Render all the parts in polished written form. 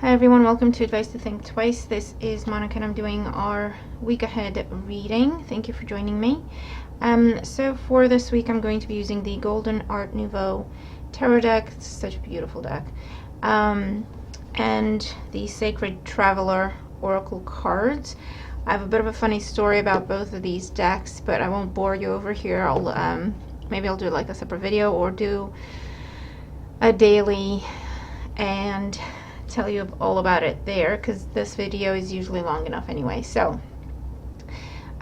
Hi everyone, welcome to Advice to Think Twice. This is Monica and I'm doing our week ahead reading. Thank you for joining me. So for this week I'm going to be using the Golden Art Nouveau Tarot deck. It's such a beautiful deck. And the Sacred Traveler Oracle cards. I have a bit of a funny story about both of these decks, but I won't bore you over here. Maybe I'll do like a separate video or do a daily and tell you all about it there, because this video is usually long enough anyway. So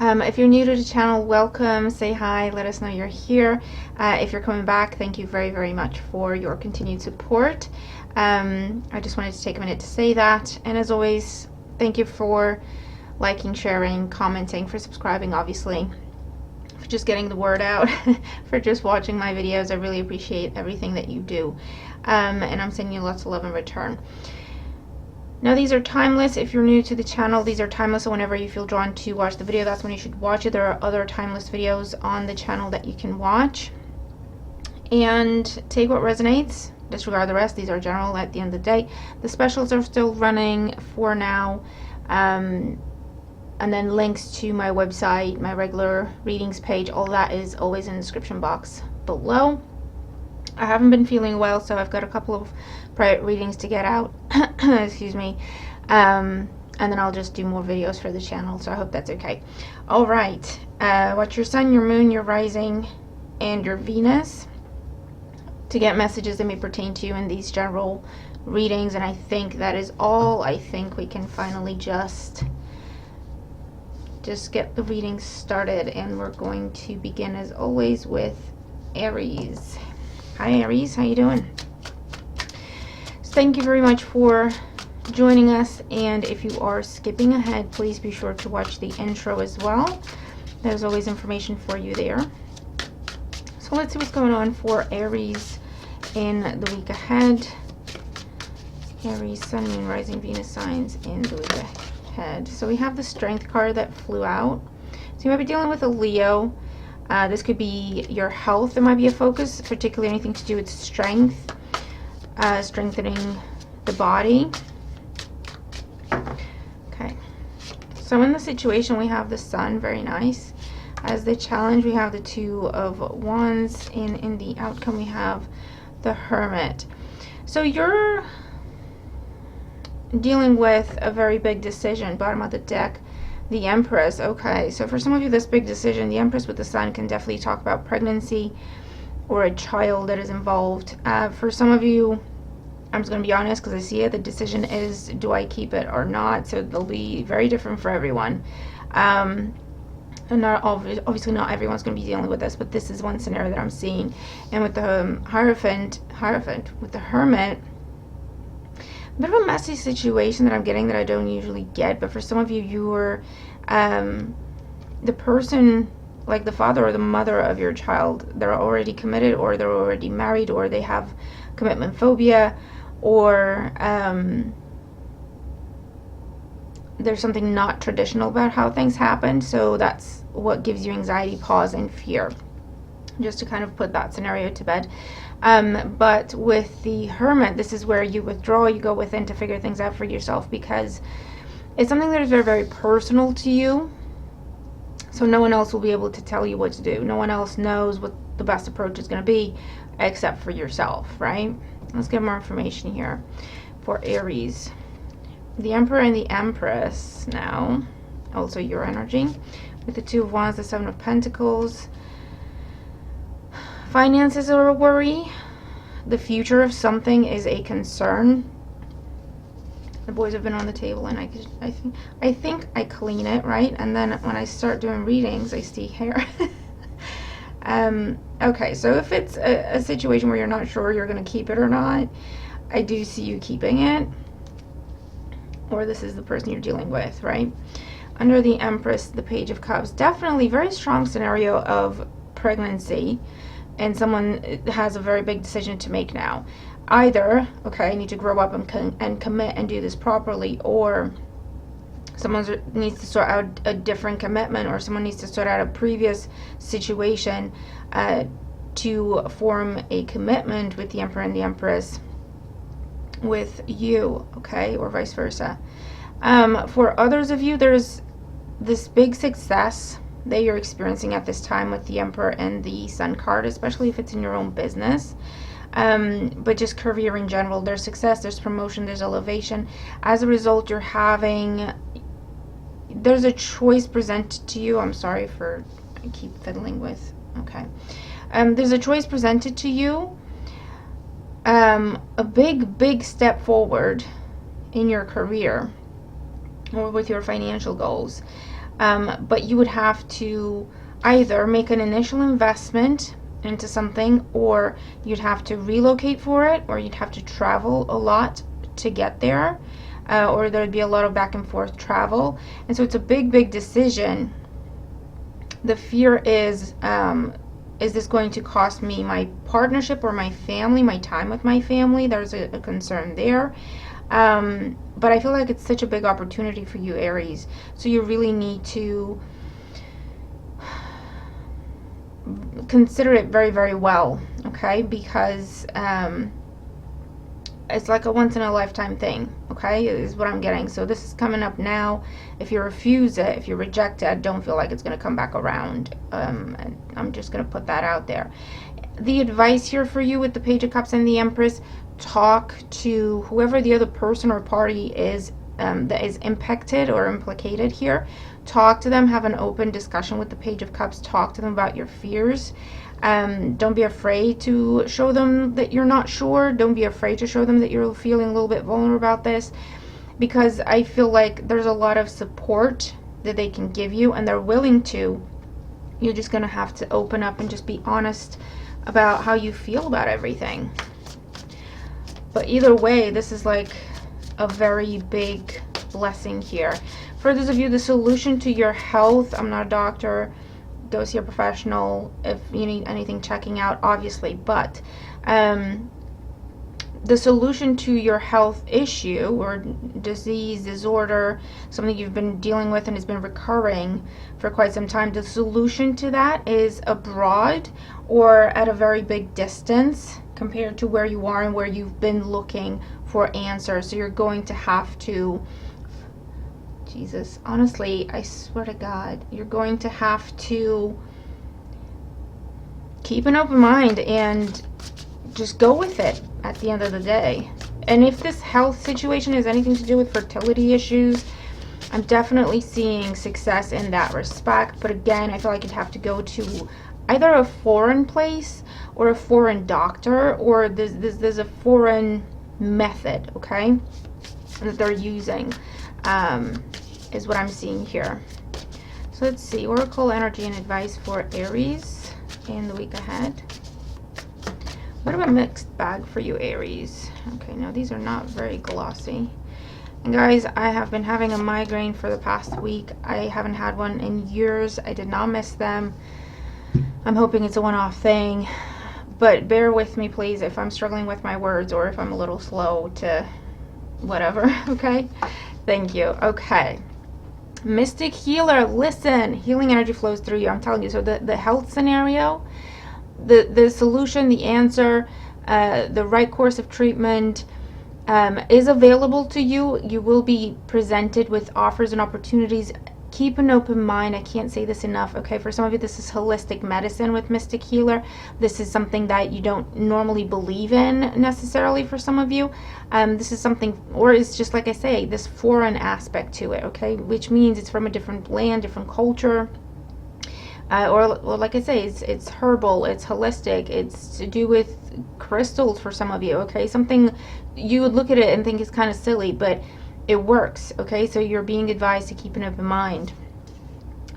if you're new to the channel, welcome, say hi, let us know you're here. If you're coming back, thank you very, very much for your continued support. I just wanted to take a minute to say that, and as always, thank you for liking, sharing, commenting, for subscribing, obviously, for just getting the word out, for just watching my videos. I really appreciate everything that you do, and I'm sending you lots of love in return. Now, these are timeless. If you're new to the channel, these are timeless, so whenever you feel drawn to watch the video, that's when you should watch it. There are other timeless videos on the channel that you can watch, and take what resonates, disregard the rest. These are general at the end of the day. The specials are still running for now, and then links to my website, my regular readings page, all that is always in the description box below. I haven't been feeling well, so I've got a couple of private readings to get out. Excuse me. And then I'll just do more videos for the channel, so I hope that's okay. All right. Watch your sun, your moon, your rising, and your Venus to get messages that may pertain to you in these general readings. And I think that is all. I think we can finally just get the readings started, and we're going to begin as always with Aries. Hi Aries, how you doing? So thank you very much for joining us, and if you are skipping ahead, please be sure to watch the intro as well. There's always information for you there. So let's see what's going on for Aries in the week ahead. Aries, Sun, Moon, Rising, Venus signs in the week ahead. So we have the Strength card that flew out. So you might be dealing with a Leo. This could be your health. There might be a focus, particularly anything to do with strength, strengthening the body. Okay. So in the situation, we have the Sun, very nice. As the challenge, we have the Two of Wands, and in the outcome, we have the Hermit. So you're dealing with a very big decision. Bottom of the deck, the Empress. Okay, so for some of you, this big decision, the Empress with the Sun, can definitely talk about pregnancy or a child that is involved. For some of you, I'm just going to be honest because I see it, the decision is, do I keep it or not? So they'll be very different for everyone. And not obviously not everyone's going to be dealing with this, but this is one scenario that I'm seeing. And with the Hierophant with the Hermit, a bit of a messy situation that I'm getting that I don't usually get, but for some of you, you are the person, like the father or the mother of your child. They're already committed, or they're already married, or they have commitment phobia, or there's something not traditional about how things happen, so that's what gives you anxiety, pause, and fear, just to kind of put that scenario to bed. But with the Hermit, this is where you withdraw, you go within to figure things out for yourself, because it's something that is very, very personal to you. So no one else will be able to tell you what to do. No one else knows what the best approach is going to be except for yourself, right? Let's get more information here for Aries. The Emperor and the Empress now, also your energy. With the Two of Wands, the Seven of Pentacles. Finances are a worry. The future of something is a concern. The boys have been on the table, and I think I clean it, right? And then when I start doing readings, I see hair. Okay, so if it's a situation where you're not sure you're going to keep it or not, I do see you keeping it. Or this is the person you're dealing with, right? Under the Empress, the Page of Cups. Definitely very strong scenario of pregnancy. And someone has a very big decision to make now. Either, okay, I need to grow up and commit and do this properly, or someone needs to sort out a different commitment, or someone needs to sort out a previous situation to form a commitment with the Emperor and the Empress with you, okay, or vice versa. For others of you, there's this big success that you're experiencing at this time with the Emperor and the Sun card, especially if it's in your own business. But just career in general, there's success, there's promotion, there's elevation. As a result, there's a choice presented to you. I'm sorry for, I keep fiddling with, okay. There's a choice presented to you, a big step forward in your career or with your financial goals. But you would have to either make an initial investment into something, or you'd have to relocate for it, or you'd have to travel a lot to get there, or there'd be a lot of back and forth travel. And so it's a big decision. The fear is this going to cost me my partnership or my family, my time with my family? There's a concern there. But I feel like it's such a big opportunity for you, Aries. So you really need to consider it very well, okay? Because it's like a once-in-a-lifetime thing, okay, is what I'm getting. So this is coming up now. If you refuse it, if you reject it, I don't feel like it's going to come back around. And I'm just going to put that out there. The advice here for you with the Page of Cups and the Empress: talk to whoever the other person or party is that is impacted or implicated here. Talk to them, have an open discussion with the Page of Cups. Talk to them about your fears. Don't be afraid to show them that you're not sure. Don't be afraid to show them that you're feeling a little bit vulnerable about this, because I feel like there's a lot of support that they can give you, and they're willing to. You're just going to have to open up and just be honest about how you feel about everything. But either way, this is like a very big blessing here. For those of you, the solution to your health, I'm not a doctor, go see a professional if you need anything checking out, obviously, but the solution to your health issue or disease, disorder, something you've been dealing with and has been recurring for quite some time, the solution to that is abroad or at a very big distance compared to where you are and where you've been looking for answers. So you're going to have to, Jesus, honestly, I swear to God, you're going to have to keep an open mind and just go with it at the end of the day. And if this health situation has anything to do with fertility issues, I'm definitely seeing success in that respect. But again, I feel like you'd have to go to either a foreign place or a foreign doctor, or there's a foreign method, okay, that they're using, is what I'm seeing here. So let's see, Oracle energy and advice for Aries in the week ahead. What about mixed bag for you, Aries? Okay, now these are not very glossy. And guys, I have been having a migraine for the past week. I haven't had one in years. I did not miss them. I'm hoping it's a one-off thing, but bear with me, please, if I'm struggling with my words or if I'm a little slow to whatever, okay? Thank you. Okay. Mystic healer, listen, healing energy flows through you. I'm telling you. So the health scenario, the solution, the answer, the right course of treatment is available to you. You will be presented with offers and opportunities. Keep an open mind. I can't say this enough, okay? For some of you, this is holistic medicine with Mystic Healer. This is something that you don't normally believe in necessarily for some of you. This is something, or it's just like I say, this foreign aspect to it, okay? Which means it's from a different land, different culture. Or like I say, it's herbal, it's holistic, it's to do with crystals for some of you, okay? Something you would look at it and think is kind of silly, but it works, okay? So you're being advised to keep an open mind.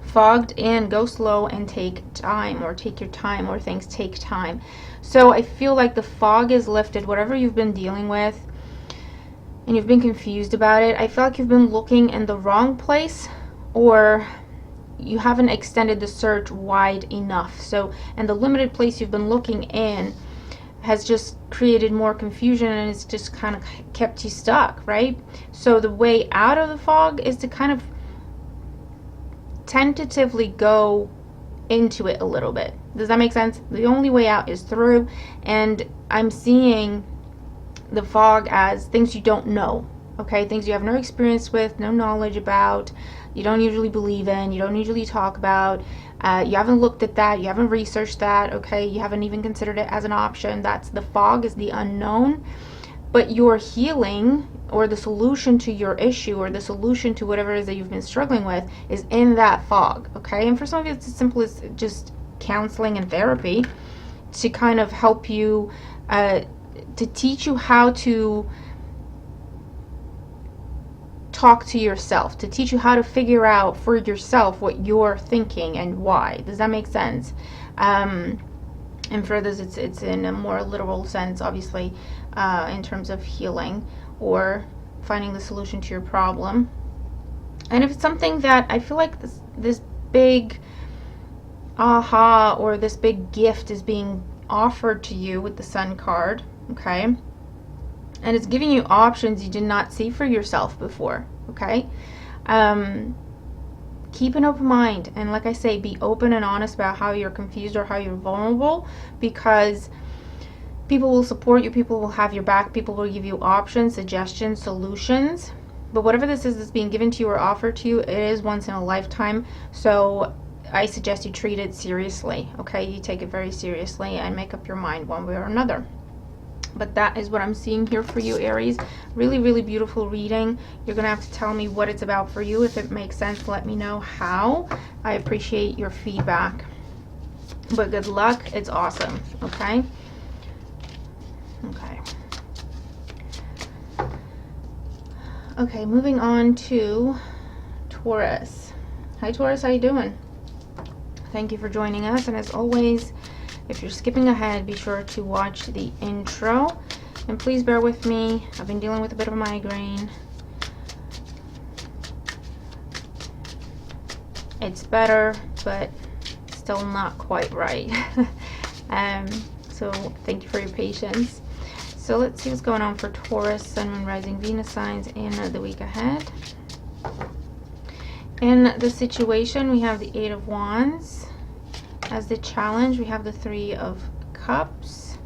Fogged in, go slow and take time, or take your time, or things take time. So I feel like the fog is lifted, whatever you've been dealing with, and you've been confused about it. I feel like you've been looking in the wrong place, or you haven't extended the search wide enough. So, and the limited place you've been looking in has just created more confusion, and it's just kind of kept you stuck, right? So the way out of the fog is to kind of tentatively go into it a little bit. Does that make sense? The only way out is through, and I'm seeing the fog as things you don't know, okay? Things you have no experience with, no knowledge about, you don't usually believe in, you don't usually talk about, you haven't looked at that, you haven't researched that, okay? You haven't even considered it as an option. That's the fog, is the unknown. But your healing, or the solution to your issue, or the solution to whatever it is that you've been struggling with, is in that fog, okay? And for some of you, it's as simple as just counseling and therapy to kind of help you, to teach you how to talk to yourself, to teach you how to figure out for yourself what you're thinking and why. Does that make sense? And for others, it's in a more literal sense, obviously, in terms of healing or finding the solution to your problem. And if it's something that I feel like this big aha, or this big gift is being offered to you with the Sun card, okay, and it's giving you options you did not see for yourself before, okay, keep an open mind, and like I say, be open and honest about how you're confused or how you're vulnerable, because people will support you, people will have your back, people will give you options, suggestions, solutions. But whatever this is that's being given to you or offered to you, it is once in a lifetime. So I suggest you treat it seriously, okay? You take it very seriously and make up your mind one way or another. But that is what I'm seeing here for you, Aries. Really, really beautiful reading. You're going to have to tell me what it's about for you. If it makes sense, let me know how. I appreciate your feedback. But good luck. It's awesome, okay? Okay. Okay, moving on to Taurus. Hi, Taurus. How you doing? Thank you for joining us. And as always, if you're skipping ahead, be sure to watch the intro. And please bear with me. I've been dealing with a bit of a migraine. It's better, but still not quite right. So thank you for your patience. So let's see what's going on for Taurus, Sun, Moon, Rising, Venus signs in the week ahead. In the situation, we have the Eight of Wands. As the challenge, we have the Three of Cups.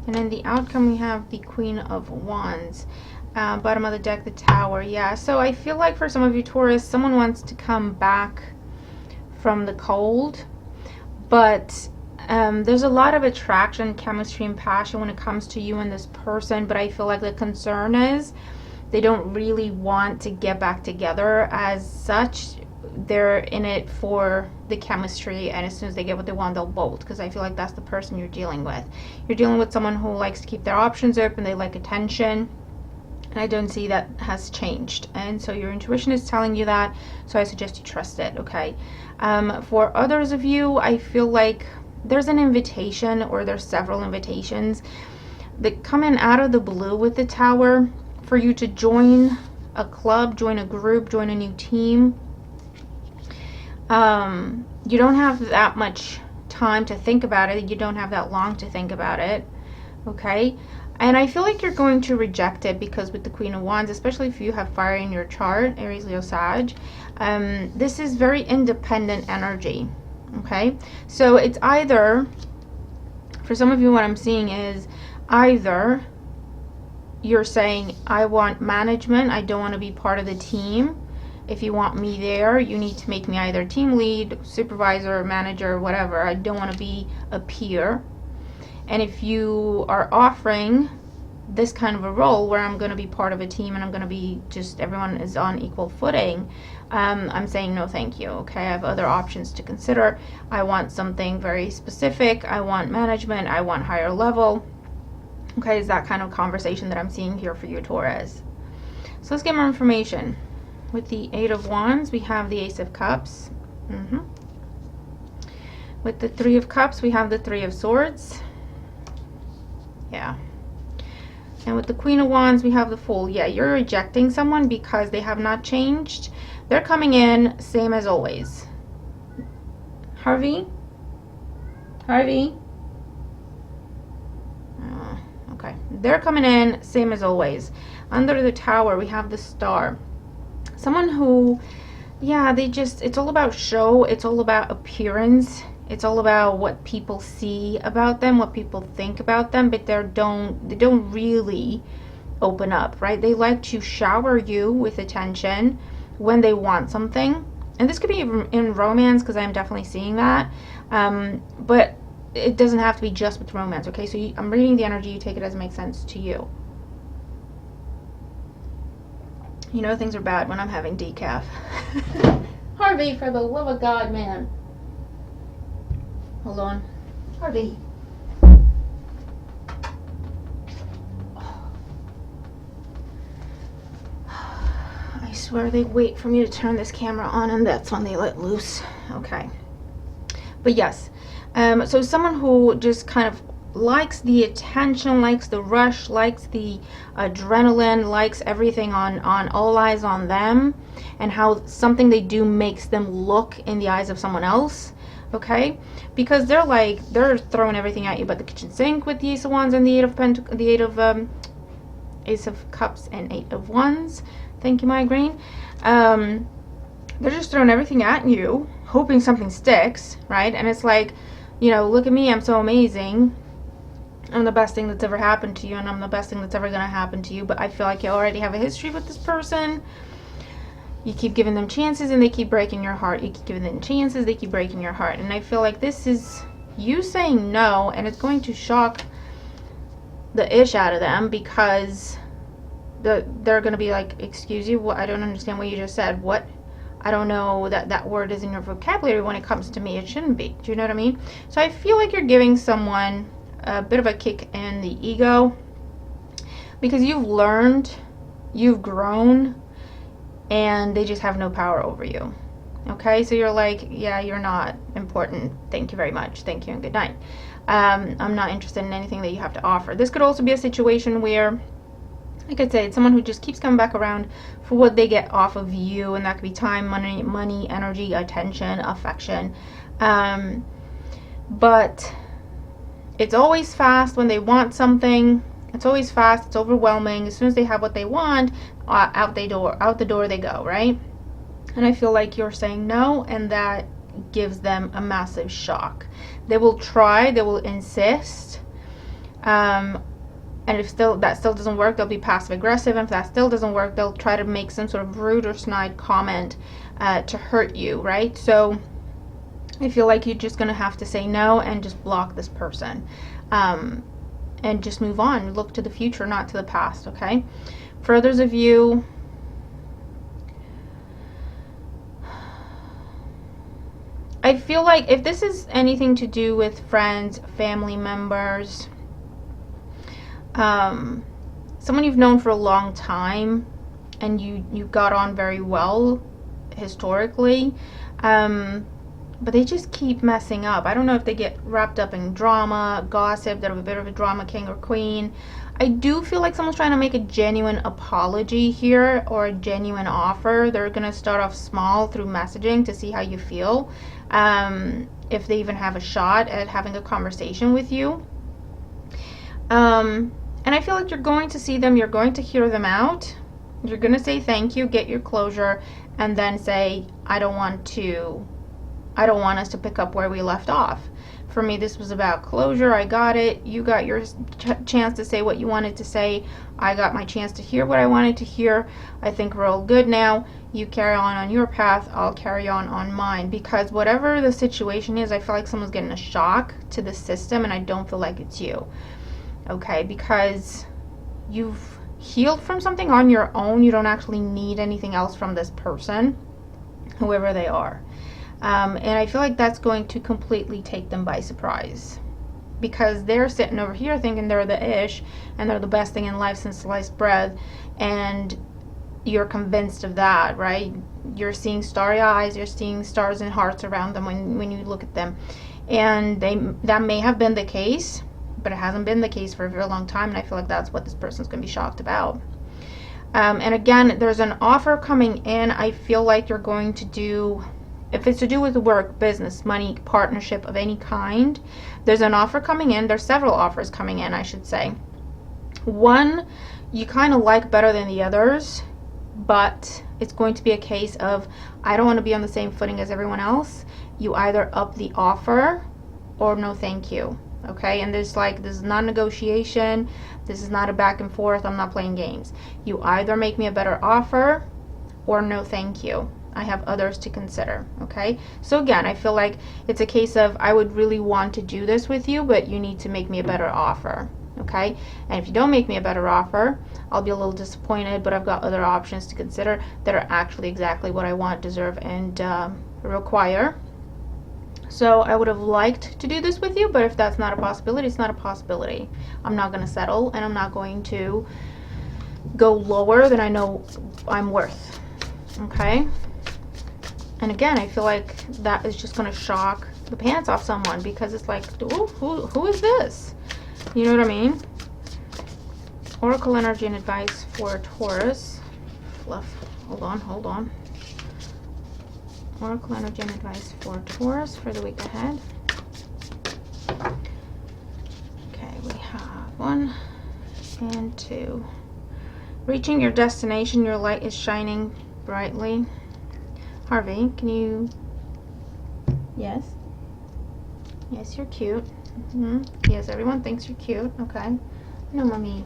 And in the outcome, we have the Queen of Wands. Bottom of the deck, the Tower. Yeah, so I feel like for some of you Taurus, someone wants to come back from the cold. But there's a lot of attraction, chemistry, and passion when it comes to you and this person. But I feel like the concern is they don't really want to get back together as such. They're in it for the chemistry, and as soon as they get what they want, they'll bolt, because I feel like that's the person you're dealing with. You're dealing with someone who likes to keep their options open, they like attention, and I don't see that has changed. And so your intuition is telling you that, so I suggest you trust it, okay? For others of you, I feel like there's an invitation, or there's several invitations that come in out of the blue with the Tower for you to join a club, join a group, join a new team. You don't have that much time to think about it. You don't have that long to think about it, okay? And I feel like you're going to reject it, because with the Queen of Wands, especially if you have fire in your chart, Aries, Leo, Sag, this is very independent energy, okay? So it's either, for some of you, what I'm seeing is either you're saying, I want management, I don't want to be part of the team. If you want me there, you need to make me either team lead, supervisor, manager, whatever. I don't want to be a peer. And if you are offering this kind of a role where I'm going to be part of a team and I'm going to be just, everyone is on equal footing, I'm saying no thank you, okay? I have other options to consider. I want something very specific. I want management. I want higher level. Okay, it's that kind of conversation that I'm seeing here for you, Taurus. So let's get more information. With the Eight of Wands, we have the Ace of Cups. With the Three of Cups, we have the Three of Swords. Yeah. And with the Queen of Wands, we have the Fool. Yeah, you're rejecting someone because they have not changed. They're coming in same as always. Harvey? Harvey? Okay. They're coming in same as always. Under the Tower, we have the Star. Someone who, yeah, they just, it's all about show, it's all about appearance, it's all about what people see about them, what people think about them, but they don't really open up, right? They like to shower you with attention when they want something. And this could be in romance, because I'm definitely seeing that. But it doesn't have to be just with romance, okay? So I'm reading the energy. You take it as it makes sense to you. You know things are bad when I'm having decaf. Harvey, for the love of God, man. Hold on. Harvey. I swear they wait for me to turn this camera on and that's when they let loose. Okay. But yes. So someone who just kind of likes the attention, likes the rush, likes the adrenaline, likes everything on all eyes on them, and how something they do makes them look in the eyes of someone else, okay? Because they're throwing everything at you but the kitchen sink with the Ace of Wands and the Ace of Cups and Eight of Wands. Thank you, migraine. They're just throwing everything at you, hoping something sticks, right? And it's like, you know, look at me, I'm so amazing. I'm the best thing that's ever happened to you, and I'm the best thing that's ever going to happen to you. But I feel like you already have a history with this person. You keep giving them chances, and they keep breaking your heart. You keep giving them chances, they keep breaking your heart. And I feel like this is you saying no, and it's going to shock the ish out of them, because they're going to be like, excuse you, what? I don't understand what you just said. What? I don't know, that word is in your vocabulary when it comes to me. It shouldn't be. Do you know what I mean? So I feel like you're giving someone a bit of a kick in the ego, because you've learned, you've grown, and they just have no power over you. Okay, so you're like, yeah, you're not important, thank you very much, thank you and good night. I'm not interested in anything that you have to offer. This could also be a situation where, like I said, it's someone who just keeps coming back around for what they get off of you, and that could be time, money, energy, attention, affection. But it's always fast when they want something. It's always fast. It's overwhelming. As soon as they have what they want, out the door they go, right? And I feel like you're saying no, and that gives them a massive shock. They will try. They will insist. And if that still doesn't work, they'll be passive aggressive. And if that still doesn't work, they'll try to make some sort of rude or snide comment to hurt you, right? So I feel like you're just going to have to say no and just block this person. And just move on. Look to the future, not to the past, okay? For others of you, I feel like if this is anything to do with friends, family members, someone you've known for a long time, and you got on very well historically, but they just keep messing up. I don't know if they get wrapped up in drama, gossip, they're a bit of a drama king or queen. I do feel like someone's trying to make a genuine apology here, or a genuine offer. They're going to start off small through messaging to see how you feel, if they even have a shot at having a conversation with you. And I feel like you're going to see them, you're going to hear them out, you're going to say thank you, get your closure, and then say, I don't want us to pick up where we left off. For me, this was about closure. I got it. You got your chance to say what you wanted to say. I got my chance to hear what I wanted to hear. I think we're all good now. You carry on your path. I'll carry on mine. Because whatever the situation is, I feel like someone's getting a shock to the system, and I don't feel like it's you. Okay? Because you've healed from something on your own. You don't actually need anything else from this person, whoever they are. And I feel like that's going to completely take them by surprise, because they're sitting over here thinking they're the ish and they're the best thing in life since sliced bread, and you're convinced of that, right? You're seeing starry eyes, you're seeing stars and hearts around them when you look at them, and that may have been the case, but it hasn't been the case for a very long time, and I feel like that's what this person's going to be shocked about. And again, there's an offer coming in. I feel like you're going to do, if it's to do with work, business, money, partnership of any kind, there's an offer coming in. There's several offers coming in, I should say. One you kind of like better than the others, but it's going to be a case of, I don't want to be on the same footing as everyone else. You either up the offer or no thank you. Okay, and there's non-negotiation. This is not a back and forth. I'm not playing games. You either make me a better offer or no thank you. I have others to consider, okay? So again, I feel like it's a case of I would really want to do this with you, but you need to make me a better offer, okay? And if you don't make me a better offer, I'll be a little disappointed, but I've got other options to consider that are actually exactly what I want, deserve, and require. So I would have liked to do this with you, but if that's not a possibility, it's not a possibility. I'm not going to settle, and I'm not going to go lower than I know I'm worth, okay? And again, I feel like that is just going to shock the pants off someone, because it's like, ooh, who is this? You know what I mean? Oracle energy and advice for Taurus. Fluff. Hold on. Oracle energy and advice for Taurus for the week ahead. Okay, we have 1 and 2. Reaching your destination, your light is shining brightly. Harvey, can you... Yes? Yes, you're cute. Yes, everyone thinks you're cute. Okay. No, mommy.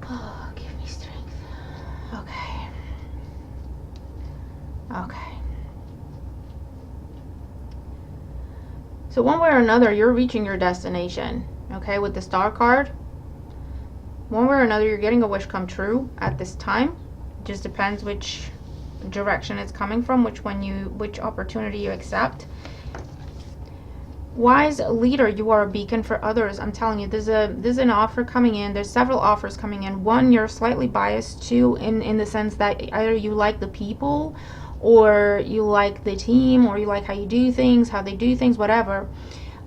Oh, give me strength. Okay. Okay. So one way or another, you're reaching your destination. Okay, with the Star card. One way or another, you're getting a wish come true at this time. It just depends which direction it's coming from, which opportunity you accept. Wise leader, you are a beacon for others. I'm telling you, there's an offer coming in. There's several offers coming in. One you're slightly biased to in the sense that either you like the people, or you like the team, or you like how you do things, how they do things, whatever.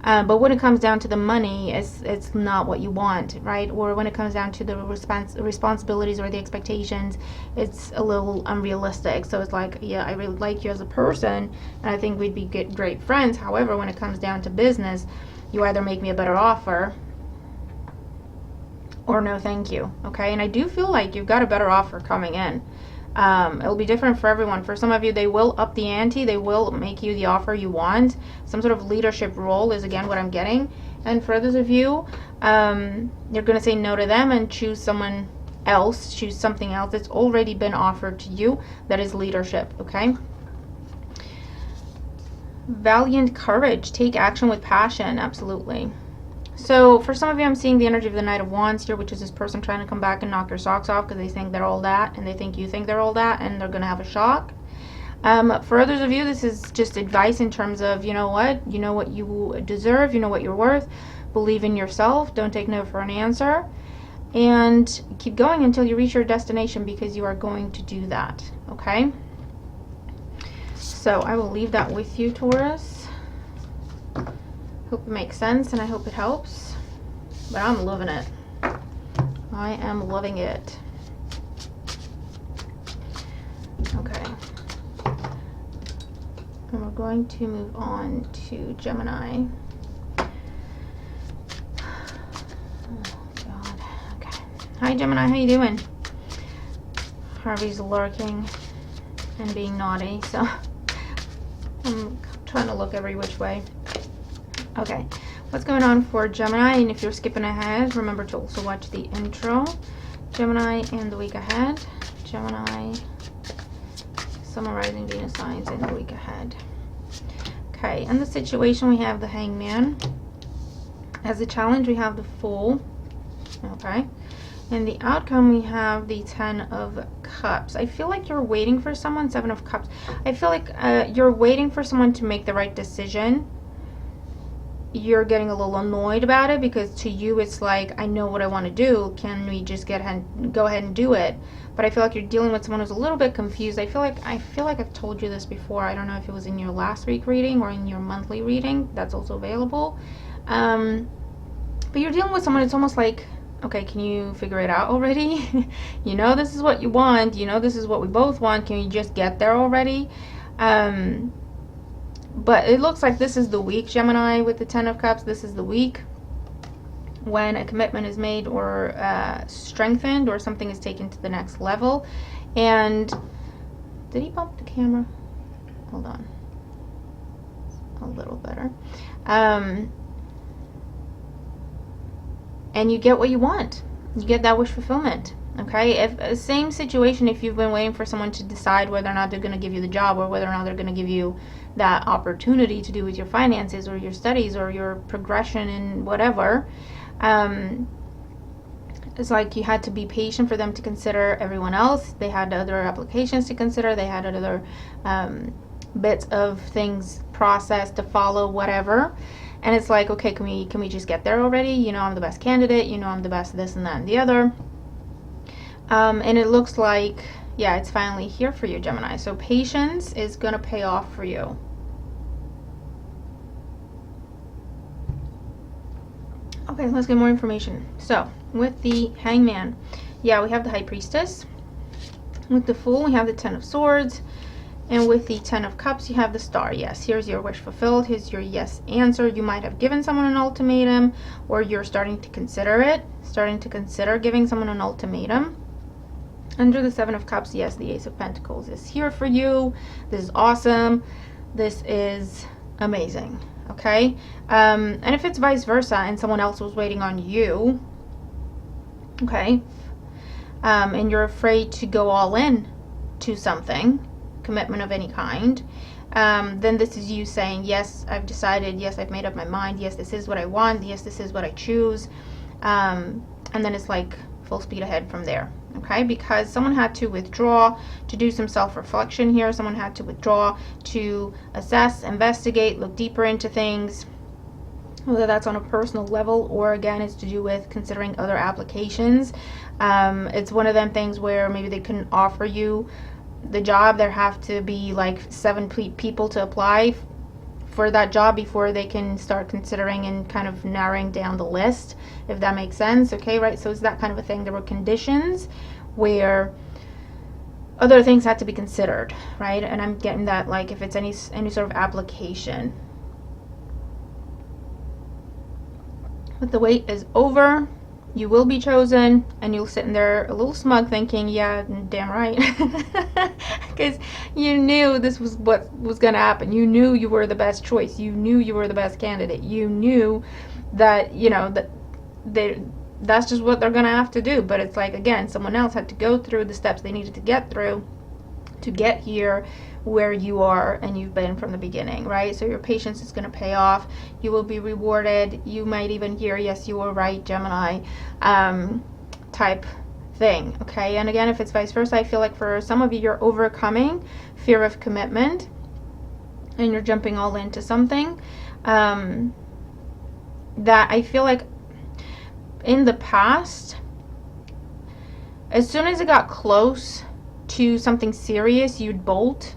But when it comes down to the money, it's not what you want, right? Or when it comes down to the responsibilities or the expectations, it's a little unrealistic. So it's like, yeah, I really like you as a person, and I think we'd be great friends. However, when it comes down to business, you either make me a better offer or no thank you, okay? And I do feel like you've got a better offer coming in. It'll be different for everyone. For some of you, they will up the ante. They will make you the offer you want. Some sort of leadership role is, again, what I'm getting. And for others of you, you're going to say no to them and choose someone else, choose something else that's already been offered to you that is leadership, okay? Valiant courage. Take action with passion. Absolutely. So for some of you, I'm seeing the energy of the Knight of Wands here, which is this person trying to come back and knock your socks off because they think they're all that, and they think you think they're all that, and they're going to have a shock. For others of you, this is just advice in terms of, you know what you deserve, you know what you're worth, believe in yourself, don't take no for an answer, and keep going until you reach your destination, because you are going to do that, okay? So I will leave that with you, Taurus. Hope it makes sense, and I hope it helps. But I'm loving it. I am loving it. Okay. And we're going to move on to Gemini. Oh, God. Okay. Hi, Gemini. How you doing? Harvey's lurking and being naughty, so I'm trying to look every which way. Okay, what's going on for Gemini? And if you're skipping ahead, remember to also watch the intro. Gemini and the week ahead. Gemini, summarizing Venus signs in the week ahead. Okay, in the situation, we have the Hangman. As a challenge, we have the Fool. Okay, in the outcome, we have the 10 of Cups. I feel like you're waiting for someone. 7 of Cups. I feel like you're waiting for someone to make the right decision. You're getting a little annoyed about it, because to you it's like, I know what I want to do, can we just go ahead and do it? But I feel like you're dealing with someone who's a little bit confused. I feel like I've told you this before. I don't know if it was in your last week reading or in your monthly reading. That's also available. But you're dealing with someone, it's almost like, okay, can you figure it out already? You know this is what you want, you know this is what we both want, can you just get there already? But it looks like this is the week, Gemini, with the 10 of Cups. This is the week when a commitment is made or strengthened, or something is taken to the next level. And did he bump the camera? Hold on. A little better. and you get what you want. You get that wish fulfillment. Okay, if same situation, if you've been waiting for someone to decide whether or not they're going to give you the job, or whether or not they're going to give you that opportunity to do with your finances or your studies or your progression in whatever, it's like you had to be patient for them to consider everyone else. They had other applications to consider. They had other bits of things processed to follow, whatever. And it's like, okay, can we just get there already? You know, I'm the best candidate. You know, I'm the best this and that and the other. And it looks like, yeah, it's finally here for you, Gemini. So patience is going to pay off for you. Okay, let's get more information. So with the Hangman, yeah, we have the High Priestess. With the Fool, we have the Ten of Swords. And with the Ten of Cups, you have the Star. Yes, here's your wish fulfilled. Here's your yes answer. You might have given someone an ultimatum, or you're starting to consider it. Starting to consider giving someone an ultimatum. Under the Seven of Cups, yes, the Ace of Pentacles is here for you. This is awesome. This is amazing. Okay? And if it's vice versa and someone else was waiting on you, okay, and you're afraid to go all in to something, commitment of any kind, then this is you saying, yes, I've decided, yes, I've made up my mind, yes, this is what I want, yes, this is what I choose, and then it's like full speed ahead from there. Okay, because someone had to withdraw to do some self-reflection here. Someone had to withdraw to assess, investigate, look deeper into things, whether that's on a personal level or again it's to do with considering other applications. It's one of them things where maybe they couldn't offer you the job. There have to be like 7 people to apply for that job before they can start considering and kind of narrowing down the list, if that makes sense. Okay, right? So it's that kind of a thing. There were conditions where other things had to be considered, right? And I'm getting that, like, if it's any sort of application. But the wait is over. You will be chosen, and you'll sit in there a little smug thinking, yeah, damn right. Because you knew this was what was going to happen. You knew you were the best choice. You knew you were the best candidate. You knew that, you know, that that's just what they're going to have to do. But it's like, again, someone else had to go through the steps they needed to get through to get here where you are and you've been from the beginning, right? So your patience is going to pay off. You will be rewarded. You might even hear, yes, you were right, Gemini, type thing. Okay, and again, if it's vice versa, I feel like for some of you, you're overcoming fear of commitment and you're jumping all into something that I feel like in the past, as soon as it got close to something serious, you'd bolt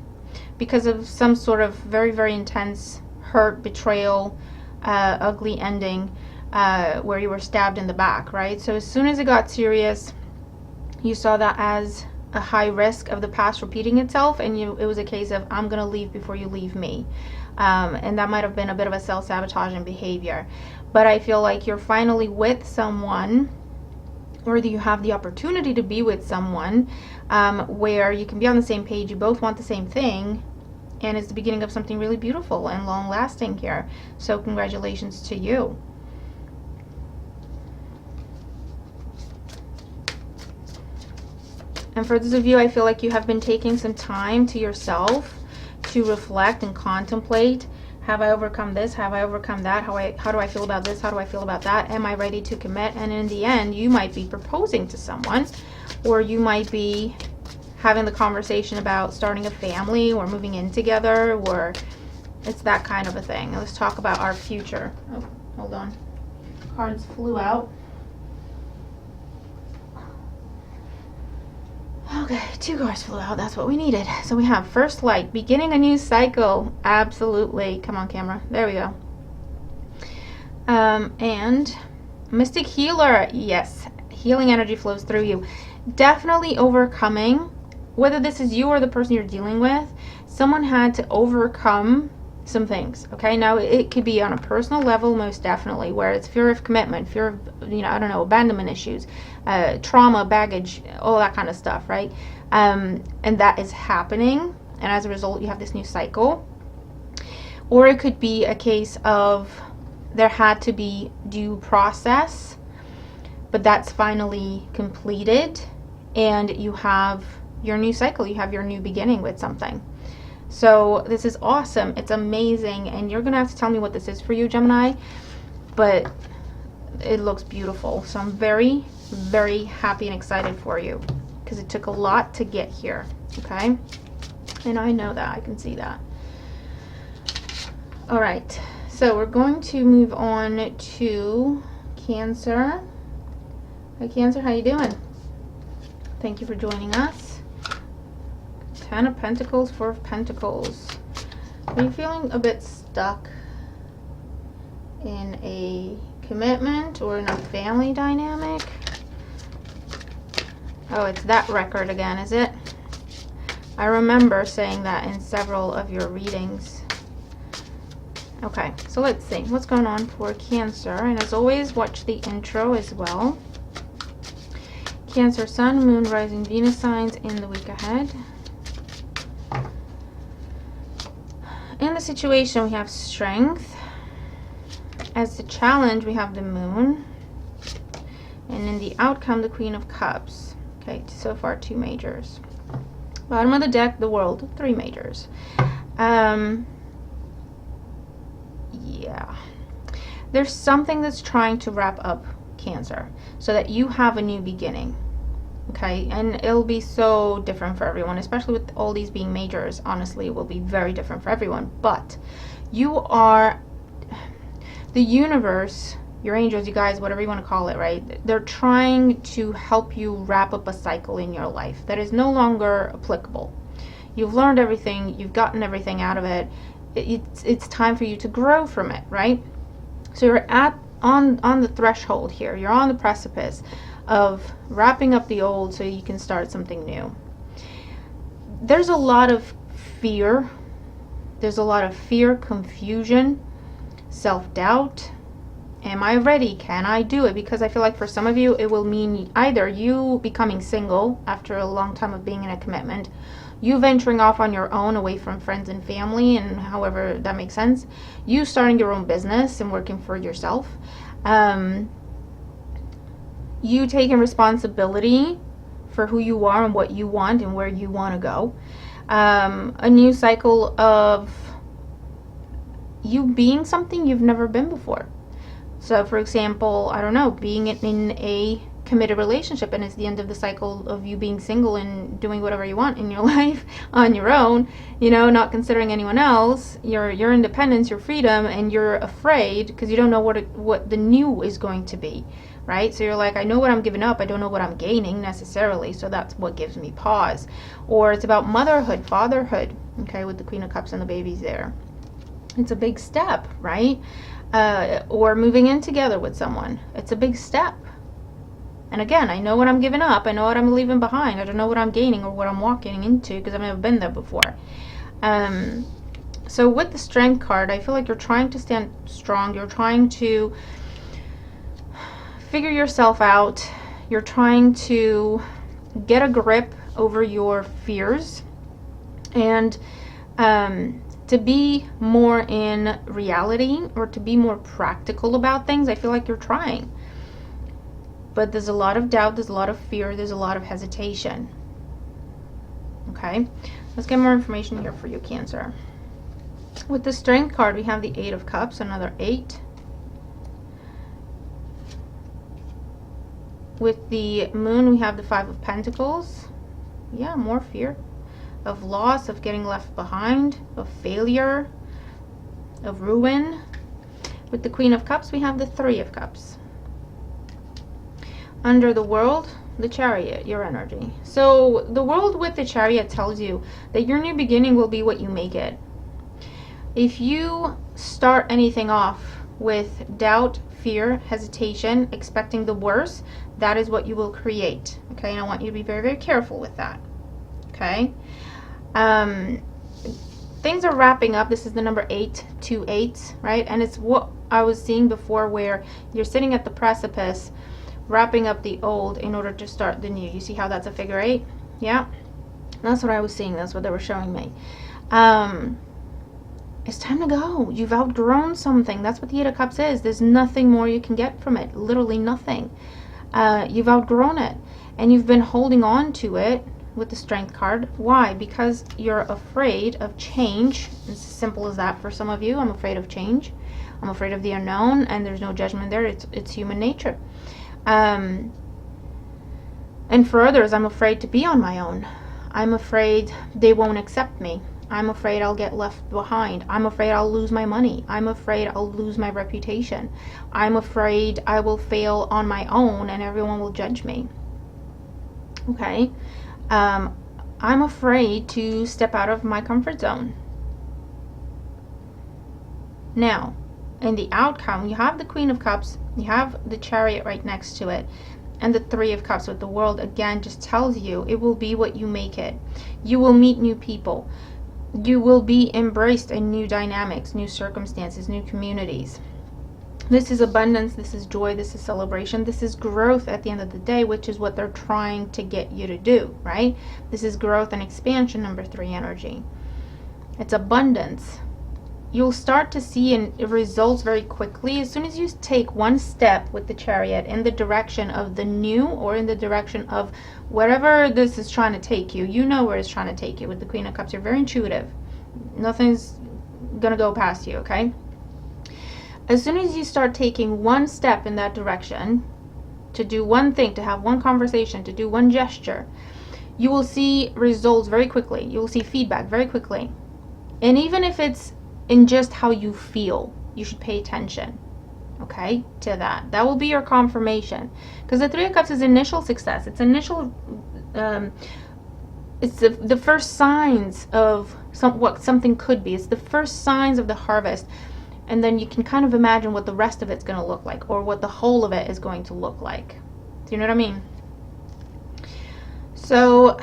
because of some sort of very, very intense hurt, betrayal, ugly ending where you were stabbed in the back, right? So as soon as it got serious, you saw that as a high risk of the past repeating itself, and it was a case of, I'm gonna leave before you leave me. And that might have been a bit of a self-sabotaging behavior. But I feel like you're finally with someone, or you have the opportunity to be with someone where you can be on the same page, you both want the same thing, and it's the beginning of something really beautiful and long-lasting here. So congratulations to you. And for those of you, I feel like you have been taking some time to yourself to reflect and contemplate. Have I overcome this? Have I overcome that? How do I feel about this? How do I feel about that? Am I ready to commit? And in the end, you might be proposing to someone, or you might be having the conversation about starting a family or moving in together, or it's that kind of a thing. Let's talk about our future. Oh, hold on. Cards flew out. Okay, 2 cards flew out. That's what we needed. So we have First Light, beginning a new cycle. Absolutely. Come on, camera. There we go. And Mystic Healer. Yes, healing energy flows through you. Definitely overcoming, whether this is you or the person you're dealing with, someone had to overcome some things. Okay, now it could be on a personal level, most definitely, where it's fear of commitment, fear of, you know, I don't know, abandonment issues, trauma, baggage, all that kind of stuff, right? And that is happening, and as a result you have this new cycle. Or it could be a case of there had to be due process but that's finally completed, and you have your new cycle, you have your new beginning with something. So this is awesome. It's amazing, and you're gonna have to tell me what this is for you, Gemini, but it looks beautiful. So I'm very, very happy and excited for you, because it took a lot to get here, okay? And I know that, I can see that. All right, so we're going to move on to Cancer. Hi Cancer, how you doing? Thank you for joining us. 10 of Pentacles, 4 of Pentacles. Are you feeling a bit stuck in a commitment or in a family dynamic? Oh, it's that record again, is it? I remember saying that in several of your readings. Okay, so let's see what's going on for Cancer. And as always, watch the intro as well. Cancer, Sun, Moon, Rising, Venus signs in the week ahead. In the situation, we have Strength. As the challenge, we have the Moon. And in the outcome, the Queen of Cups. Okay, so far 2 majors. Bottom of the deck, the World, 3 majors. Yeah. There's something that's trying to wrap up Cancer so that you have a new beginning. Okay, and it'll be so different for everyone, especially with all these being majors. Honestly, it will be very different for everyone. But you are, the universe, your angels, you guys, whatever you want to call it, right? They're trying to help you wrap up a cycle in your life that is no longer applicable. You've learned everything, you've gotten everything out of it. It's time for you to grow from it, right? So you're on the threshold here. You're on the precipice of wrapping up the old so you can start something new. There's a lot of fear. There's a lot of fear, confusion, self-doubt. Am I ready? Can I do it? Because I feel like for some of you, it will mean either you becoming single after a long time of being in a commitment, you venturing off on your own away from friends and family, and however that makes sense, you starting your own business and working for yourself, you taking responsibility for who you are and what you want and where you want to go, a new cycle of you being something you've never been before. So for example, I don't know, being in a committed relationship, and it's the end of the cycle of you being single and doing whatever you want in your life on your own, you know, not considering anyone else, your independence, your freedom, and you're afraid because you don't know what the new is going to be, right? So you're like, I know what I'm giving up, I don't know what I'm gaining necessarily, so that's what gives me pause. Or it's about motherhood, fatherhood, okay, with the Queen of Cups and the babies there. It's a big step, right? Or moving in together with someone. It's a big step. And again, I know what I'm giving up. I know what I'm leaving behind. I don't know what I'm gaining or what I'm walking into because I've never been there before. So with the Strength card, I feel like you're trying to stand strong. You're trying to figure yourself out. You're trying to get a grip over your fears and to be more in reality or to be more practical about things. I feel like you're trying. But there's a lot of doubt, there's a lot of fear, there's a lot of hesitation. Okay, let's get more information here for you, Cancer. With the Strength card, we have the 8 of Cups, another 8. With the Moon, we have the 5 of Pentacles. Yeah, more fear of loss, of getting left behind, of failure, of ruin. With the Queen of Cups, we have the 3 of Cups. Under the World, the Chariot, your energy. So the World with the Chariot tells you that your new beginning will be what you make it. If you start anything off with doubt, fear, hesitation, expecting the worst, that is what you will create. Okay, and I want you to be very, very careful with that. Okay. Things are wrapping up. This is the number 8, 2 8s, right? And it's what I was seeing before, where you're sitting at the precipice, wrapping up the old in order to start the new. You see how that's a figure 8? Yeah, that's what I was seeing. That's what they were showing me. It's time to go. You've outgrown something. That's what the 8 of Cups is. There's nothing more you can get from it. Literally nothing. You've outgrown it, and you've been holding on to it with the Strength card. Why? Because you're afraid of change. It's as simple as that for some of you. I'm afraid of change. I'm afraid of the unknown, and there's no judgment there. It's human nature. And for others, I'm afraid to be on my own. I'm afraid they won't accept me. I'm afraid I'll get left behind. I'm afraid I'll lose my money. I'm afraid I'll lose my reputation. I'm afraid I will fail on my own and everyone will judge me. Okay? I'm afraid to step out of my comfort zone. Now, in the outcome, you have the Queen of Cups, you have the Chariot right next to it, and the Three of Cups with the World, again, just tells you it will be what you make it. You will meet new people. You will be embraced in new dynamics, new circumstances, new communities. This is abundance, this is joy, this is celebration, this is growth at the end of the day, which is what they're trying to get you to do, right? This is growth and expansion, number 3 energy. It's abundance. You'll start to see results very quickly as soon as you take one step with the Chariot in the direction of the new, or in the direction of whatever this is trying to take you. You know where it's trying to take you. With the Queen of Cups, you're very intuitive. Nothing's gonna go past you, okay? As soon as you start taking one step in that direction, to do one thing, to have one conversation, to do one gesture, you will see results very quickly. You will see feedback very quickly. And even if it's in just how you feel, you should pay attention, okay, to that. That will be your confirmation. Because the Three of Cups is initial success. It's initial, it's the first signs of what something could be. It's the first signs of the harvest. And then you can kind of imagine what the rest of it's going to look like, or what the whole of it is going to look like. Do you know what I mean? So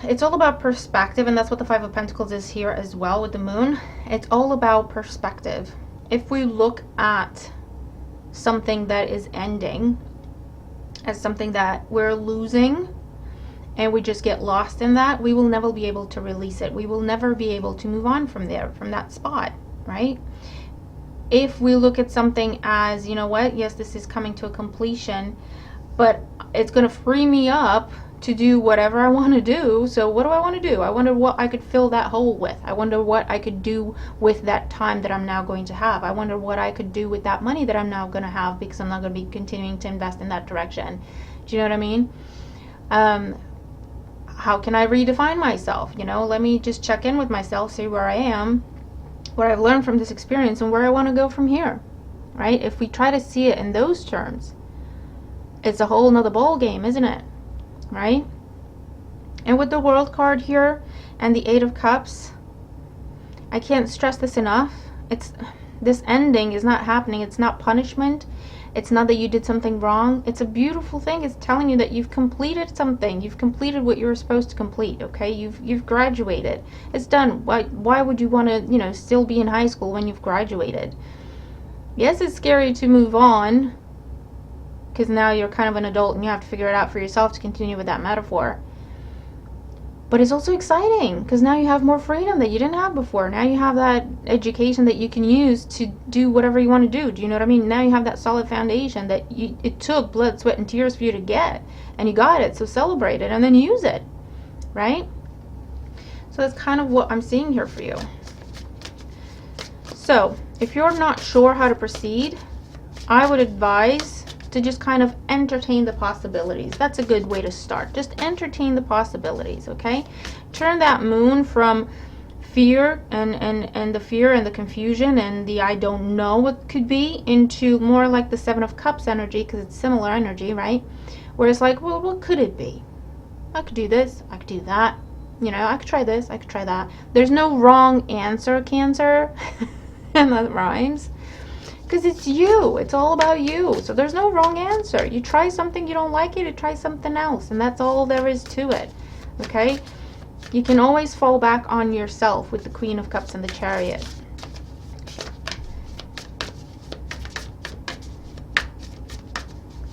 it's all about perspective, and that's what the Five of Pentacles is here as well with the Moon. It's all about perspective. If we look at something that is ending as something that we're losing, and we just get lost in that, we will never be able to release it. We will never be able to move on from there, from that spot, right? If we look at something as, you know what, yes, this is coming to a completion, but it's going to free me up to do whatever I want to do. So what do I want to do? I wonder what I could fill that hole with. I wonder what I could do with that time that I'm now going to have. I wonder what I could do with that money that I'm now going to have, because I'm not going to be continuing to invest in that direction. Do you know what I mean? How can I redefine myself? You know, let me just check in with myself, see where I am, what I've learned from this experience, and where I want to go from here, right? If we try to see it in those terms, it's a whole nother ball game, isn't it? Right? And with the World card here and the Eight of Cups, I can't stress this enough. This ending is not happening. It's not punishment. It's not that you did something wrong. It's a beautiful thing. It's telling you that you've completed something. You've completed what you were supposed to complete, okay? You've graduated. It's done. Why would you want to, you know, still be in high school when you've graduated? Yes, it's scary to move on, because now you're kind of an adult and you have to figure it out for yourself, to continue with that metaphor. But it's also exciting, because now you have more freedom that you didn't have before. Now you have that education that you can use to do whatever you want to do. Do you know what I mean? Now you have that solid foundation that it took blood, sweat, and tears for you to get. And you got it, so celebrate it and then use it. Right? So that's kind of what I'm seeing here for you. So, if you're not sure how to proceed, I would advise to just kind of entertain the possibilities. That's a good way to start. Just entertain the possibilities, okay? Turn that Moon from fear and the fear and the confusion and the I don't know what could be, into more like the Seven of Cups energy, because it's similar energy, right? Where it's like, well, what could it be? I could do this, I could do that, you know, I could try this, I could try that. There's no wrong answer, Cancer. And that rhymes. Because it's you. It's all about you. So there's no wrong answer. You try something, you don't like it, you try something else. And that's all there is to it. Okay? You can always fall back on yourself with the Queen of Cups and the Chariot.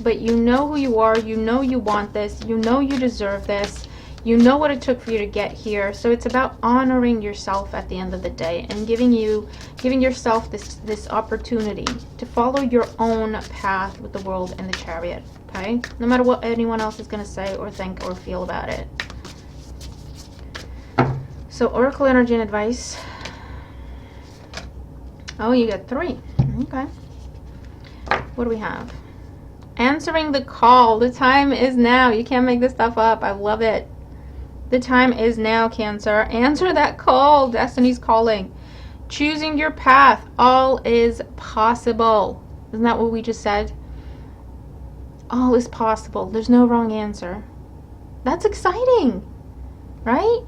But you know who you are. You know you want this. You know you deserve this. You know what it took for you to get here. So it's about honoring yourself at the end of the day and giving yourself this opportunity to follow your own path with the World and the Chariot. Okay? No matter what anyone else is going to say or think or feel about it. So Oracle energy and advice. Oh, you got 3. Okay. What do we have? Answering the call. The time is now. You can't make this stuff up. I love it. The time is now, Cancer. Answer that call. Destiny's calling. Choosing your path. All is possible. Isn't that what we just said? All is possible. There's no wrong answer. That's exciting, right?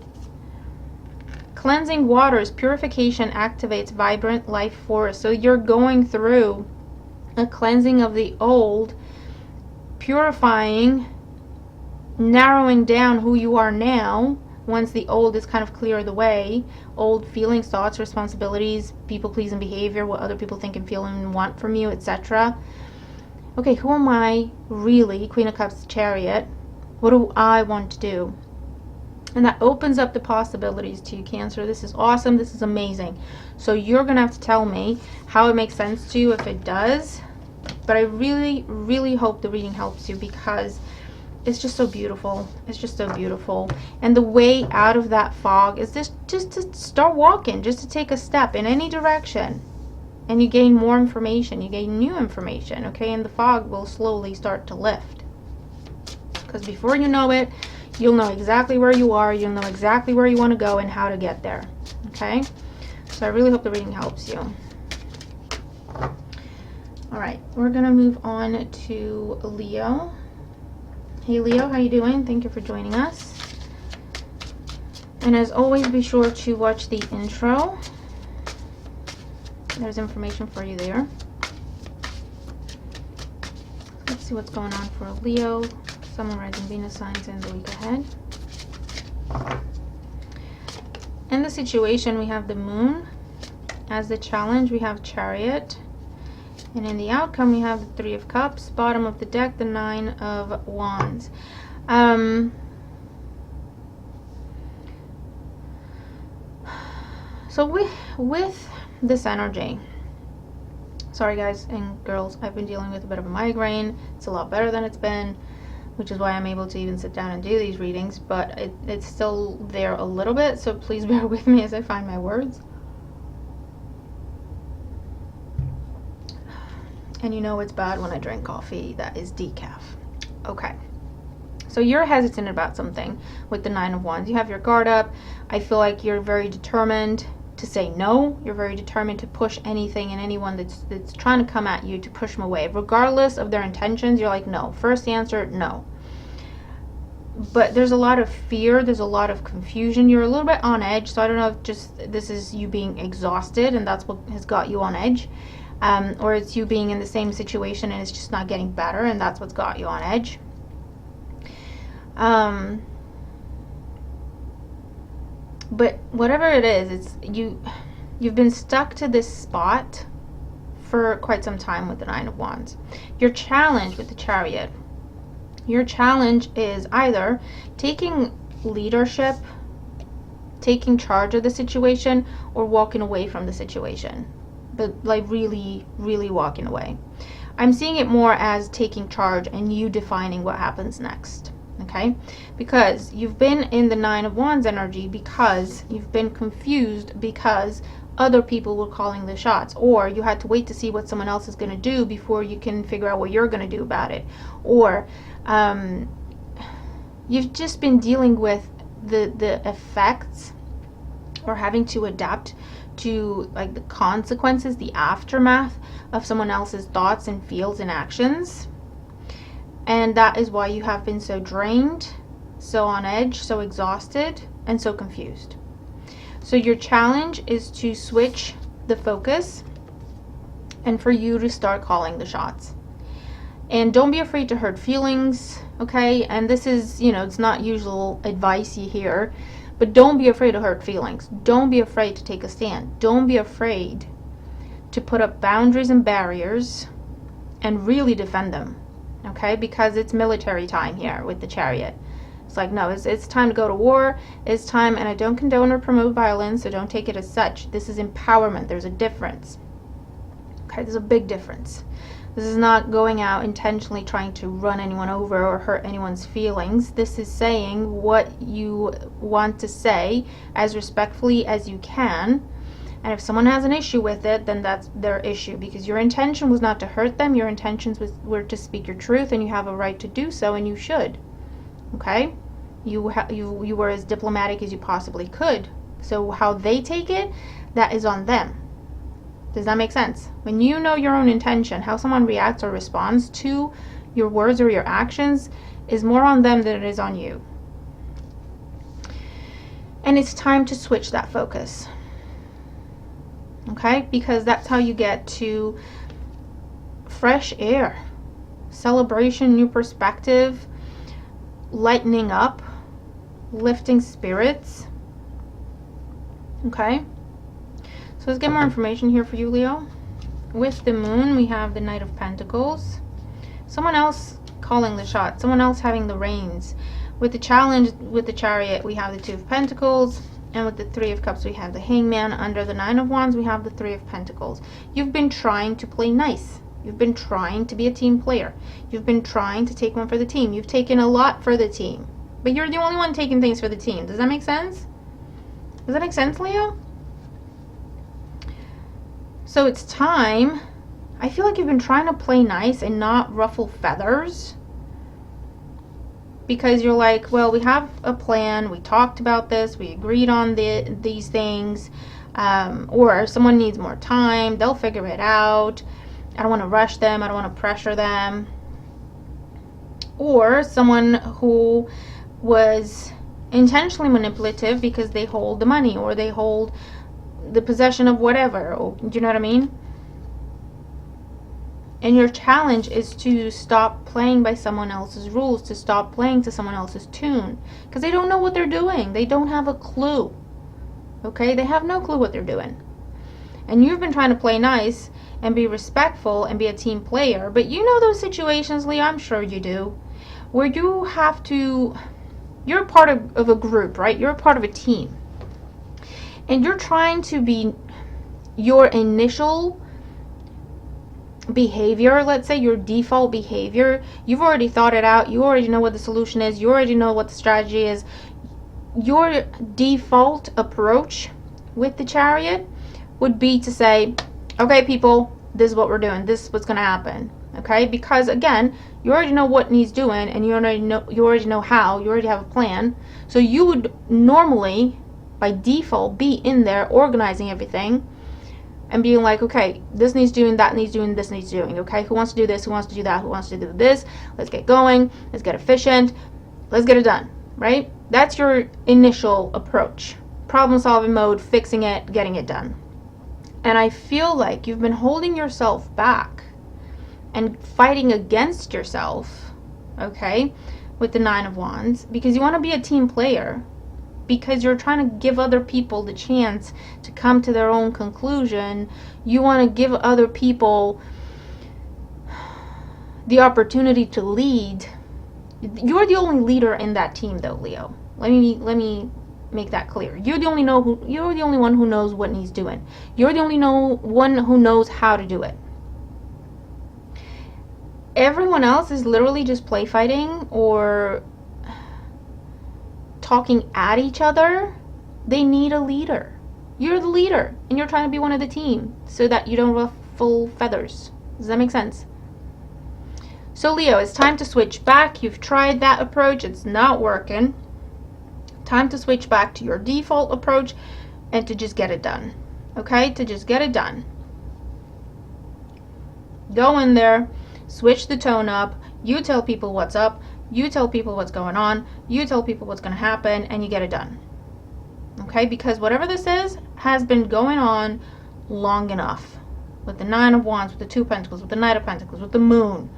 Cleansing waters. Purification activates vibrant life force. So you're going through a cleansing of the old, purifying, narrowing down who you are now once the old is kind of cleared away. Old feelings, thoughts, responsibilities, people-pleasing behavior, what other people think and feel and want from you, etc. Okay, who am I really? Queen of Cups, Chariot. What do I want to do? And that opens up the possibilities to you, Cancer. This is awesome. This is amazing. So you're going to have to tell me how it makes sense to you if it does. But I really, really hope the reading helps you, because it's just so beautiful. It's just so beautiful. And the way out of that fog is just to start walking, just to take a step in any direction. And you gain more information. You gain new information, okay? And the fog will slowly start to lift. Because before you know it, you'll know exactly where you are. You'll know exactly where you want to go and how to get there, okay? So I really hope the reading helps you. All right, we're going to move on to Leo. Hey Leo, how you doing? Thank you for joining us. And as always, be sure to watch the intro. There's information for you there. Let's see what's going on for Leo, Sun, Rising, Venus signs in the week ahead. In the situation, we have the Moon. As the challenge, we have Chariot. And in the outcome, we have the 3 of Cups. Bottom of the deck, the 9 of Wands. So with this energy, sorry guys and girls, I've been dealing with a bit of a migraine. It's a lot better than it's been, which is why I'm able to even sit down and do these readings. But it's still there a little bit, so please bear with me as I find my words. And you know it's bad when I drink coffee that is decaf. Okay. So you're hesitant about something with the 9 of Wands. You have your guard up. I feel like you're very determined to say no. You're very determined to push anything and anyone that's trying to come at you, to push them away. Regardless of their intentions, you're like, no. First answer, no. But there's a lot of fear. There's a lot of confusion. You're a little bit on edge. So I don't know if just this is you being exhausted and that's what has got you on edge. Or it's you being in the same situation and it's just not getting better and that's what's got you on edge. But whatever it is, it's you've been stuck to this spot for quite some time with the 9 of Wands. Your challenge with the Chariot, your challenge is either taking leadership, taking charge of the situation, or walking away from the situation. But like really, really walking away. I'm seeing it more as taking charge and you defining what happens next. Okay? Because you've been in the 9 of Wands energy because you've been confused because other people were calling the shots, or you had to wait to see what someone else is going to do before you can figure out what you're going to do about it, or you've just been dealing with the effects or having to adapt to like the consequences, the aftermath of someone else's thoughts and feels and actions. And that is why you have been so drained, so on edge, so exhausted, and so confused. So your challenge is to switch the focus and for you to start calling the shots. And don't be afraid to hurt feelings, okay? And this is, you know, it's not usual advice you hear, but don't be afraid to hurt feelings. Don't be afraid to take a stand. Don't be afraid to put up boundaries and barriers and really defend them, okay? Because it's military time here with the Chariot. It's like, no, it's time to go to war. It's time, and I don't condone or promote violence, so don't take it as such. This is empowerment. There's a difference. Okay, there's a big difference. This is not going out intentionally trying to run anyone over or hurt anyone's feelings. This is saying what you want to say as respectfully as you can. And if someone has an issue with it, then that's their issue, because your intention was not to hurt them. Your intentions were to speak your truth, and you have a right to do so, and you should. Okay? You were as diplomatic as you possibly could. So how they take it, that is on them. Does that make sense? When you know your own intention, how someone reacts or responds to your words or your actions is more on them than it is on you. And it's time to switch that focus. Okay? Because that's how you get to fresh air, celebration, new perspective, lightening up, lifting spirits. Okay? So let's get more information here for you, Leo. With the moon, we have the Knight of Pentacles. Someone else calling the shots, someone else having the reins. With the challenge, with the Chariot, we have the Two of Pentacles. And with the Three of Cups, we have the Hangman. Under the Nine of Wands, we have the Three of Pentacles. You've been trying to play nice. You've been trying to be a team player. You've been trying to take one for the team. You've taken a lot for the team. But you're the only one taking things for the team. Does that make sense? Does that make sense, Leo? So it's time. I feel like you've been trying to play nice and not ruffle feathers. Because you're like, well, we have a plan, we talked about this, we agreed on these things, or someone needs more time, they'll figure it out. I don't want to rush them, I don't want to pressure them. Or someone who was intentionally manipulative because they hold the money, or they hold the possession of whatever. Do you know what I mean? And your challenge is to stop playing by someone else's rules, to stop playing to someone else's tune. Because they don't know what they're doing. They don't have a clue. Okay? They have no clue what they're doing. And you've been trying to play nice and be respectful and be a team player. But you know those situations, Leo, I'm sure you do, where you have to... You're a part of a group, right? You're a part of a team. And you're trying to be your initial behavior, let's say your default behavior. You've already thought it out. You already know what the solution is. You already know what the strategy is. Your default approach with the Chariot would be to say, okay, people, this is what we're doing. This is what's going to happen. Okay? Because again, you already know what needs doing, and you already know how. You already have a plan. So you would normally, by default, be in there organizing everything and being like, okay, this needs doing, that needs doing, this needs doing. Okay, who wants to do this? Who wants to do that? Who wants to do this? Let's get going. Let's get efficient. Let's get it done. Right? That's your initial approach. Problem solving mode, fixing it, getting it done. And I feel like you've been holding yourself back and fighting against yourself, okay, with the Nine of Wands, because you want to be a team player, because you're trying to give other people the chance to come to their own conclusion. You want to give other people the opportunity to lead. You're the only leader in that team, though, Leo. Let me make that clear. You're the only one who knows what needs doing. You're the only one who knows how to do it. Everyone else is literally just play fighting or talking at each other. They need a leader. You're the leader, and you're trying to be one of the team so that you don't ruffle feathers. Does that make sense? So Leo, it's time to switch back. You've tried that approach. It's not working. Time to switch back to your default approach and to just get it done. Okay? To just get it done. Go in there. Switch the tone up. You tell people what's up. You tell people what's going on. You tell people what's going to happen, and you get it done. Okay? Because whatever this is has been going on long enough. With the Nine of Wands, with the Two of Pentacles, with the Knight of Pentacles, with the Moon.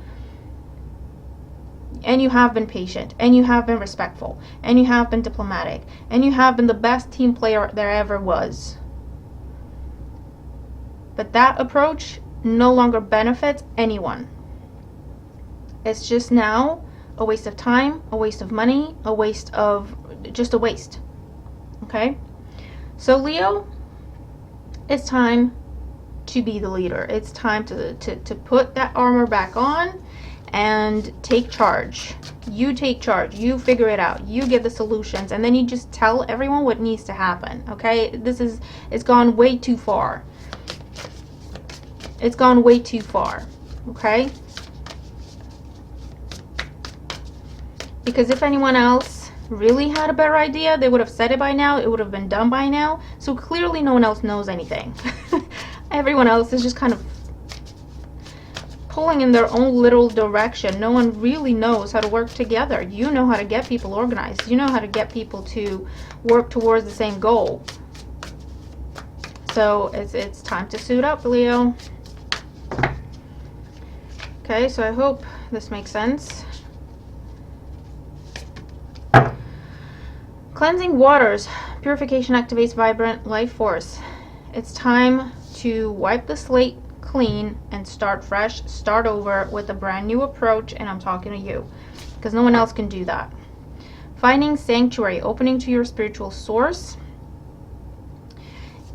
And you have been patient. And you have been respectful. And you have been diplomatic. And you have been the best team player there ever was. But that approach no longer benefits anyone. It's just now a waste of time, a waste of money, a waste of, just a waste. Okay? So Leo, it's time to be the leader. It's time to put that armor back on and take charge. You take charge. You figure it out. You get the solutions, and then you just tell everyone what needs to happen. Okay? It's gone way too far. It's gone way too far. Okay? Because if anyone else really had a better idea, they would have said it by now. It would have been done by now. So clearly no one else knows anything. Everyone else is just kind of pulling in their own little direction. No one really knows how to work together. You know how to get people organized. You know how to get people to work towards the same goal. So it's time to suit up, Leo. Okay, so I hope this makes sense. Cleansing waters. Purification activates vibrant life force. It's time to wipe the slate clean and start fresh, start over with a brand new approach, and I'm talking to you because no one else can do that. Finding sanctuary, opening to your spiritual source,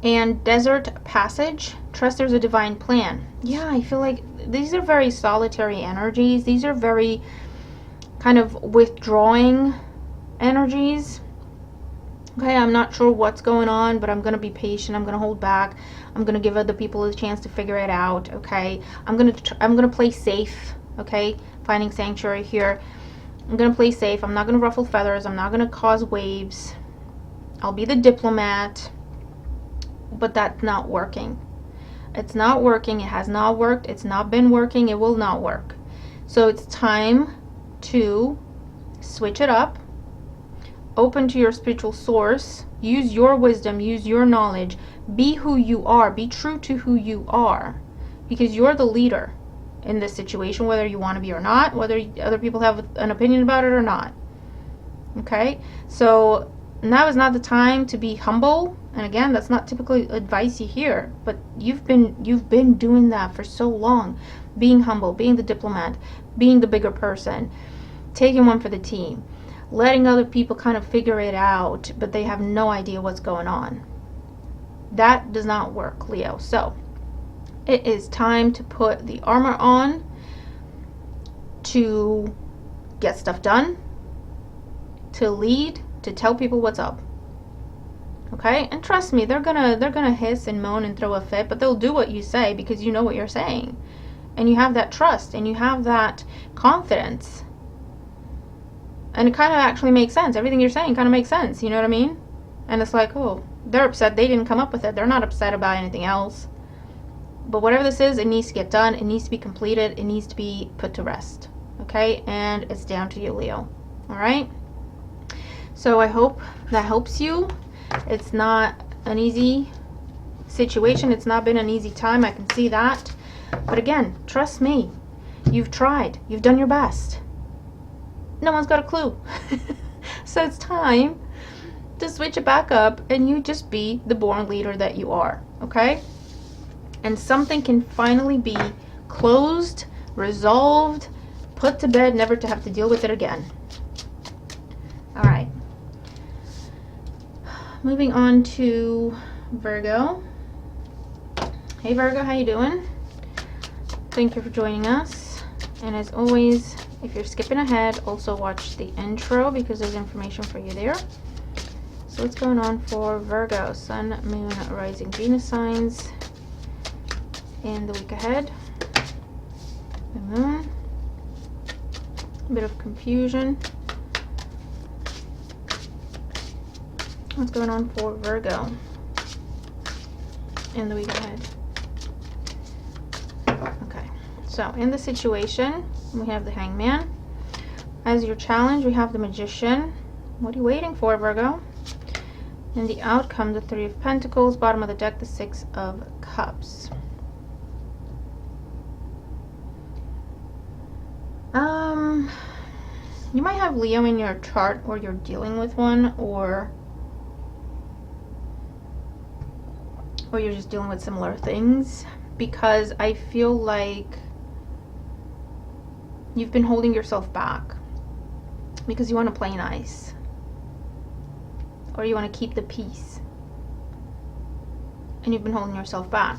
and desert passage. Trust there's a divine plan. Yeah, I feel like these are very solitary energies. These are very kind of withdrawing energies. Okay, I'm not sure what's going on, but I'm going to be patient. I'm going to hold back. I'm going to give other people a chance to figure it out, okay? I'm going to play safe, okay? Finding sanctuary here. I'm going to play safe. I'm not going to ruffle feathers. I'm not going to cause waves. I'll be the diplomat. But that's not working. It's not working. It has not worked. It's not been working. It will not work. So it's time to switch it up. Open to your spiritual source. Use your wisdom. Use your knowledge. Be who you are. Be true to who you are. Because you're the leader in this situation, whether you want to be or not, whether other people have an opinion about it or not. Okay? So now is not the time to be humble. And again, that's not typically advice you hear, but you've been doing that for so long. Being humble, being the diplomat, being the bigger person, taking one for the team. Letting other people kind of figure it out, but they have no idea what's going on. That does not work, Leo. So it is time to put the armor on, to get stuff done, to lead, to tell people what's up. Okay? And trust me, they're gonna hiss and moan and throw a fit, but they'll do what you say because you know what you're saying. And you have that trust and you have that confidence. And it kind of actually makes sense. Everything you're saying kind of makes sense. You know what I mean? And it's like, oh, they're upset. They didn't come up with it. They're not upset about anything else. But whatever this is, it needs to get done. It needs to be completed. It needs to be put to rest. Okay? And it's down to you, Leo. All right? So I hope that helps you. It's not an easy situation. It's not been an easy time. I can see that. But again, trust me. You've tried. You've done your best. No one's got a clue. So it's time to switch it back up and you just be the born leader that you are, okay? And something can finally be closed, resolved, put to bed, never to have to deal with it again. All right. Moving on to Virgo. Hey Virgo, how you doing? Thank you for joining us. And as always, if you're skipping ahead, also watch the intro because there's information for you there. So what's going on for Virgo? Sun, Moon, Rising, Venus signs in the week ahead. The Moon. A bit of confusion. What's going on for Virgo in the week ahead? Okay, so in the situation, we have the Hangman. As your challenge, we have the Magician. What are you waiting for, Virgo? In the outcome, the Three of Pentacles. Bottom of the deck, the Six of Cups. You might have Leo in your chart, or you're dealing with one, or you're just dealing with similar things, because I feel like you've been holding yourself back. because you want to play nice, or you want to keep the peace, and you've been holding yourself back,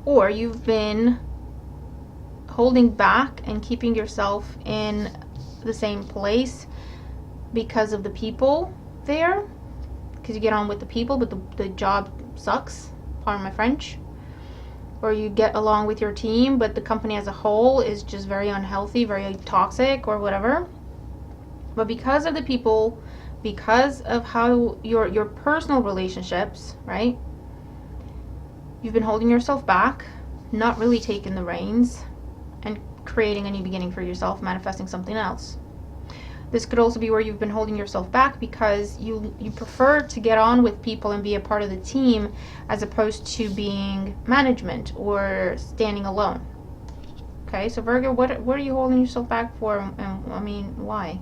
or you've been holding back and keeping yourself in the same place because of the people there, because you get on with the people but the job sucks, pardon my French, or you get along with your team but the company as a whole is just very unhealthy, very toxic, or whatever. But because of the people, because of how your personal relationships, right, you've been holding yourself back, not really taking the reins, and creating a new beginning for yourself, manifesting something else. This could also be where you've been holding yourself back because you prefer to get on with people and be a part of the team as opposed to being management or standing alone. Okay, so Virgo, what are you holding yourself back for, and I mean, why?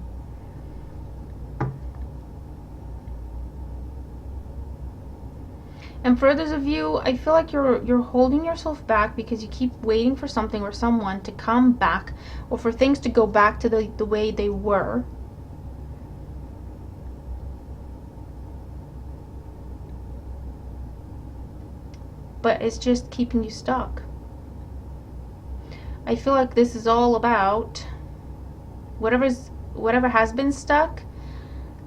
And for others of you, I feel like you're holding yourself back because you keep waiting for something or someone to come back, or for things to go back to the way they were. But it's just keeping you stuck. I feel like this is all about whatever has been stuck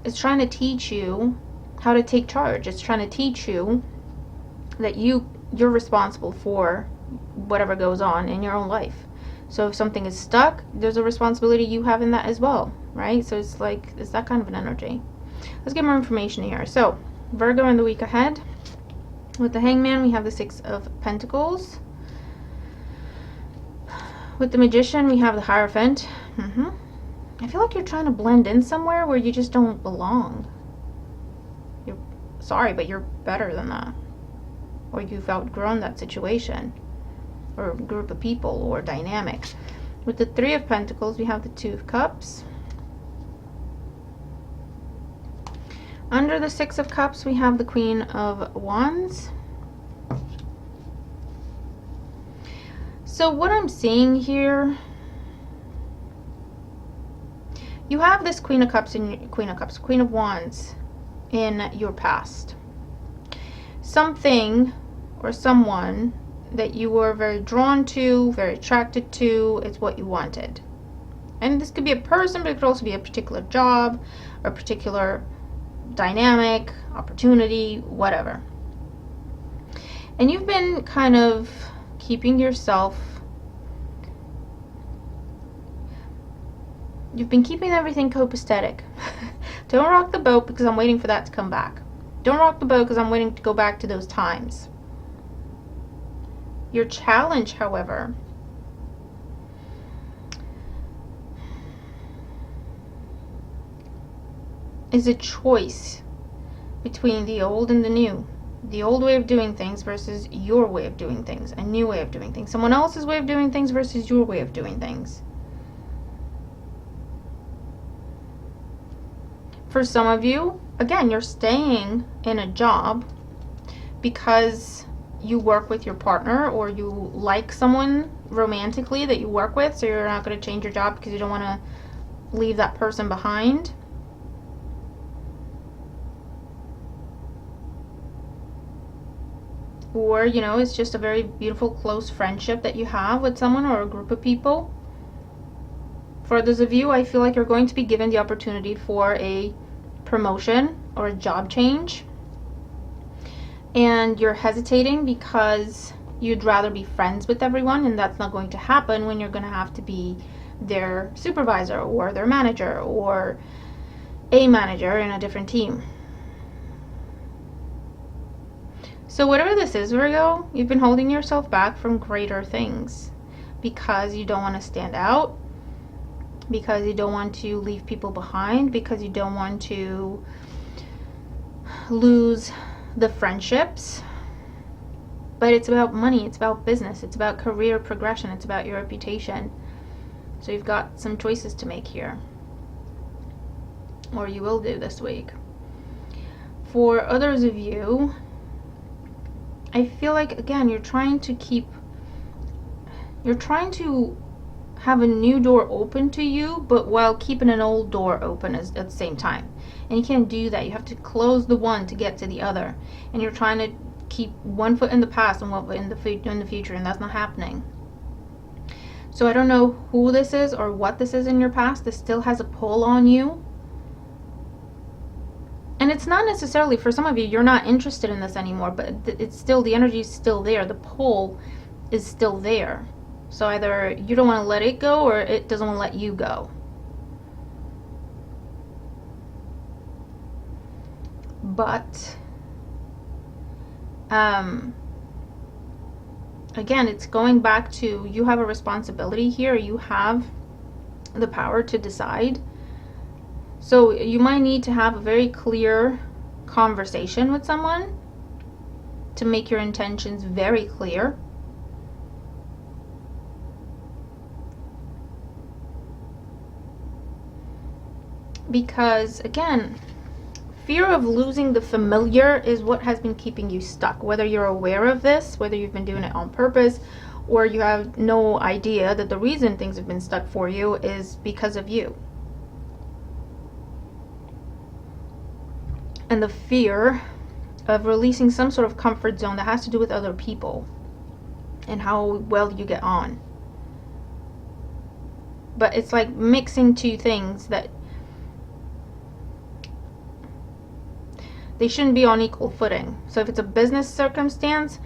is trying to teach you how to take charge. It's trying to teach you that you're responsible for whatever goes on in your own life. So if something is stuck, there's a responsibility you have in that as well, right? So it's like, it's that kind of an energy. Let's get more information here. So Virgo in the week ahead. With the Hangman, we have the Six of Pentacles. With the Magician, we have the Hierophant. I feel like you're trying to blend in somewhere where you just don't belong. You're sorry, but you're better than that. Or you've outgrown that situation, or group of people, or dynamic. With the Three of Pentacles, we have the Two of Cups. Under the Six of Cups, we have the Queen of Wands. So what I'm seeing here, you have this Queen of Cups and Queen of Wands in your past. Something or someone that you were very drawn to, very attracted to, is what you wanted. And this could be a person, but it could also be a particular job, or a particular dynamic, opportunity, whatever. And you've been kind of keeping yourself, you've been keeping everything copacetic. Don't rock the boat because I'm waiting for that to come back. Don't rock the boat because I'm waiting to go back to those times. Your challenge, however, is a choice between the old and the new. The old way of doing things versus your way of doing things. A new way of doing things. Someone else's way of doing things versus your way of doing things. For some of you, again, you're staying in a job because you work with your partner, or you like someone romantically that you work with, so you're not going to change your job because you don't want to leave that person behind. Or, you know, it's just a very beautiful, close friendship that you have with someone or a group of people. For those of you, I feel like you're going to be given the opportunity for a promotion or a job change. And you're hesitating because you'd rather be friends with everyone, and that's not going to happen when you're going to have to be their supervisor or their manager or a manager in a different team. So whatever this is, Virgo, you've been holding yourself back from greater things because you don't want to stand out, because you don't want to leave people behind, because you don't want to lose the friendships. But it's about money, it's about business, it's about career progression, it's about your reputation. So you've got some choices to make here, or you will do this week. For others of you, I feel like, again, you're trying to have a new door open to you, but while keeping an old door open at the same time. And you can't do that. You have to close the one to get to the other. And you're trying to keep one foot in the past and one foot in the future, and that's not happening. So I don't know who this is or what this is in your past. This still has a pull on you. And it's not necessarily, for some of you, you're not interested in this anymore, but it's still, the energy is still there. The pull is still there. So either you don't want to let it go, or it doesn't want to let you go. But again, it's going back to, you have a responsibility here. You have the power to decide. So you might need to have a very clear conversation with someone to make your intentions very clear. Because again, fear of losing the familiar is what has been keeping you stuck. Whether you're aware of this, whether you've been doing it on purpose, or you have no idea that the reason things have been stuck for you is because of you. And the fear of releasing some sort of comfort zone that has to do with other people and how well you get on. But it's like mixing two things that they shouldn't be on equal footing. So if it's a business circumstance,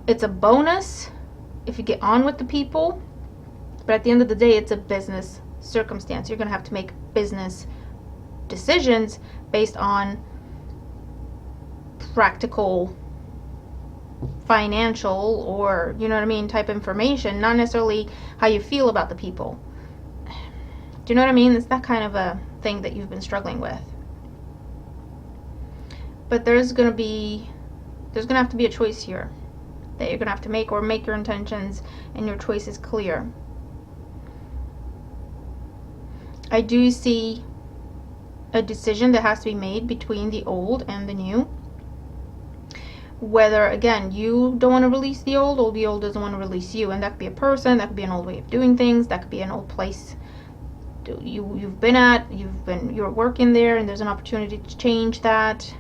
it's a bonus if you get on with the people, but at the end of the day, it's a business circumstance. You're going to have to make business decisions based on practical, financial, or, you know what I mean, type information, not necessarily how you feel about the people. Do you know what I mean? It's that kind of a thing that you've been struggling with. But there's going to have to be a choice here that you're going to have to make, or make your intentions and your choices clear. I do see a decision that has to be made between the old and the new. Whether, again, you don't want to release the old, or the old doesn't want to release you. And that could be a person, that could be an old way of doing things, that could be an old place you've been at, you're working there, and there's an opportunity to change that.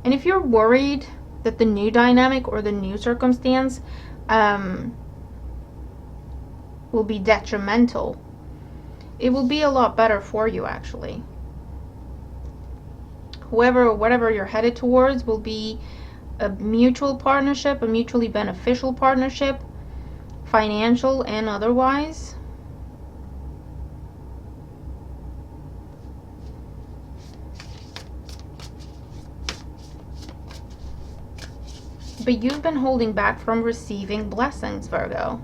And if you're worried that the new dynamic or the new circumstance will be detrimental, it will be a lot better for you, actually. Whoever or whatever you're headed towards will be a mutual partnership, a mutually beneficial partnership, financial and otherwise. But you've been holding back from receiving blessings, Virgo,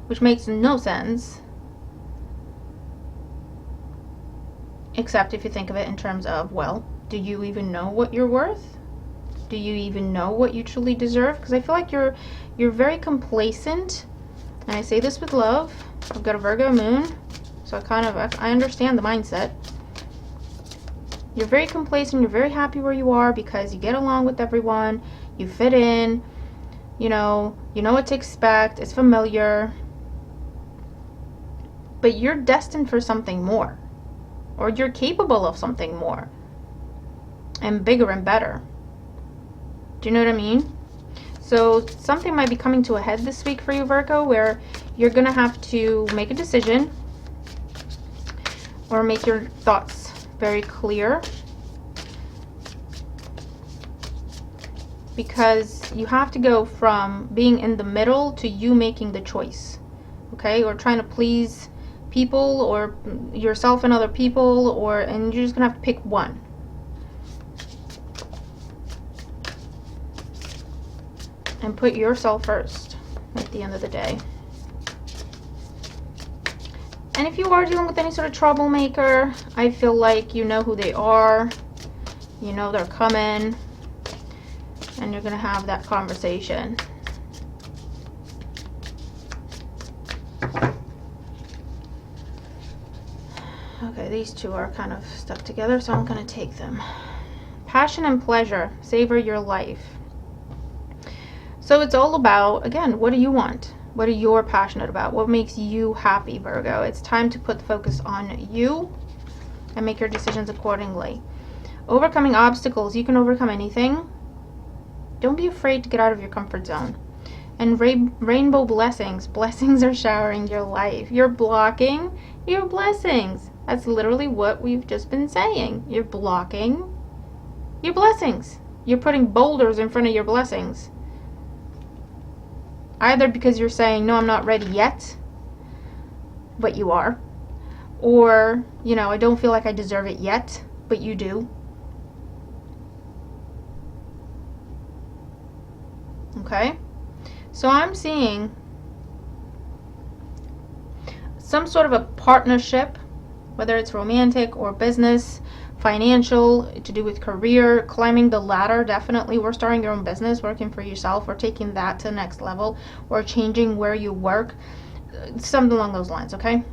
which makes no sense. Except if you think of it in terms of, well, do you even know what you're worth? Do you even know what you truly deserve? Because I feel like you're very complacent. And I say this with love. I've got a Virgo moon, so I understand the mindset. You're very complacent. You're very happy where you are because you get along with everyone. You fit in. You know what to expect. It's familiar. But you're destined for something more. Or you're capable of something more. And bigger and better. Do you know what I mean? So something might be coming to a head this week for you, Virgo, where you're going to have to make a decision. Or make your thoughts very clear. Because you have to go from being in the middle to you making the choice. Okay? Or trying to please people or yourself and other people, and you're just gonna have to pick one. And put yourself first at the end of the day. And if you are dealing with any sort of troublemaker, I feel like you know who they are. You know they're coming. And you're gonna have that conversation. Okay, these two are kind of stuck together, so I'm going to take them. Passion and pleasure. Savor your life. So it's all about, again, what do you want? What are you passionate about? What makes you happy, Virgo? It's time to put the focus on you and make your decisions accordingly. Overcoming obstacles. You can overcome anything. Don't be afraid to get out of your comfort zone. And rainbow blessings. Blessings are showering your life. You're blocking your blessings. That's literally what we've just been saying. You're blocking your blessings. You're putting boulders in front of your blessings. Either because you're saying, no, I'm not ready yet, but you are. Or, you know, I don't feel like I deserve it yet, but you do. Okay? So I'm seeing some sort of a partnership, whether it's romantic or business, financial, to do with career, climbing the ladder. Definitely, we're starting your own business, working for yourself, or taking that to the next level, or changing where you work, something along those lines. Okay?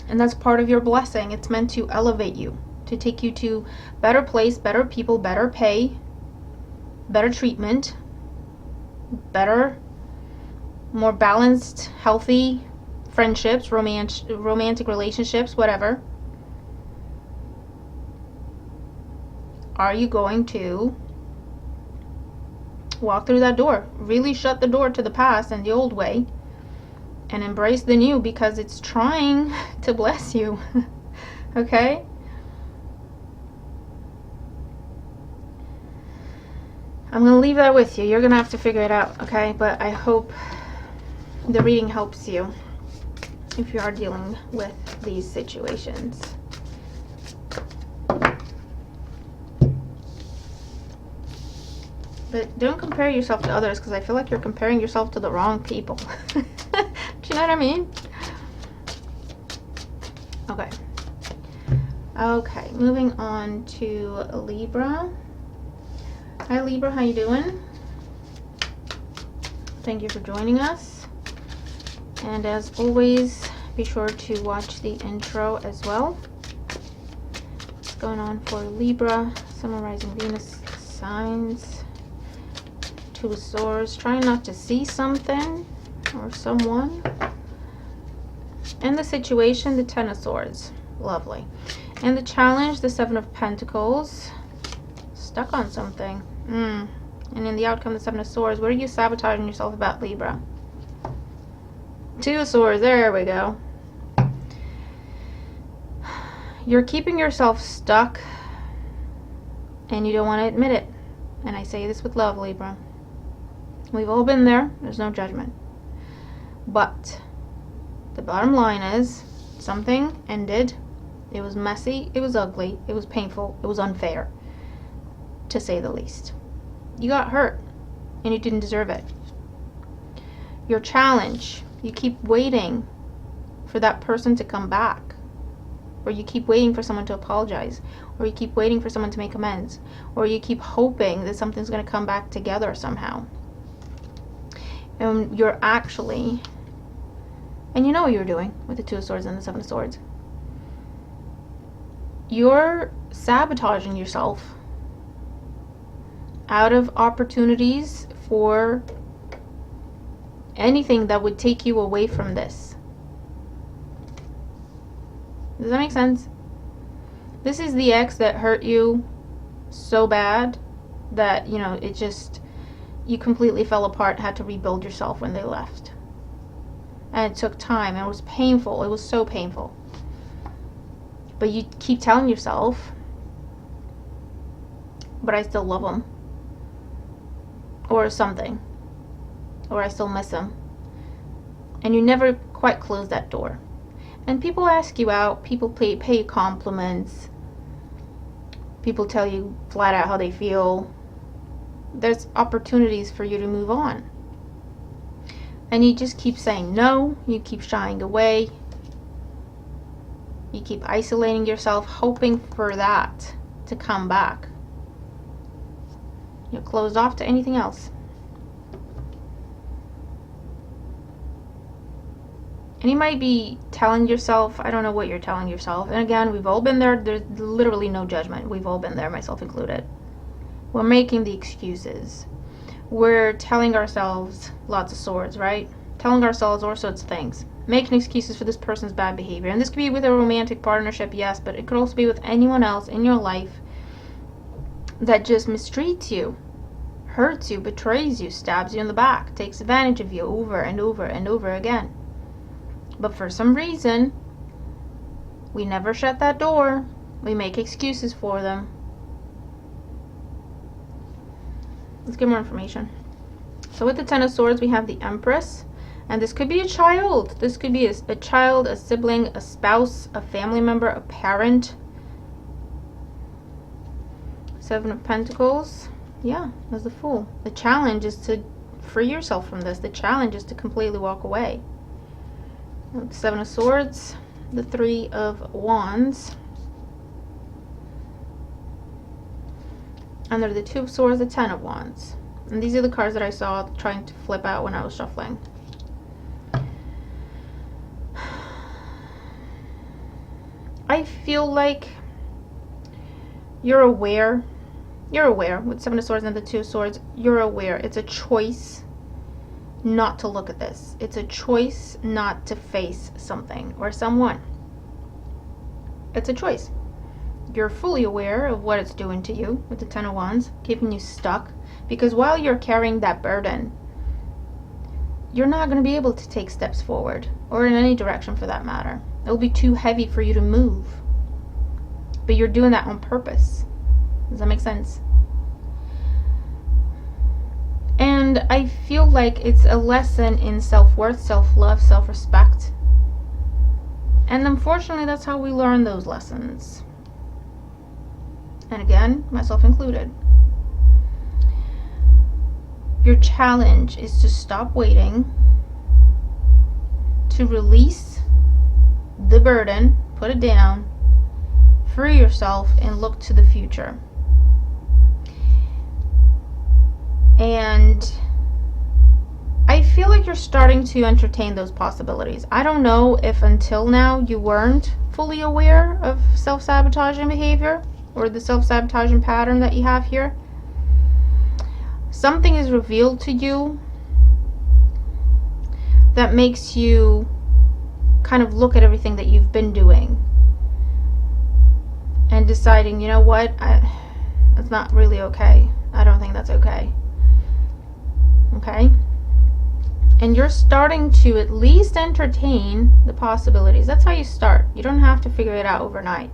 And that's part of your blessing. It's meant to elevate you, to take you to better place, better people, better pay, better treatment, better, more balanced, healthy friendships, romantic relationships, whatever. Are you going to walk through that door? Really shut the door to the past and the old way and embrace the new, because it's trying to bless you. Okay? I'm going to leave that with you. You're going to have to figure it out, okay? But I hope the reading helps you if you are dealing with these situations. But don't compare yourself to others, because I feel like you're comparing yourself to the wrong people. Do you know what I mean? Okay. Okay, moving on to Libra. Hi Libra, how you doing? Thank you for joining us. And as always, be sure to watch the intro as well. What's going on for Libra? Sun, rising, Venus signs. Two of Swords. Trying not to see something or someone. And the situation, the Ten of Swords. Lovely. And the challenge, the Seven of Pentacles. Stuck on something. And in the outcome, the Seven of Swords. What are you sabotaging yourself about, Libra? Two of Swords. There we go. You're keeping yourself stuck and you don't want to admit it. And I say this with love, Libra. We've all been there. There's no judgment. But the bottom line is, something ended. It was messy. It was ugly. It was painful. It was unfair, to say the least. You got hurt and you didn't deserve it. Your challenge, you keep waiting for that person to come back, or you keep waiting for someone to apologize, or you keep waiting for someone to make amends, or you keep hoping that something's going to come back together somehow. And you're actually, and you know what you're doing with the Two of Swords and the Seven of Swords. You're sabotaging yourself out of opportunities for anything that would take you away from this. Does that make sense? This is the ex that hurt you so bad that, you know, it just, you completely fell apart, had to rebuild yourself when they left. And it took time. It was painful. It was so painful. But you keep telling yourself, but I still love him. Or something. Or I still miss him. And you never quite close that door. And people ask you out. People pay you compliments. People tell you flat out how they feel. There's opportunities for you to move on. And you just keep saying no. You keep shying away. You keep isolating yourself, hoping for that to come back. You're closed off to anything else. And you might be telling yourself, I don't know what you're telling yourself. And again, we've all been there. There's literally no judgment. We've all been there, myself included. We're making the excuses. we're telling ourselves lots of swords, right? Telling ourselves all sorts of things. Making excuses for this person's bad behavior. And this could be with a romantic partnership, yes, but it could also be with anyone else in your life that just mistreats you, hurts you, betrays you, stabs you in the back, takes advantage of you over and over and over again. But for some reason, we never shut that door. We make excuses for them. Let's get more information. So with the Ten of Swords, we have the Empress. And this could be a child. This could be a child, a sibling, a spouse, a family member, a parent. Seven of Pentacles. Yeah, that's the Fool. The challenge is to free yourself from this. The challenge is to completely walk away. The Seven of Swords. The Three of Wands. Under the Two of Swords, the Ten of Wands. And these are the cards that I saw trying to flip out when I was shuffling. I feel like you're aware. You're aware with Seven of Swords and the Two of Swords. You're aware. It's a choice not to look at this. It's a choice not to face something or someone. It's a choice. You're fully aware of what it's doing to you with the Ten of Wands, keeping you stuck. Because while you're carrying that burden, you're not going to be able to take steps forward, or in any direction for that matter. It'll be too heavy for you to move. But you're doing that on purpose. Does that make sense? And I feel like it's a lesson in self-worth, self-love, self-respect. And unfortunately, that's how we learn those lessons. And again, myself included. Your challenge is to stop waiting, to release the burden, put it down, free yourself, and look to the future. And I feel like you're starting to entertain those possibilities. I don't know if until now you weren't fully aware of self-sabotaging behavior or the self-sabotaging pattern that you have here. Something is revealed to you that makes you kind of look at everything that you've been doing and deciding, you know what, that's not really okay. I don't think that's okay. Okay? And you're starting to at least entertain the possibilities. That's how you start. You don't have to figure it out overnight.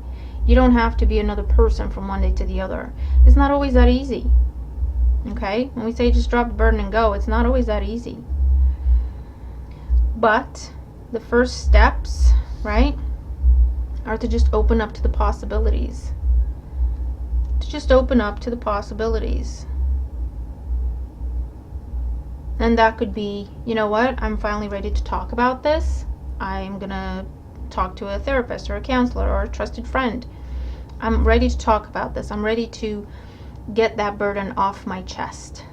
You don't have to be another person from one day to the other. It's not always that easy. Okay? When we say just drop the burden and go, it's not always that easy. But the first steps, right, are to just open up to the possibilities. To just open up to the possibilities. And that could be, you know what, I'm finally ready to talk about this. I'm gonna talk to a therapist or a counselor or a trusted friend. I'm ready to talk about this. I'm ready to get that burden off my chest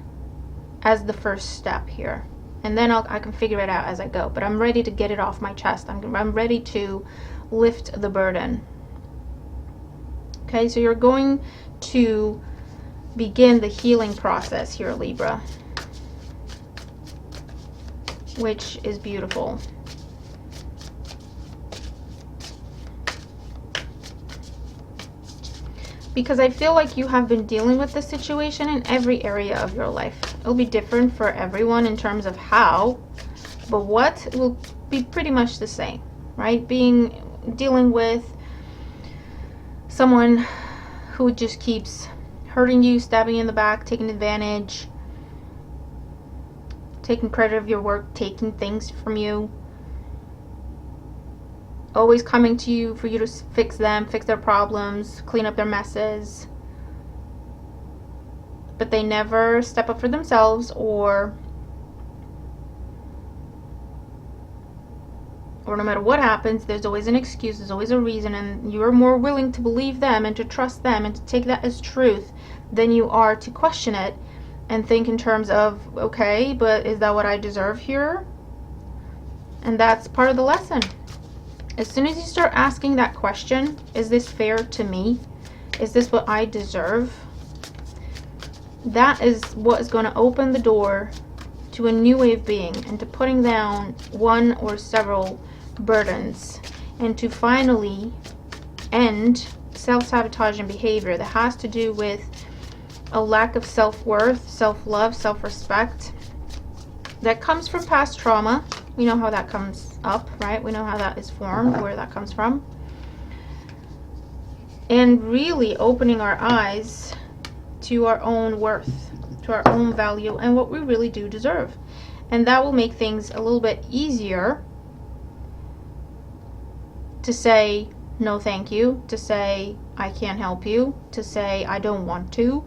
as the first step here. And then I can figure it out as I go. But I'm ready to get it off my chest. I'm ready to lift the burden. Okay, so you're going to begin the healing process here, Libra, which is beautiful. Because I feel like you have been dealing with this situation in every area of your life. It'll be different for everyone in terms of how, but what will be pretty much the same, right? Dealing with someone who just keeps hurting you, stabbing you in the back, taking advantage, taking credit of your work, taking things from you, always coming to you for you to fix them, fix their problems, clean up their messes. But they never step up for themselves, or no matter what happens, there's always an excuse, there's always a reason, and you're more willing to believe them and to trust them and to take that as truth than you are to question it and think in terms of, okay, but is that what I deserve here? And that's part of the lesson. As soon as you start asking that question, is this fair to me? Is this what I deserve? that is what is going to open the door to a new way of being, and to putting down one or several burdens, and to finally end self-sabotaging behavior that has to do with a lack of self-worth, self-love, self-respect that comes from past trauma. We know how that comes up, right? We know how that is formed, where that comes from. And really opening our eyes to our own worth, to our own value, and what we really do deserve. And that will make things a little bit easier to say no thank you, to say I can't help you, to say I don't want to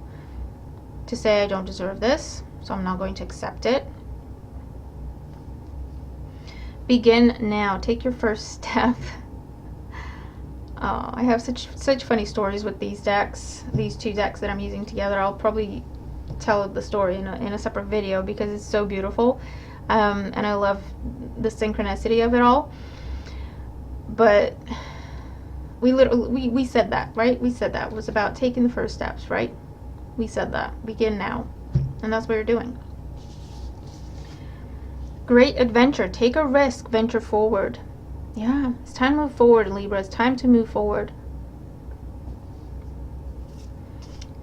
say I don't deserve this, so I'm not going to accept it. Begin now. Take your first step. Oh, I have such funny stories with these decks, these two decks that I'm using together. I'll probably tell the story in a separate video because it's so beautiful, and I love the synchronicity of it all. But we said that, right? We said that was about taking the first steps, right? We said that. Begin now. And that's what you're doing. Great adventure. Take a risk. Venture forward. Yeah, it's time to move forward, Libra. It's time to move forward.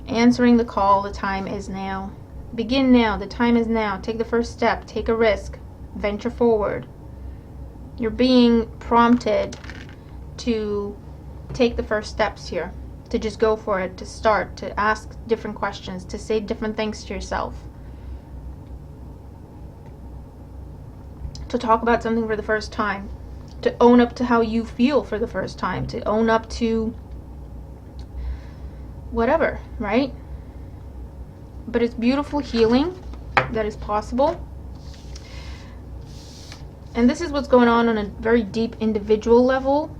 Answering the call. The time is now. Begin now. The time is now. Take the first step. Take a risk. Venture forward. You're being prompted to take the first steps here. To just go for it. To start. To ask different questions. To say different things to yourself. To talk about something for the first time. To own up to how you feel for the first time. To own up to whatever, right? But it's beautiful healing that is possible. And this is what's going on a very deep individual level,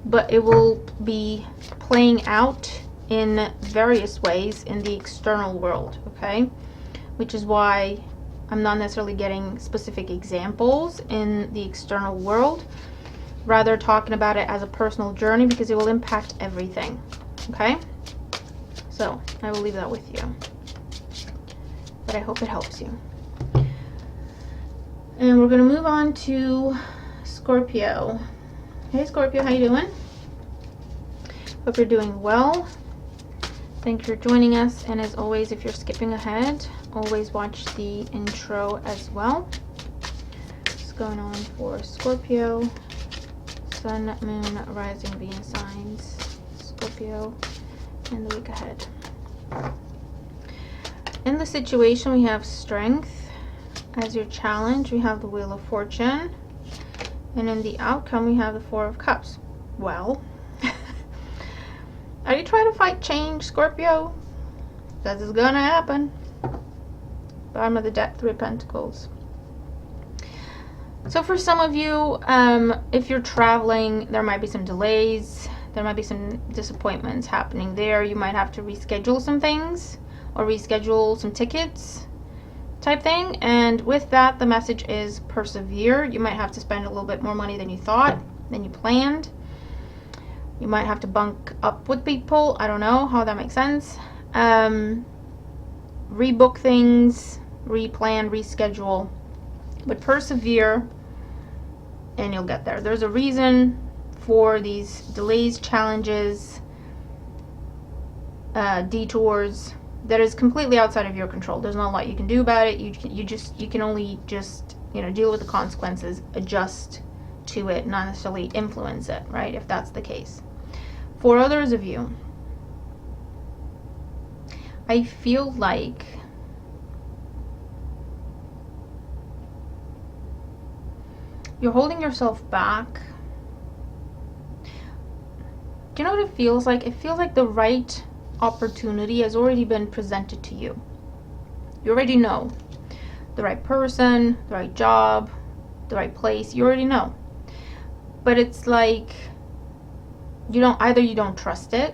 but it will be playing out in various ways in the external world, okay? Which is why I'm not necessarily getting specific examples in the external world, rather talking about it as a personal journey, because it will impact everything, okay? So I will leave that with you, but I hope it helps you. And we're going to move on to Scorpio. Hey Scorpio, how you doing? Hope you're doing well. Thank you for joining us, and as always, if you're skipping ahead, always watch the intro as well. What's going on for Scorpio? Sun, Moon, Rising, Venus signs, Scorpio, and the week ahead. In the situation, we have Strength as your challenge. We have the Wheel of Fortune. And in the outcome, we have the Four of Cups. Well, are you trying to fight change, Scorpio? That is going to happen. Bottom of the deck, Three of Pentacles. So for some of you, if you're traveling, there might be some delays. There might be some disappointments happening there. You might have to reschedule some things or reschedule some tickets type thing. And with that, the message is persevere. You might have to spend a little bit more money than you thought, than you planned. You might have to bunk up with people. I don't know how that makes sense. Rebook things, replan, reschedule. But persevere and you'll get there. There's a reason for these delays, challenges, detours that is completely outside of your control. There's not a lot you can do about it. You can only just, deal with the consequences, adjust to it, not necessarily influence it, right? If that's the case. For others of you, I feel like you're holding yourself back. Do you know what it feels like? It feels like the right opportunity has already been presented to you. You already know the right person, the right job, the right place. You already know. But it's like you don't trust it,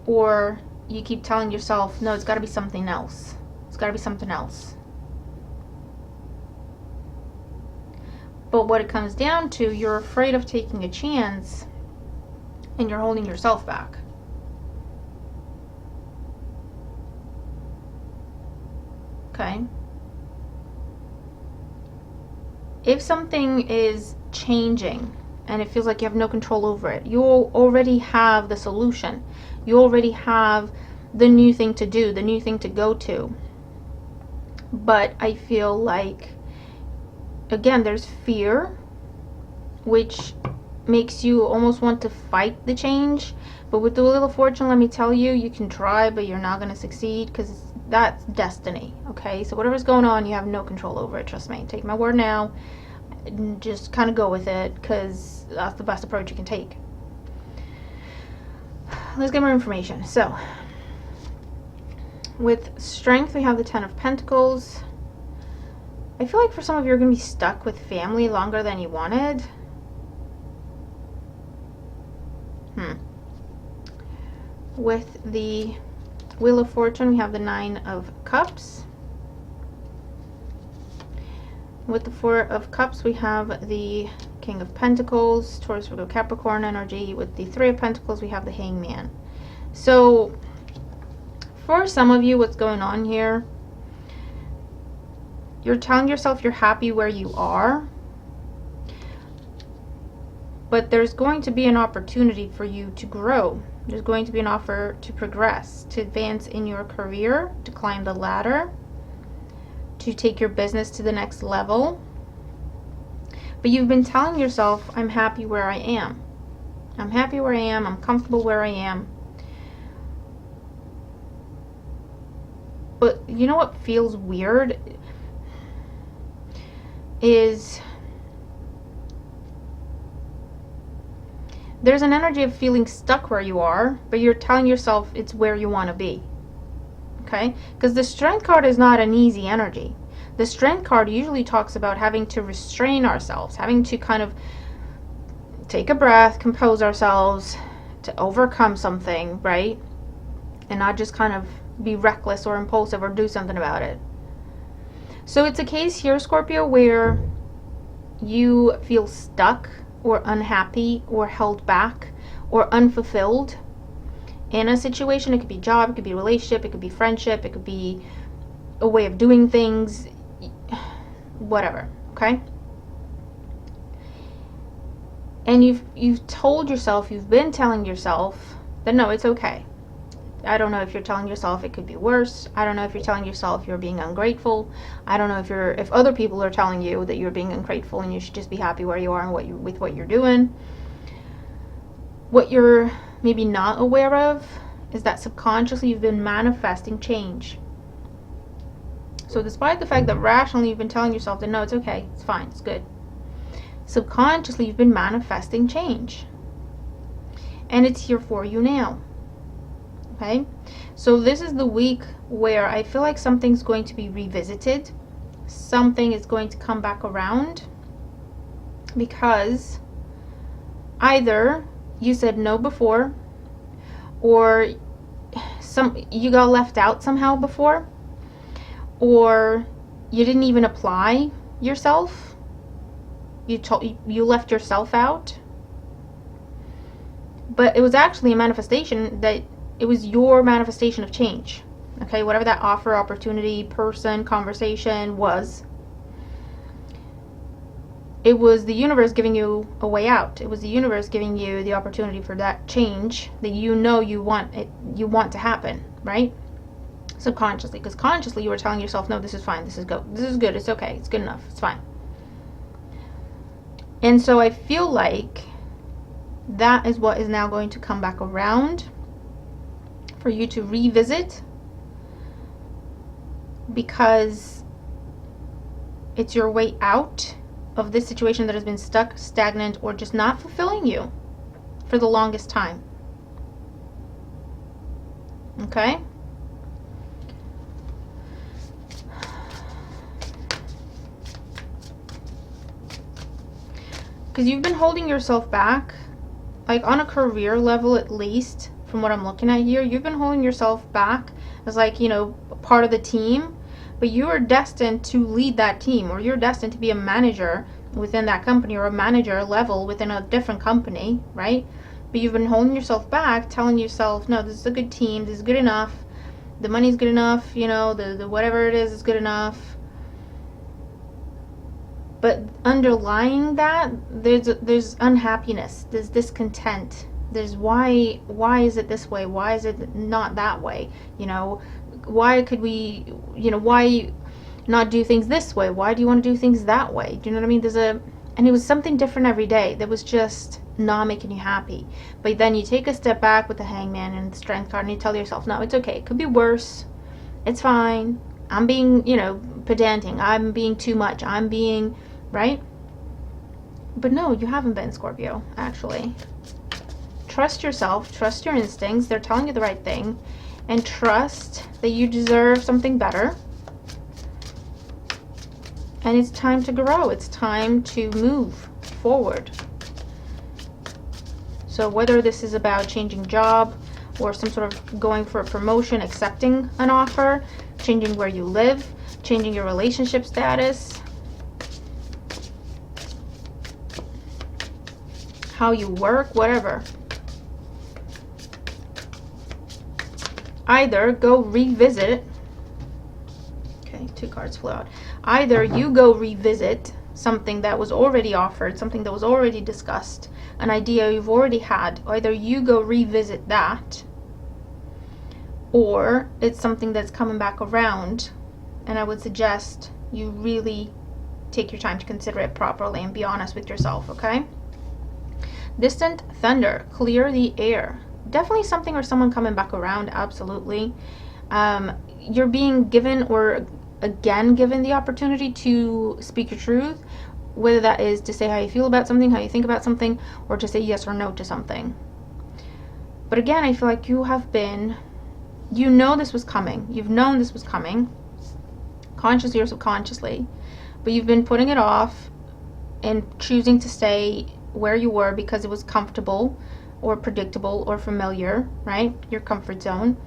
or you keep telling yourself, no, it's got to be something else. It's got to be something else. But what it comes down to, you're afraid of taking a chance and you're holding yourself back. Okay. If something is changing and it feels like you have no control over it, you already have the solution. You already have the new thing to do, the new thing to go to. But I feel like, again, there's fear, which makes you almost want to fight the change. But with the Wheel of Fortune, let me tell you, you can try, but you're not going to succeed, because that's destiny. Okay, so whatever's going on, you have no control over it. Trust me. Take my word now. Just kind of go with it, because that's the best approach you can take. Let's get more information. So, with Strength, we have the Ten of Pentacles. I feel like for some of you, you're going to be stuck with family longer than you wanted. With the Wheel of Fortune, we have the Nine of Cups. With the Four of Cups, we have the King of Pentacles, Taurus, Virgo, Capricorn energy. With the Three of Pentacles, we have the Hangman. So, for some of you, what's going on here, you're telling yourself you're happy where you are, but there's going to be an opportunity for you to grow. There's going to be an offer to progress, to advance in your career, to climb the ladder, to take your business to the next level. But you've been telling yourself, I'm happy where I am. I'm happy where I am. I'm comfortable where I am. But you know what feels weird is there's an energy of feeling stuck where you are, but you're telling yourself it's where you want to be. Okay? Because the Strength card is not an easy energy. The Strength card usually talks about having to restrain ourselves, having to kind of take a breath, compose ourselves, to overcome something, right? And not just kind of be reckless or impulsive or do something about it. So it's a case here, Scorpio, where you feel stuck or unhappy or held back or unfulfilled in a situation. It could be job, it could be relationship, it could be friendship, it could be a way of doing things, whatever, okay? And you've told yourself, you've been telling yourself that no, it's okay. I don't know if you're telling yourself it could be worse. I don't know if you're telling yourself you're being ungrateful. I don't know if other people are telling you that you're being ungrateful and you should just be happy where you are and with what you're doing. What you're maybe not aware of is that subconsciously you've been manifesting change. So despite the fact that rationally you've been telling yourself that no, it's okay, it's fine, it's good, subconsciously you've been manifesting change. And it's here for you now. Okay, so this is the week where I feel like something's going to be revisited. Something is going to come back around because either you said no before, or you got left out somehow before, or you didn't even apply yourself. You left yourself out. But it was actually a manifestation that it was your manifestation of change. Okay, whatever that offer, opportunity, person, conversation was, it was the universe giving you a way out. It was the universe giving you the opportunity for that change that you know you want to happen, right? Subconsciously, because consciously you were telling yourself, no, this is fine, this is good, it's okay, it's good enough, it's fine. And so I feel like that is what is now going to come back around for you to revisit, because it's your way out of this situation that has been stuck, stagnant, or just not fulfilling you for the longest time. Okay? Because you've been holding yourself back, like on a career level at least, from what I'm looking at here, you've been holding yourself back as like, part of the team, but you are destined to lead that team, or you're destined to be a manager within that company, or a manager level within a different company, right? But you've been holding yourself back, telling yourself, no, this is a good team, this is good enough, the money's good enough, you know, the whatever it is good enough. But underlying that, there's unhappiness, there's discontent, there's why is it this way, why is it not that way, you know, why could we, you know, why not do things this way, why do you want to do things that way, do you know what I mean? And it was something different every day that was just not making you happy. But then you take a step back with the Hangman and the Strength card, and you tell yourself, no, it's okay, it could be worse, it's fine, I'm being, you know, pedantic, I'm being too much, I'm being, right? But no, you haven't been, Scorpio, actually. Trust yourself, trust your instincts, they're telling you the right thing, and trust that you deserve something better. And it's time to grow. It's time to move forward. So whether this is about changing job or some sort of going for a promotion, accepting an offer, changing where you live, changing your relationship status, how you work, whatever. Either go revisit. Okay, 2 cards flew out. Either you go revisit something that was already offered, something that was already discussed, an idea you've already had. Either you go revisit that, or it's something that's coming back around, and I would suggest you really take your time to consider it properly and be honest with yourself, okay? Distant thunder, clear the air. Definitely something or someone coming back around, absolutely. You're being given or again given the opportunity to speak your truth, whether that is to say how you feel about something, how you think about something, or to say yes or no to something. But again, I feel like you have been, you know this was coming. You've known this was coming, consciously or subconsciously, but you've been putting it off and choosing to stay where you were because it was comfortable or predictable or familiar, right? Your comfort zone.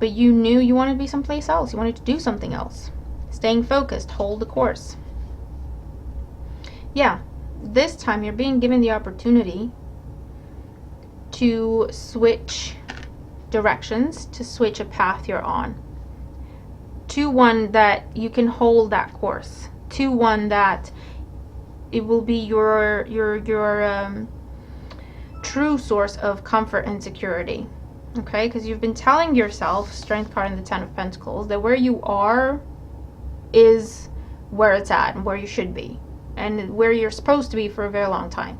But you knew you wanted to be someplace else. You wanted to do something else. Staying focused, hold the course. Yeah, this time you're being given the opportunity to switch directions, to switch a path you're on, to one that you can hold that course, to one that it will be your true source of comfort and security. Okay, because you've been telling yourself, Strength card and the 10 of Pentacles, that where you are is where it's at and where you should be and where you're supposed to be for a very long time,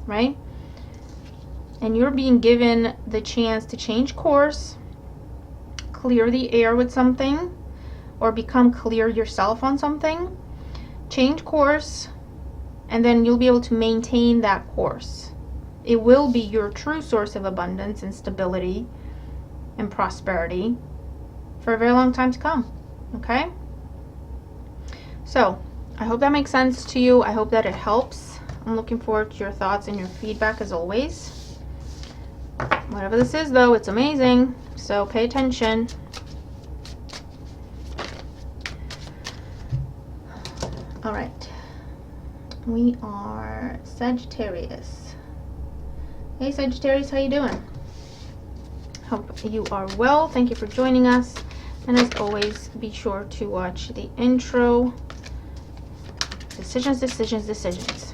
right? And you're being given the chance to change course, clear the air with something, or become clear yourself on something, change course, and then you'll be able to maintain that course. It will be your true source of abundance and stability and prosperity for a very long time to come, okay? So, I hope that makes sense to you. I hope that it helps. I'm looking forward to your thoughts and your feedback as always. Whatever this is, though, it's amazing. So, pay attention. All right. We are Sagittarius. Hey Sagittarius, how you doing? Hope you are well. Thank you for joining us. And as always, be sure to watch the intro. Decisions, decisions, decisions.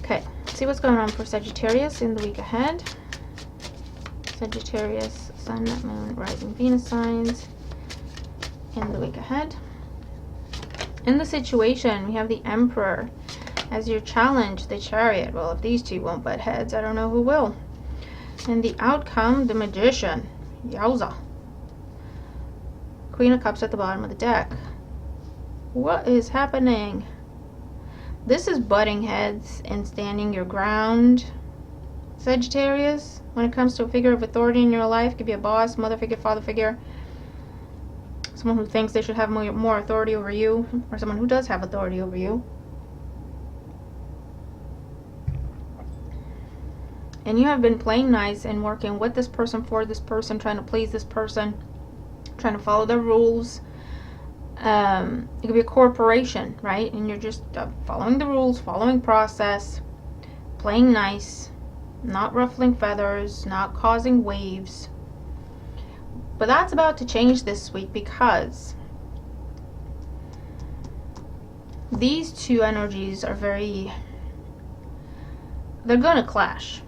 Okay, let's see what's going on for Sagittarius in the week ahead. Sagittarius, Sun, Moon, Rising, Venus signs in the week ahead. In the situation, we have the Emperor as your challenge, the Chariot. Well, if these two won't butt heads, I don't know who will. And the outcome, the Magician. Yowza. Queen of Cups at the bottom of the deck. What is happening? This is butting heads and standing your ground, Sagittarius. When it comes to a figure of authority in your life, could be a boss, mother figure, father figure, someone who thinks they should have more authority over you, or someone who does have authority over you. And you have been playing nice and working with this person, for this person, trying to please this person, trying to follow their rules. It could be a corporation, right? And you're just following the rules, following process, playing nice, not ruffling feathers, not causing waves. But that's about to change this week, because these two energies are they're going to clash.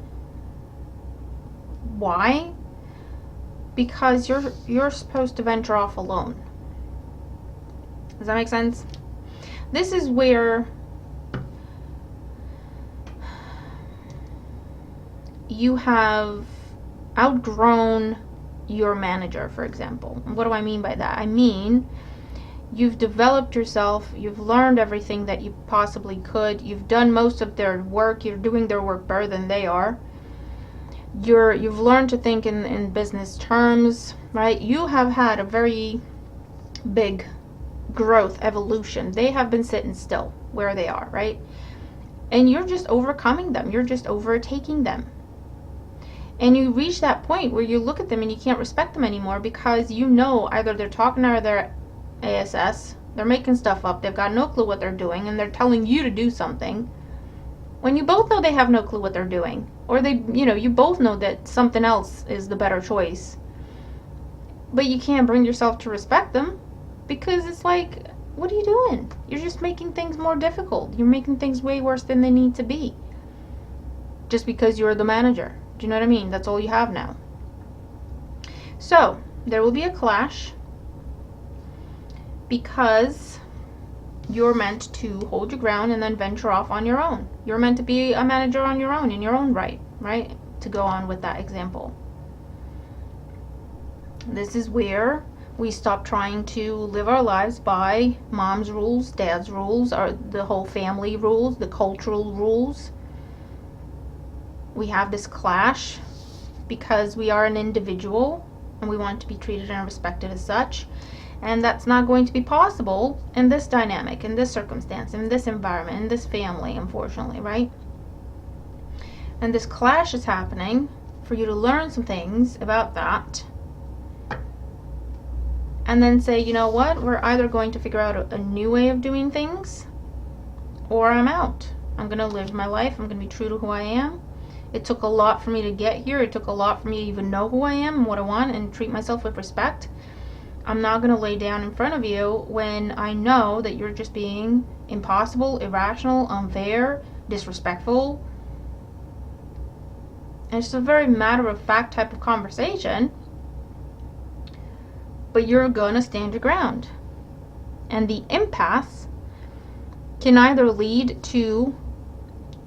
Why? Because you're supposed to venture off alone. Does that make sense? This is where you have outgrown your manager, for example. What do I mean by that? I mean, you've developed yourself, you've learned everything that you possibly could, you've done most of their work, you're doing their work better than they are. You've learned to think in business terms, right? You have had a very big growth, evolution. They have been sitting still where they are, right? And you're just overcoming them. You're just overtaking them. And you reach that point where you look at them and you can't respect them anymore, because you know either they're talking or they're ASS, they're making stuff up, they've got no clue what they're doing, and they're telling you to do something when you both know they have no clue what they're doing, or you both know that something else is the better choice, but you can't bring yourself to respect them, because it's like, what are you doing? You're just making things more difficult. You're making things way worse than they need to be, just because you're the manager. Do you know what I mean? That's all you have now. So there will be a clash, because you're meant to hold your ground and then venture off on your own. You're meant to be a manager on your own, in your own right? To go on with that example. This is where we stop trying to live our lives by mom's rules, dad's rules, or the whole family rules, the cultural rules. We have this clash because we are an individual and we want to be treated and respected as such. And that's not going to be possible in this dynamic, in this circumstance, in this environment, in this family, unfortunately, right? And this clash is happening for you to learn some things about that. And then say, you know what? We're either going to figure out a new way of doing things, or I'm out. I'm going to live my life. I'm going to be true to who I am. It took a lot for me to get here. It took a lot for me to even know who I am and what I want, and treat myself with respect. I'm not going to lay down in front of you when I know that you're just being impossible, irrational, unfair, disrespectful. And it's a very matter-of-fact type of conversation. But you're going to stand your ground. And the impasse can either lead to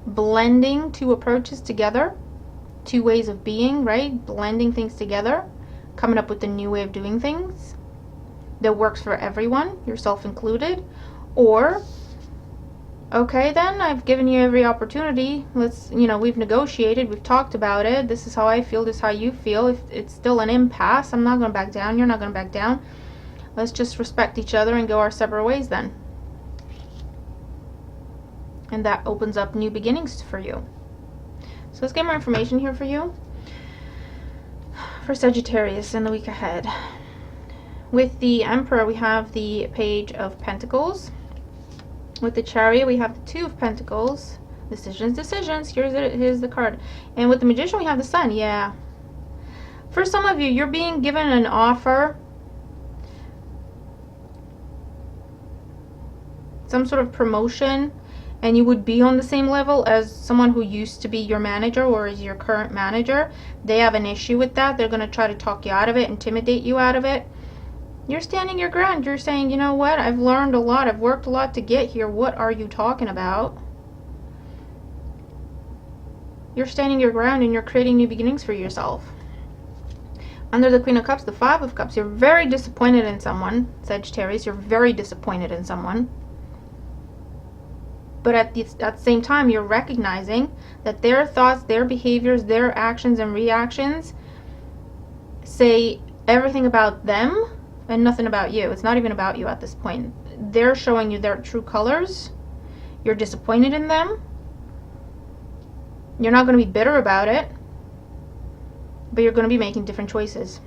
blending two approaches together, two ways of being, right? Blending things together, coming up with a new way of doing things that works for everyone, yourself included. Or, okay, then I've given you every opportunity. We've negotiated, we've talked about it. This is how I feel, this is how you feel. If it's still an impasse, I'm not going to back down, you're not going to back down. Let's just respect each other and go our separate ways then. And that opens up new beginnings for you. So let's get more information here for you. For Sagittarius in the week ahead. With the Emperor, we have the Page of Pentacles. With the Chariot, we have the Two of Pentacles. Decisions. Here's the card. And with the Magician, we have the Sun. Yeah. For some of you, you're being given an offer. Some sort of promotion. And you would be on the same level as someone who used to be your manager or is your current manager. They have an issue with that. They're going to try to talk you out of it, intimidate you out of it. You're standing your ground. You're saying, you know what? I've learned a lot. I've worked a lot to get here. What are you talking about? You're standing your ground and you're creating new beginnings for yourself. Under the Queen of Cups, the Five of Cups, you're very disappointed in someone, Sagittarius. You're very disappointed in someone. But at the same time, you're recognizing that their thoughts, their behaviors, their actions and reactions say everything about them and nothing about you. It's not even about you at this point. They're showing you their true colors. You're disappointed in them. You're not going to be bitter about it, but you're going to be making different choices.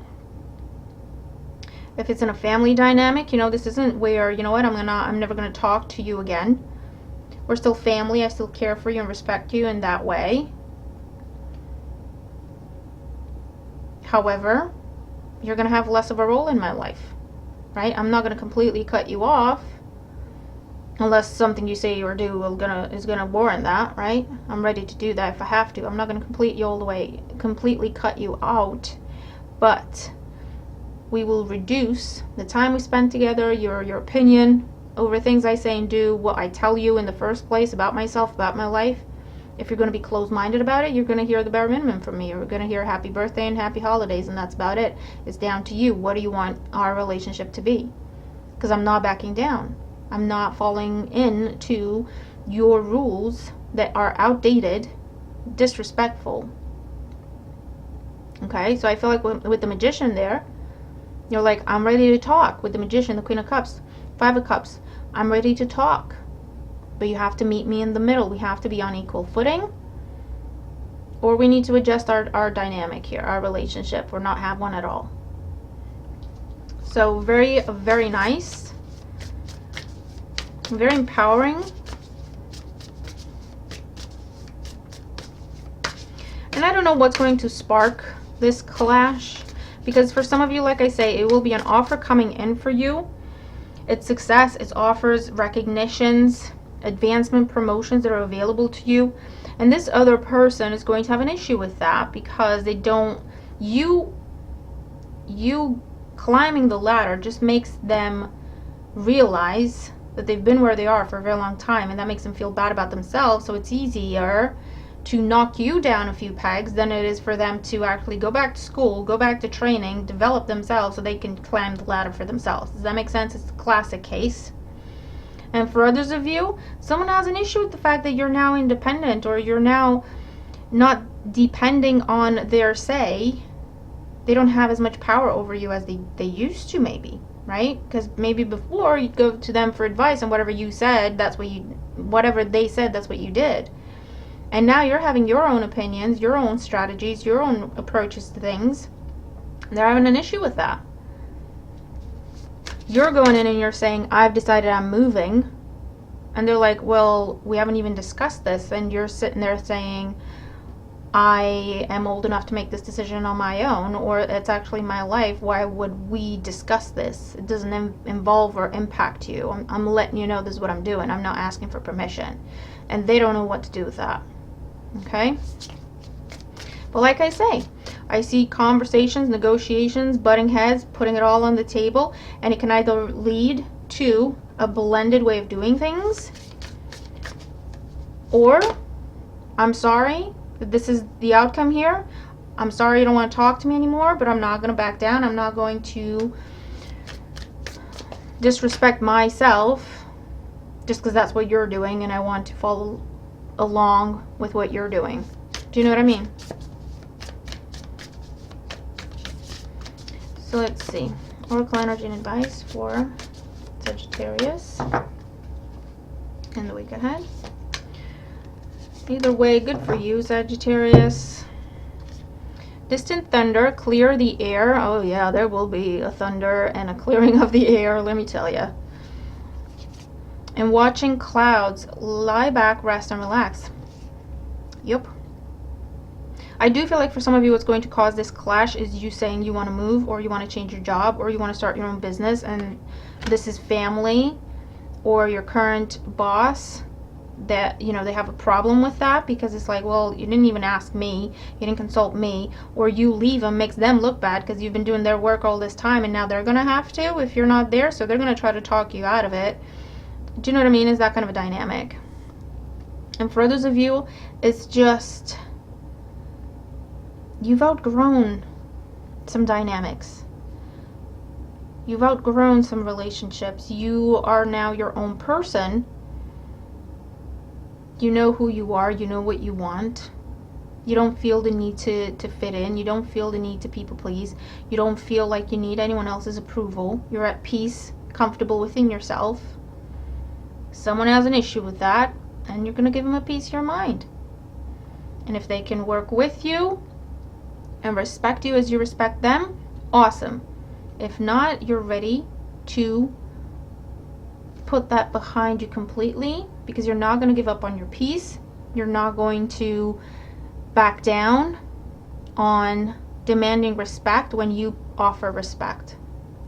If it's in a family dynamic, this isn't where, you know what, I'm never going to talk to you again. We're still family. I still care for you and respect you in that way. However, you're going to have less of a role in my life, right? I'm not going to completely cut you off unless something you say or do is gonna warrant that, right? I'm ready to do that if I have to. I'm not gonna completely cut you out, but we will reduce the time we spend together, your opinion over things I say and do, what I tell you in the first place about myself, about my life. If you're going to be closed-minded about it, you're going to hear the bare minimum from me. You're going to hear happy birthday and happy holidays, and that's about it. It's down to you. What do you want our relationship to be? Because I'm not backing down. I'm not falling into your rules that are outdated, disrespectful. Okay, so I feel like with the Magician there, you're like, I'm ready to talk. With the Magician, the Queen of Cups, Five of Cups, I'm ready to talk. But you have to meet me in the middle. We have to be on equal footing, or we need to adjust our dynamic here, our relationship, or not have one at all. So very, very nice. Very empowering. And I don't know what's going to spark this clash, because for some of you, like I say, it will be an offer coming in for you. It's success, it's offers, recognitions, advancement, promotions that are available to you. And this other person is going to have an issue with that, because they don't, you climbing the ladder just makes them realize that they've been where they are for a very long time, and that makes them feel bad about themselves. So it's easier to knock you down a few pegs than it is for them to actually go back to school, go back to training, develop themselves so they can climb the ladder for themselves. Does that make sense? It's a classic case. And for others of you, someone has an issue with the fact that you're now independent, or you're now not depending on their say. They don't have as much power over you as they used to, maybe, right? Because maybe before you'd go to them for advice, and whatever you said, whatever they said, that's what you did. And now you're having your own opinions, your own strategies, your own approaches to things. They're having an issue with that. You're going in and you're saying, I've decided I'm moving. And they're like, well, we haven't even discussed this. And you're sitting there saying, I am old enough to make this decision on my own, or it's actually my life. Why would we discuss this? It doesn't involve or impact you. I'm letting you know this is what I'm doing. I'm not asking for permission. And they don't know what to do with that. Okay? But like I say, I see conversations, negotiations, butting heads, putting it all on the table, and it can either lead to a blended way of doing things, or I'm sorry, this is the outcome here. I'm sorry you don't want to talk to me anymore, but I'm not going to back down. I'm not going to disrespect myself just because that's what you're doing, and I want to follow along with what you're doing. Do you know what I mean? So let's see. Oracle energy and advice for Sagittarius in the week ahead. Either way, good for you, Sagittarius. Distant thunder, clear the air. Oh yeah, there will be a thunder and a clearing of the air, let me tell you. And watching clouds, lie back, rest, and relax. Yep. I do feel like for some of you, what's going to cause this clash is you saying you want to move, or you want to change your job, or you want to start your own business, and this is family or your current boss that, you know, they have a problem with that, because it's like, well, you didn't even ask me, you didn't consult me, or you leave them, makes them look bad because you've been doing their work all this time, and now they're going to have to if you're not there, so they're going to try to talk you out of it. Do you know what I mean? Is that kind of a dynamic. And for others of you, it's just you've outgrown some dynamics. You've outgrown some relationships. You are now your own person. You know who you are. You know what you want. You don't feel the need to fit in. You don't feel the need to people please. You don't feel like you need anyone else's approval. You're at peace, comfortable within yourself. Someone has an issue with that, and you're going to give them a piece of your mind. And if they can work with you and respect you as you respect them, awesome. If not, you're ready to put that behind you completely, because you're not going to give up on your peace. You're not going to back down on demanding respect when you offer respect.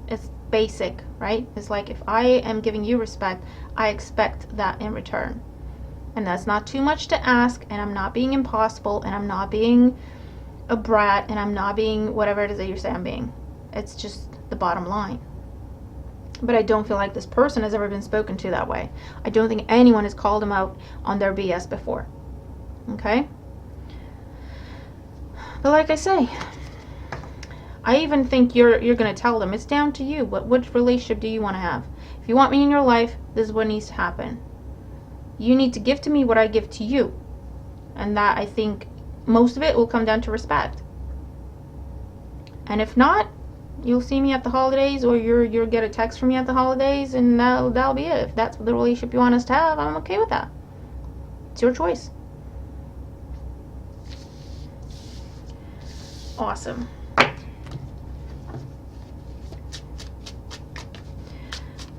It's basic, right? It's like, if I am giving you respect, I expect that in return. And that's not too much to ask, and I'm not being impossible, and I'm not being a brat, and I'm not being whatever it is that you say I'm being. It's just the bottom line. But I don't feel like this person has ever been spoken to that way. I don't think anyone has called them out on their BS before. Okay? But like I say, I even think you're going to tell them. It's down to you. What relationship do you want to have? If you want me in your life, this is what needs to happen. You need to give to me what I give to you. And that, I think, most of it will come down to respect. And if not, you'll see me at the holidays, or you'll get a text from me at the holidays, and that'll be it. If that's the relationship you want us to have, I'm okay with that. It's your choice. Awesome.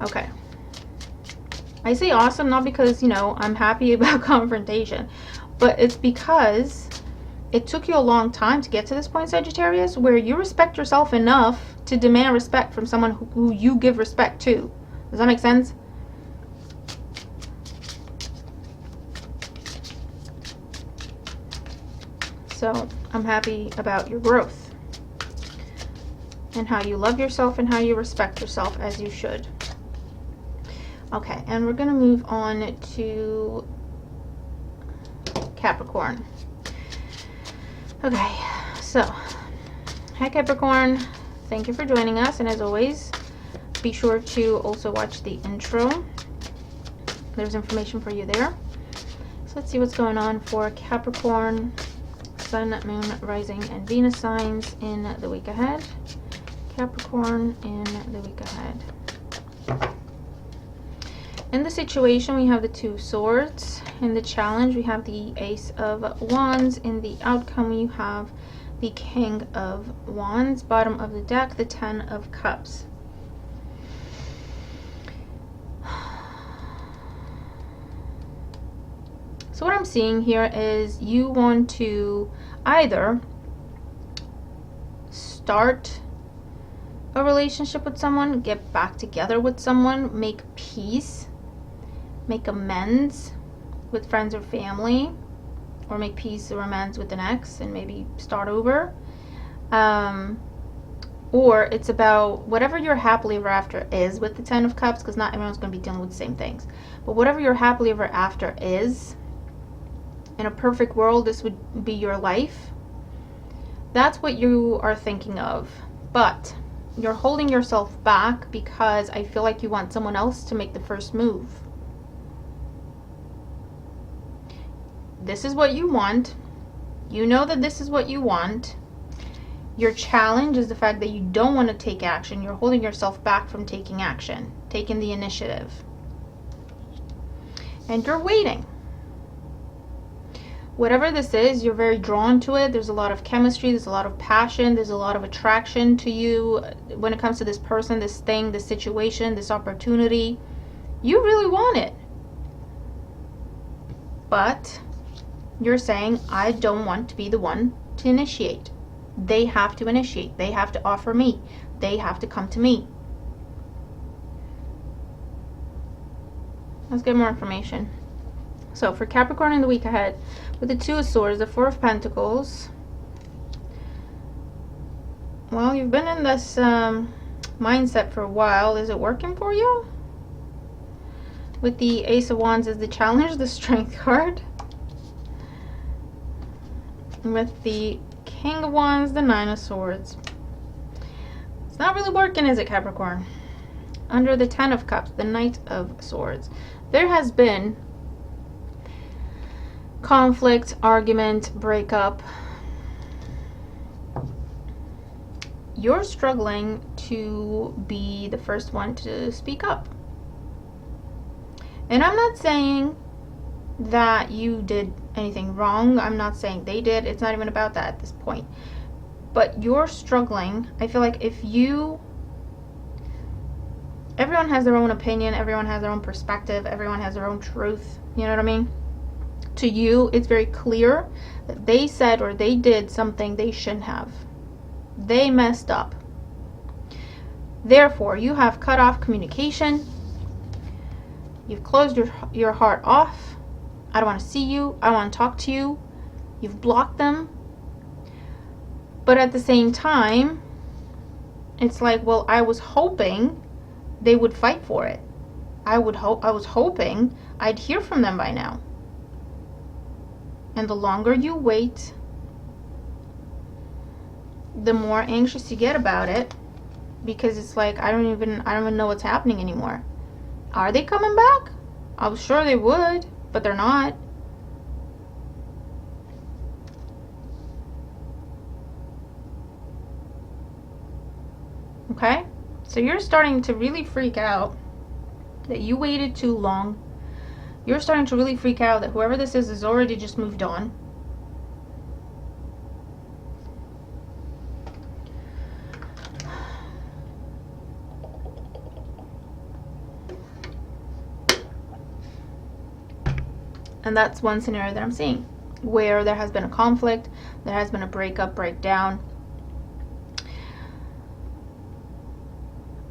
Okay. I say awesome not because, I'm happy about confrontation, but it's because it took you a long time to get to this point, Sagittarius, where you respect yourself enough to demand respect from someone who you give respect to. Does that make sense? So I'm happy about your growth and how you love yourself and how you respect yourself, as you should. Okay, and we're going to move on to Capricorn. Okay, so, hi Capricorn. Thank you for joining us, and as always, be sure to also watch the intro. There's information for you there. So let's see what's going on for Capricorn, Sun, Moon, Rising, and Venus signs in the week ahead. Capricorn in the week ahead. In the situation, we have the Two of Swords. In the challenge, we have the Ace of Wands. In the outcome, you have the King of Wands. Bottom of the deck, the Ten of Cups. So what I'm seeing here is you want to either start a relationship with someone, get back together with someone, make peace, make amends with friends or family, or make peace or amends with an ex and maybe start over. Or it's about whatever your happily ever after is with the Ten of Cups, because not everyone's going to be dealing with the same things. But whatever your happily ever after is, in a perfect world, this would be your life. That's what you are thinking of. But you're holding yourself back because I feel like you want someone else to make the first move. This is what you want. You know that this is what you want. Your challenge is the fact that you don't want to take action. You're holding yourself back from taking action, taking the initiative. And you're waiting. Whatever this is, you're very drawn to it. There's a lot of chemistry, there's a lot of passion, there's a lot of attraction to you when it comes to this person, this thing, this situation, this opportunity. You really want it. But you're saying, I don't want to be the one to initiate. They have to initiate. They have to offer me. They have to come to me. Let's get more information. So for Capricorn in the week ahead, with the Two of Swords, the Four of Pentacles. Well, you've been in this mindset for a while. Is it working for you? With the Ace of Wands as the challenge, the Strength card. With the King of Wands, the Nine of Swords. It's not really working, is it, Capricorn? Under the Ten of Cups, the Knight of Swords. There has been conflict, argument, breakup. You're struggling to be the first one to speak up. And I'm not saying that you did anything wrong. I'm not saying they did. It's not even about that at this point. But you're struggling. I feel like everyone has their own opinion, everyone has their own perspective, everyone has their own truth. You know what I mean? To you, it's very clear that they said or they did something they shouldn't have. They messed up. Therefore, you have cut off communication. You've closed your heart off. I don't want to see you. I don't want to talk to you. You've blocked them. But at the same time, it's like, well, I was hoping they would fight for it. I was hoping I'd hear from them by now. And the longer you wait, the more anxious you get about it, because it's like, I don't even know what's happening anymore. Are they coming back? I was sure they would, but they're not. Okay? So you're starting to really freak out that you waited too long. You're starting to really freak out that whoever this is has already just moved on. And that's one scenario that I'm seeing, where there has been a conflict, there has been a breakup, breakdown.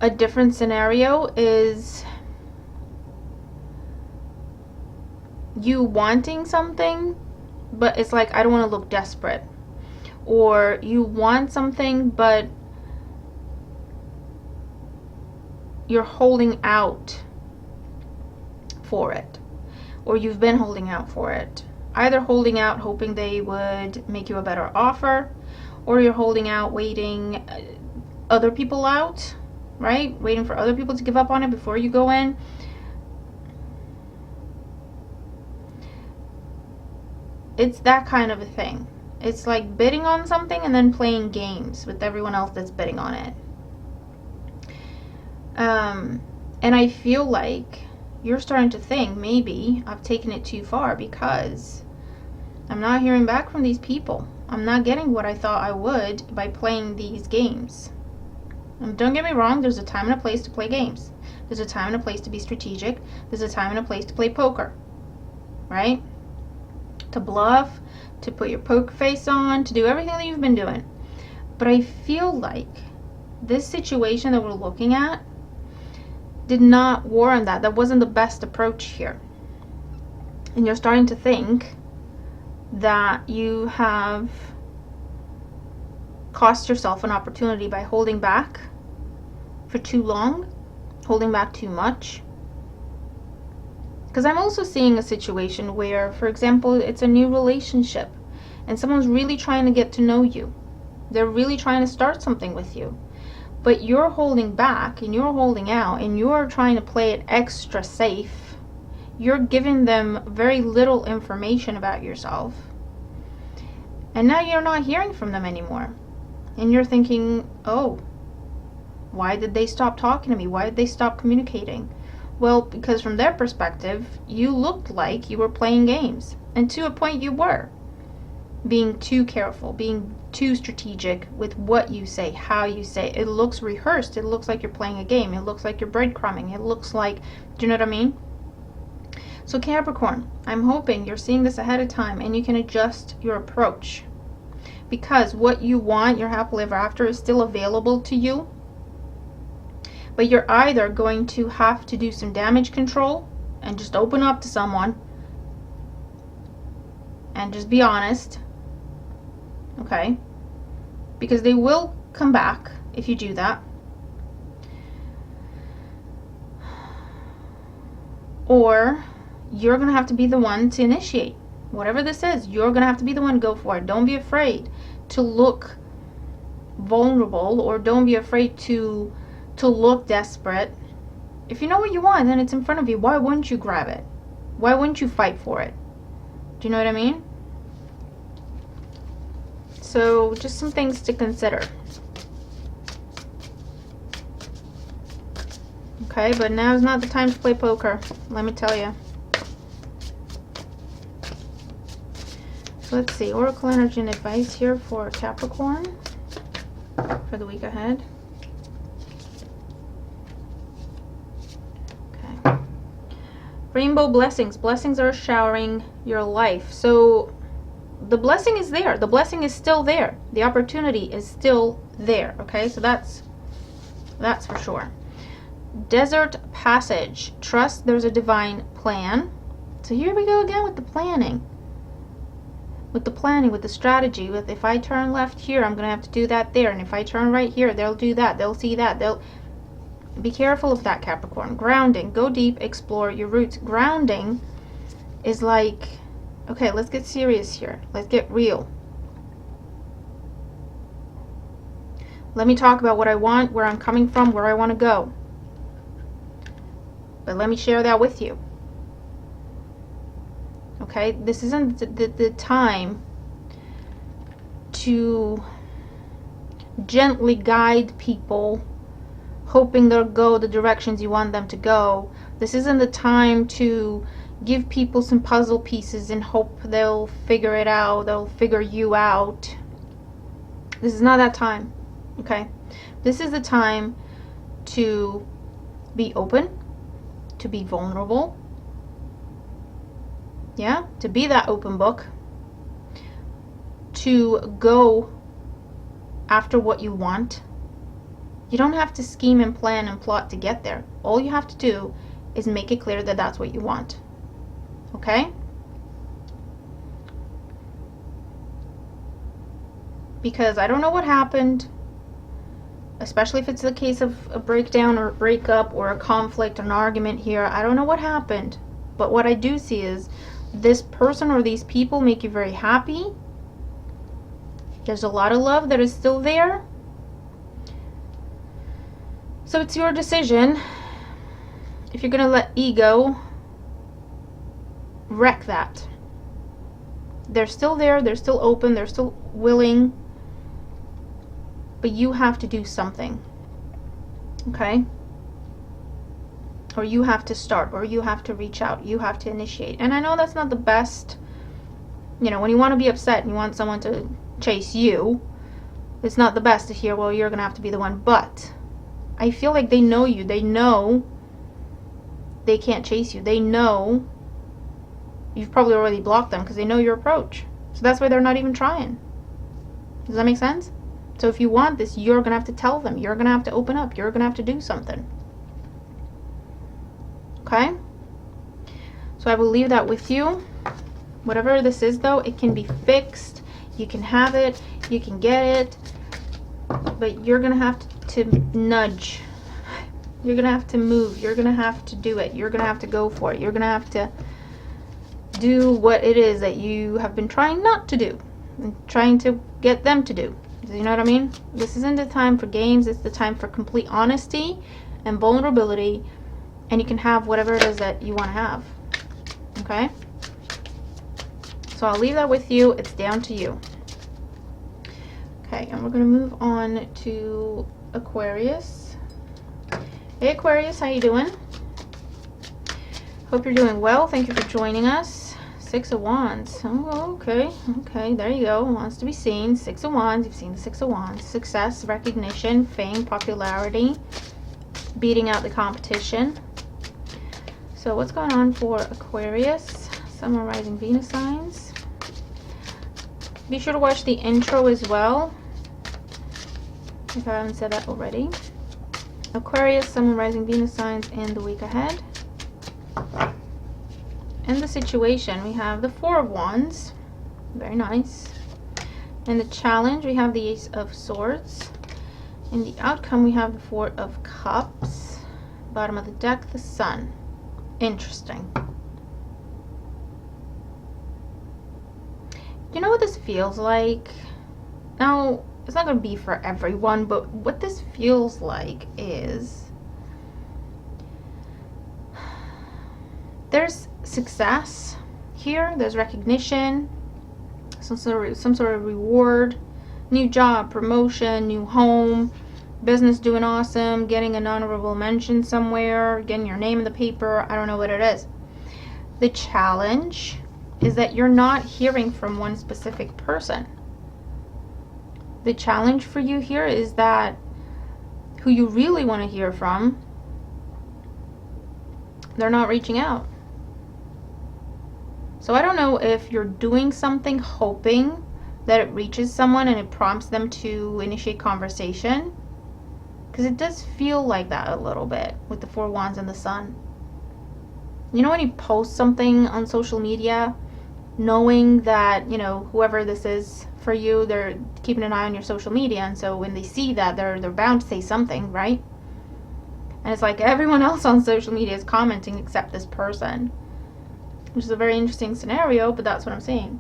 A different scenario is you wanting something, but it's like, I don't want to look desperate. Or you want something, but you're holding out for it. Or you've been holding out for it. Either holding out hoping they would make you a better offer, or you're holding out waiting other people out, right? Waiting for other people to give up on it before you go in. It's that kind of a thing. It's like bidding on something and then playing games with everyone else that's bidding on it. And I feel like you're starting to think, maybe I've taken it too far, because I'm not hearing back from these people. I'm not getting what I thought I would by playing these games. And don't get me wrong, there's a time and a place to play games. There's a time and a place to be strategic. There's a time and a place to play poker, right? To bluff, to put your poker face on, to do everything that you've been doing. But I feel like this situation that we're looking at did not warrant that. That wasn't the best approach here. And you're starting to think that you have cost yourself an opportunity by holding back for too long, holding back too much. Because I'm also seeing a situation where, for example, it's a new relationship and someone's really trying to get to know you. They're really trying to start something with you. But you're holding back and you're holding out and you're trying to play it extra safe. You're giving them very little information about yourself. And now you're not hearing from them anymore. And you're thinking, oh, why did they stop talking to me? Why did they stop communicating? Well, because from their perspective, you looked like you were playing games. And to a point you were. Being too careful, being too strategic with what you say, how you say. It looks rehearsed. It looks like you're playing a game. It looks like you're breadcrumbing. It looks like, do you know what I mean? So Capricorn, I'm hoping you're seeing this ahead of time and you can adjust your approach. Because what you want, your happily ever after, is still available to you. But you're either going to have to do some damage control and just open up to someone and just be honest. Okay? Because they will come back if you do that. Or you're going to have to be the one to initiate. Whatever this is, you're going to have to be the one to go for it. Don't be afraid to look vulnerable, or don't be afraid to look desperate. If you know what you want and it's in front of you, why wouldn't you grab it? Why wouldn't you fight for it? Do you know what I mean? So just some things to consider. Okay, but now's not the time to play poker, let me tell you. So let's see, Oracle energy and advice here for Capricorn for the week ahead. Okay. Rainbow blessings. Blessings are showering your life. So the blessing is there. The blessing is still there. The opportunity is still there. Okay, so that's for sure. Desert passage. Trust there's a divine plan. So here we go again with the planning. With the planning, with the strategy, with if I turn left here, I'm going to have to do that there. And if I turn right here, they'll do that. They'll see that. They'll be careful of that, Capricorn. Grounding. Go deep. Explore your roots. Grounding is like, okay, let's get serious here. Let's get real. Let me talk about what I want, where I'm coming from, where I want to go. But let me share that with you. Okay, this isn't the time to gently guide people, hoping they'll go the directions you want them to go. This isn't the time to give people some puzzle pieces and hope they'll figure it out, they'll figure you out. This is not that time, okay? This is the time to be open, to be vulnerable, yeah, to be that open book, to go after what you want. You don't have to scheme and plan and plot to get there. All you have to do is make it clear that that's what you want. Okay? Because I don't know what happened, especially if it's the case of a breakdown or a breakup or a conflict, an argument here. I don't know what happened. But what I do see is this person or these people make you very happy. There's a lot of love that is still there. So it's your decision if you're going to let ego wreck that. They're still there, they're still open, they're still willing, but you have to do something. Okay? Or you have to start, or you have to reach out, you have to initiate. And I know that's not the best, you know, when you want to be upset and you want someone to chase you, it's not the best to hear, well, you're going to have to be the one. But I feel like they know you. They know they can't chase you. They know you've probably already blocked them because they know your approach. So that's why they're not even trying. Does that make sense? So if you want this, you're going to have to tell them. You're going to have to open up. You're going to have to do something. Okay? So I will leave that with you. Whatever this is, though, it can be fixed. You can have it. You can get it. But you're going to have to nudge. You're going to have to move. You're going to have to do it. You're going to have to go for it. You're going to have to do what it is that you have been trying not to do. And trying to get them to do. You know what I mean? This isn't the time for games. It's the time for complete honesty and vulnerability. And you can have whatever it is that you want to have. Okay? So I'll leave that with you. It's down to you. Okay, and we're going to move on to Aquarius. Hey Aquarius, how you doing? Hope you're doing well. Thank you for joining us. Six of Wands. Oh, okay. Okay, there you go. Wants to be seen. Six of Wands. You've seen the Six of Wands. Success, recognition, fame, popularity, beating out the competition. So what's going on for Aquarius? Sun, Moon, Rising, Venus signs. Be sure to watch the intro as well, if I haven't said that already. Aquarius, Sun, Moon, Rising, Venus signs in the week ahead. In the situation, we have the Four of Wands. Very nice. In the challenge, we have the Ace of Swords. In the outcome, we have the Four of Cups. Bottom of the deck, the Sun. Interesting. You know what this feels like? Now, it's not going to be for everyone, but what this feels like is there's success here, there's recognition, some sort of reward, new job, promotion, new home, business doing awesome, getting an honorable mention somewhere, getting your name in the paper. I don't know what it is. The challenge is that you're not hearing from one specific person. The challenge for you here is that who you really want to hear from, they're not reaching out. So I don't know if you're doing something hoping that it reaches someone and it prompts them to initiate conversation, because it does feel like that a little bit with the Four Wands and the Sun. You know, when you post something on social media, knowing that, you know, whoever this is for you, they're keeping an eye on your social media, and so when they see that, they're bound to say something, right? And it's like everyone else on social media is commenting except this person, which is a very interesting scenario, but that's what I'm saying.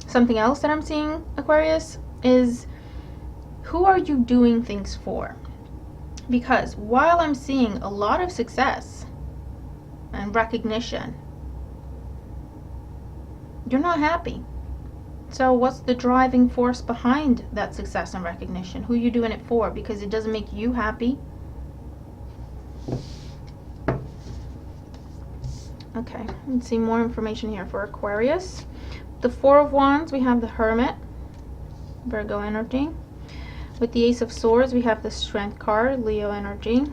Something else that I'm seeing, Aquarius, is who are you doing things for? Because while I'm seeing a lot of success and recognition, you're not happy. So what's the driving force behind that success and recognition? Who are you doing it for? Because it doesn't make you happy. Okay, let's see more information here for Aquarius. The Four of Wands, we have the Hermit, Virgo energy. With the Ace of Swords, we have the Strength card, Leo energy.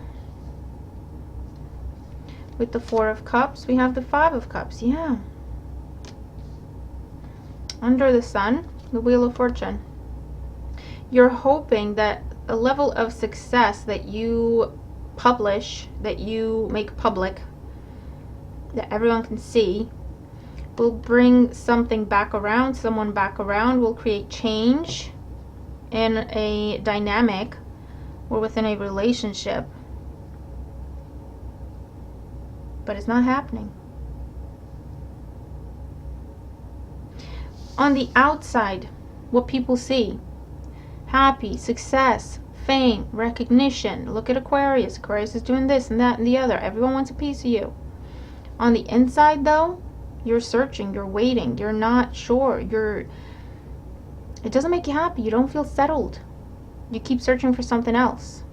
With the Four of Cups, we have the Five of Cups, yeah. Under the Sun, the Wheel of Fortune. You're hoping that a level of success that you publish, that you make public, that everyone can see, will bring something back around, someone back around, will create change in a dynamic or within a relationship. But it's not happening. On the outside, what people see: happy, success, fame, recognition. Look at Aquarius. Aquarius is doing this and that and the other. Everyone wants a piece of you. On the inside, though, you're searching, you're waiting, you're not sure, it doesn't make you happy. You don't feel settled. You keep searching for something else.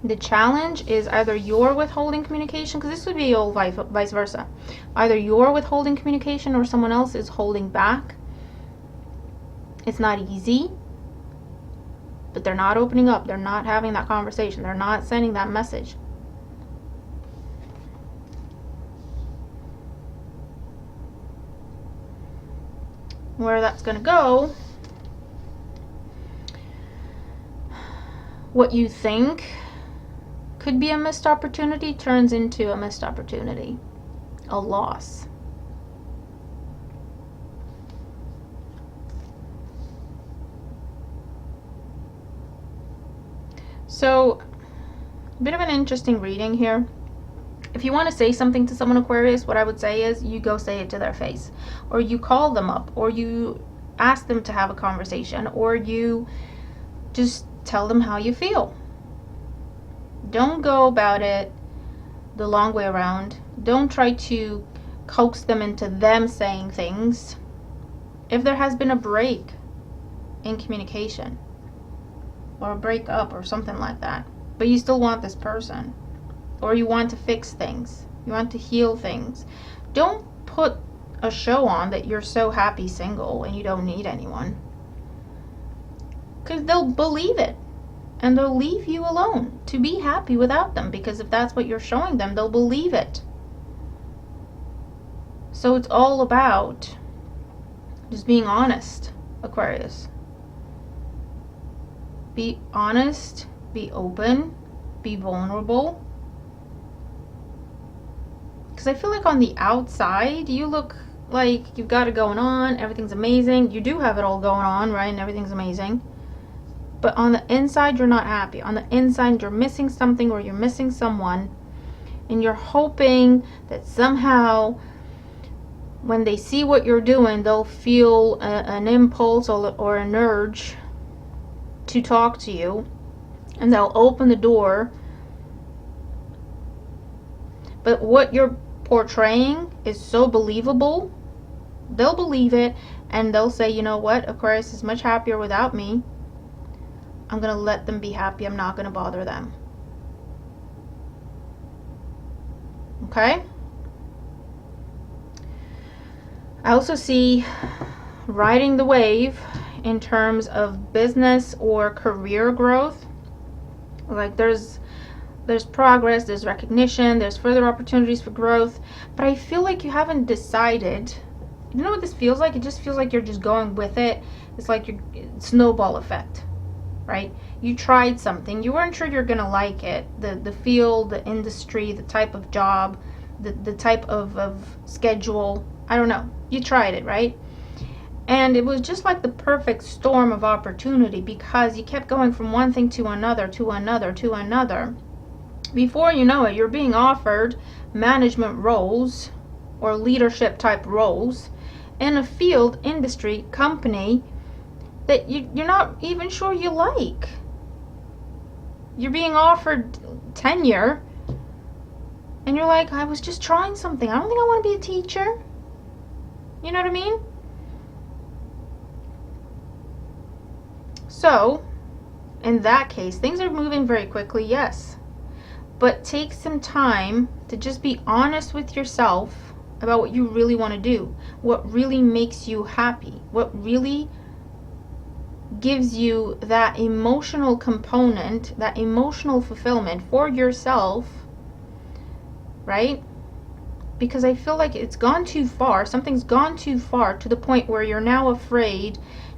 The challenge is either you're withholding communication, because this would be all vice versa. Either you're withholding communication or someone else is holding back. It's not easy, but they're not opening up. They're not having that conversation. They're not sending that message. Where that's going to go, what you think could be a missed opportunity turns into a missed opportunity, a loss. So, a bit of an interesting reading here. If you want to say something to someone, Aquarius, what I would say is you go say it to their face, or you call them up, or you ask them to have a conversation, or you just tell them how you feel. Don't go about it the long way around. Don't try to coax them into them saying things. If there has been a break in communication, or a breakup or something like that, but you still want this person, or you want to fix things, you want to heal things, don't put a show on that you're so happy single and you don't need anyone, because they'll believe it and they'll leave you alone to be happy without them, because if that's what you're showing them, they'll believe it. So it's all about just being honest, Aquarius. Be honest, be open, be vulnerable. Because I feel like on the outside, you look like you've got it going on, everything's amazing. You do have it all going on, right? And everything's amazing. But on the inside, you're not happy. On the inside, you're missing something, or you're missing someone. And you're hoping that somehow, when they see what you're doing, they'll feel an impulse or an urge to talk to you, and they'll open the door. But what you're portraying is so believable, they'll believe it, and they'll say, you know what, Aquarius is much happier without me. I'm going to let them be happy. I'm not going to bother them. Okay? I also see riding the wave in terms of business or career growth. Like there's progress, there's recognition, there's further opportunities for growth, but I feel like you haven't decided. You know what this feels like? It just feels like you're just going with it. It's like your snowball effect, right? You tried something, you weren't sure you're gonna like it, the field, the industry, the type of job, the type of schedule, I don't know. You tried it, right? And it was just like the perfect storm of opportunity, because you kept going from one thing to another, to another, to another. Before you know it, you're being offered management roles or leadership type roles in a field, industry, company that you're not even sure you like. You're being offered tenure and you're like, I was just trying something. I don't think I want to be a teacher. You know what I mean? So, in that case, things are moving very quickly, yes. But take some time to just be honest with yourself about what you really want to do. What really makes you happy. What really gives you that emotional component, that emotional fulfillment for yourself, right? Because I feel like it's gone too far. Something's gone too far to the point where you're now afraid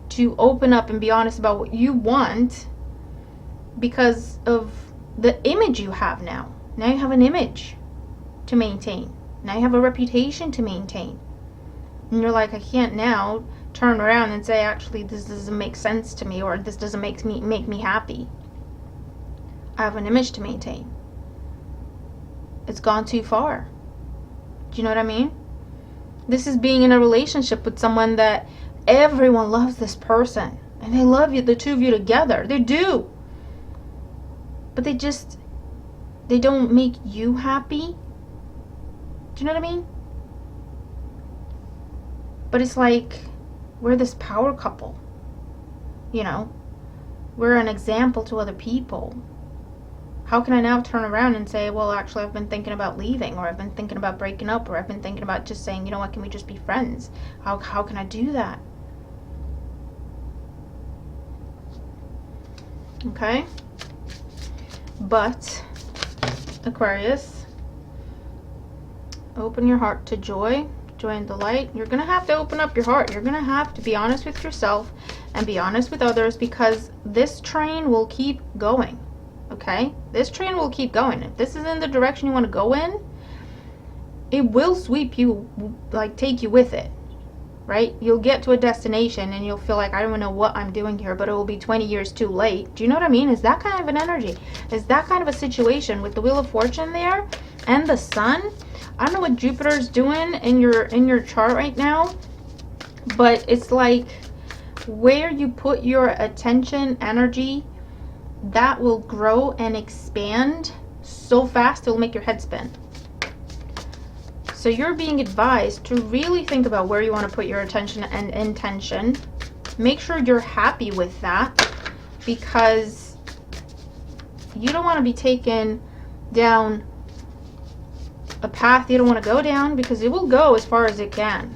to open up and be honest about what you want because of the image you have now. Now you have an image to maintain. Now you have a reputation to maintain. And you're like, I can't now turn around and say, actually, this doesn't make sense to me, or this doesn't make me happy. I have an image to maintain. It's gone too far. Do you know what I mean? This is being in a relationship with someone that everyone loves this person. And they love you, the two of you together. They do. But they don't make you happy. Do you know what I mean? But it's like, we're this power couple. You know? We're an example to other people. How can I now turn around and say, well, actually, I've been thinking about leaving, or I've been thinking about breaking up, or I've been thinking about just saying, you know what, can we just be friends? How can I do that? Okay? But, Aquarius, open your heart to joy and delight. You're going to have to open up your heart. You're going to have to be honest with yourself and be honest with others, because this train will keep going. Okay? This train will keep going. If this is in the direction you want to go in, it will sweep you, like take you with it. Right? You'll get to a destination and you'll feel like, I don't even know what I'm doing here, but it will be 20 years too late. Do you know what I mean? Is that kind of an energy? Is that kind of a situation with the Wheel of Fortune there and the Sun? I don't know what Jupiter's doing in your chart right now, but it's like where you put your attention, energy, that will grow and expand so fast it'll make your head spin. So you're being advised to really think about where you want to put your attention and intention. Make sure you're happy with that, because you don't want to be taken down a path you don't want to go down, because it will go as far as it can.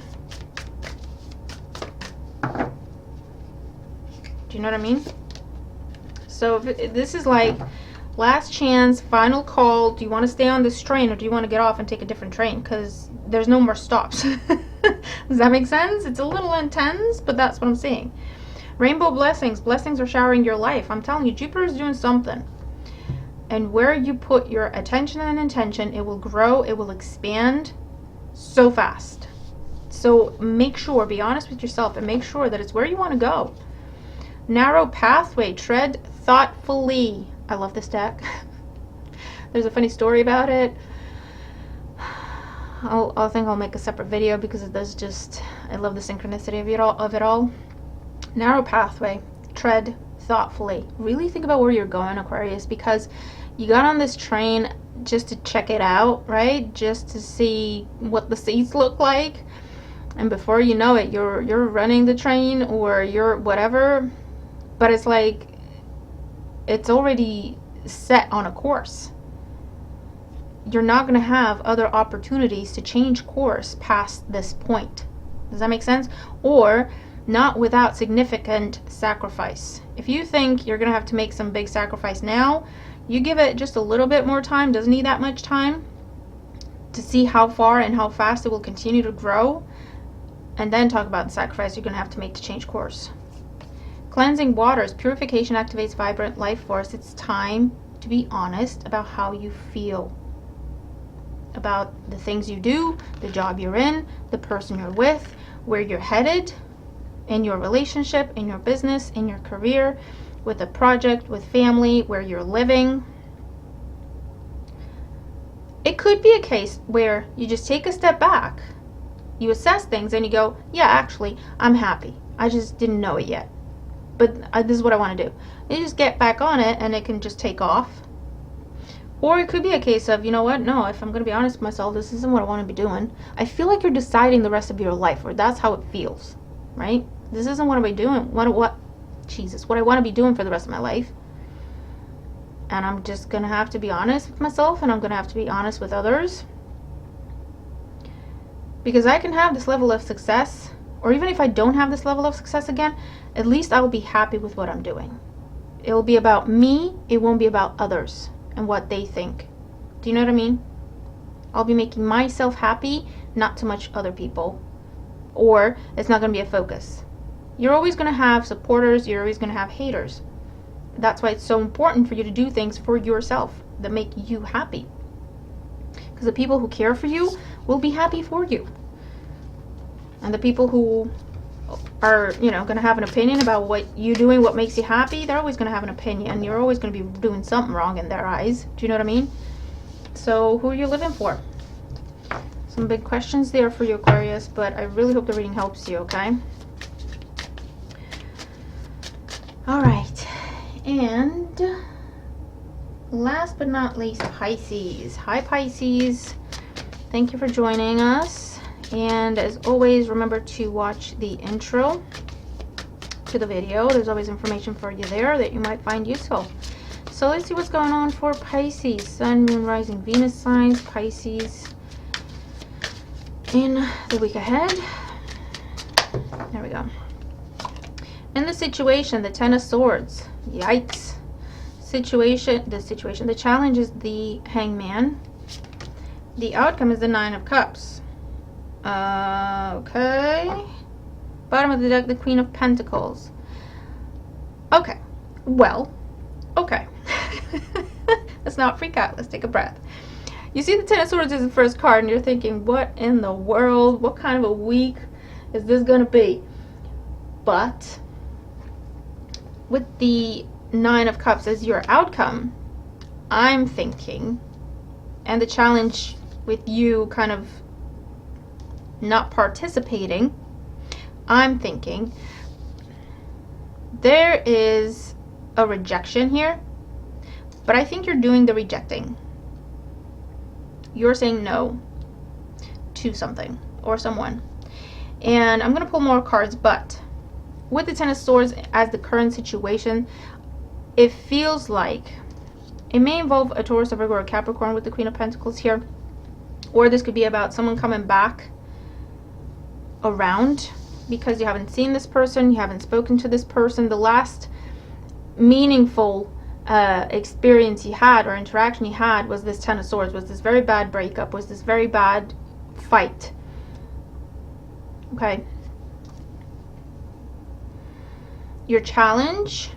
Do you know what I mean? So if this is like last chance, final call. Do you want to stay on this train, or do you want to get off and take a different train? Because there's no more stops. Does that make sense? It's a little intense, but that's what I'm saying. Rainbow blessings. Blessings are showering your life. I'm telling you, Jupiter is doing something. And where you put your attention and intention, it will grow, it will expand so fast. So make sure, be honest with yourself, and make sure that it's where you want to go. Narrow pathway. Tread thoughtfully. I love this deck. There's a funny story about it. I think I'll make a separate video, because it does just, I love the synchronicity of it all. Narrow pathway. Tread thoughtfully. Really think about where you're going, Aquarius, because you got on this train just to check it out, right? Just to see what the seats look like. And before you know it, you're running the train, or you're whatever. But it's like, it's already set on a course. You're not going to have other opportunities to change course past this point. Does that make sense? Or not without significant sacrifice. If you think you're going to have to make some big sacrifice now, You give it just a little bit more time, doesn't need that much time, to see how far and how fast it will continue to grow, and then talk about the sacrifice you're going to have to make to change course. Cleansing waters, purification activates vibrant life force. It's time to be honest about how you feel, about the things you do, the job you're in, the person you're with, where you're headed in your relationship, in your business, in your career, with a project, with family, where you're living. It could be a case where you just take a step back, you assess things, and you go, yeah, actually, I'm happy. I just didn't know it yet. But this is what I want to do. And you just get back on it, and it can just take off. Or it could be a case of, you know what, no, if I'm going to be honest with myself, this isn't what I want to be doing. I feel like you're deciding the rest of your life, or that's how it feels, right? This isn't what I'm doing. What I want to be doing for the rest of my life. And I'm just going to have to be honest with myself, and I'm going to have to be honest with others. Because I can have this level of success, or even if I don't have this level of success again, at least I will be happy with what I'm doing. It will be about me, it won't be about others and what they think. Do you know what I mean? I'll be making myself happy, not too much other people. Or it's not going to be a focus. You're always going to have supporters, you're always going to have haters. That's why it's so important for you to do things for yourself that make you happy. Because the people who care for you will be happy for you. And the people who are, going to have an opinion about what you're doing, what makes you happy, they're always going to have an opinion. You're always going to be doing something wrong in their eyes. Do you know what I mean? So who are you living for? Some big questions there for you, Aquarius, but I really hope the reading helps you, okay? All right. And last but not least, Pisces. Hi, Pisces. Thank you for joining us. And as always, remember to watch the intro to the video. There's always information for you there that you might find useful. So let's see what's going on for Pisces. Sun, Moon, Rising, Venus signs, Pisces in the week ahead. There we go. In the situation, the Ten of Swords. Yikes. The challenge is the Hangman. The outcome is the Nine of Cups. Okay. Bottom of the deck, the Queen of Pentacles. Okay. Well, okay. Let's not freak out. Let's take a breath. You see the Ten of Swords is the first card, and you're thinking, what in the world? What kind of a week is this going to be? But with the Nine of Cups as your outcome, I'm thinking, and the challenge with you kind of not participating, I'm thinking there is a rejection here, but I think you're doing the rejecting. You're saying no to something or someone. And I'm going to pull more cards, but with the Ten of Swords as the current situation, it feels like it may involve a Taurus, a Virgo, or a Capricorn with the Queen of Pentacles here. Or this could be about someone coming back around because you haven't seen this person, you haven't spoken to this person. The last meaningful experience you had or interaction you had was this Ten of Swords, was this very bad breakup, was this very bad fight. Okay. Your challenge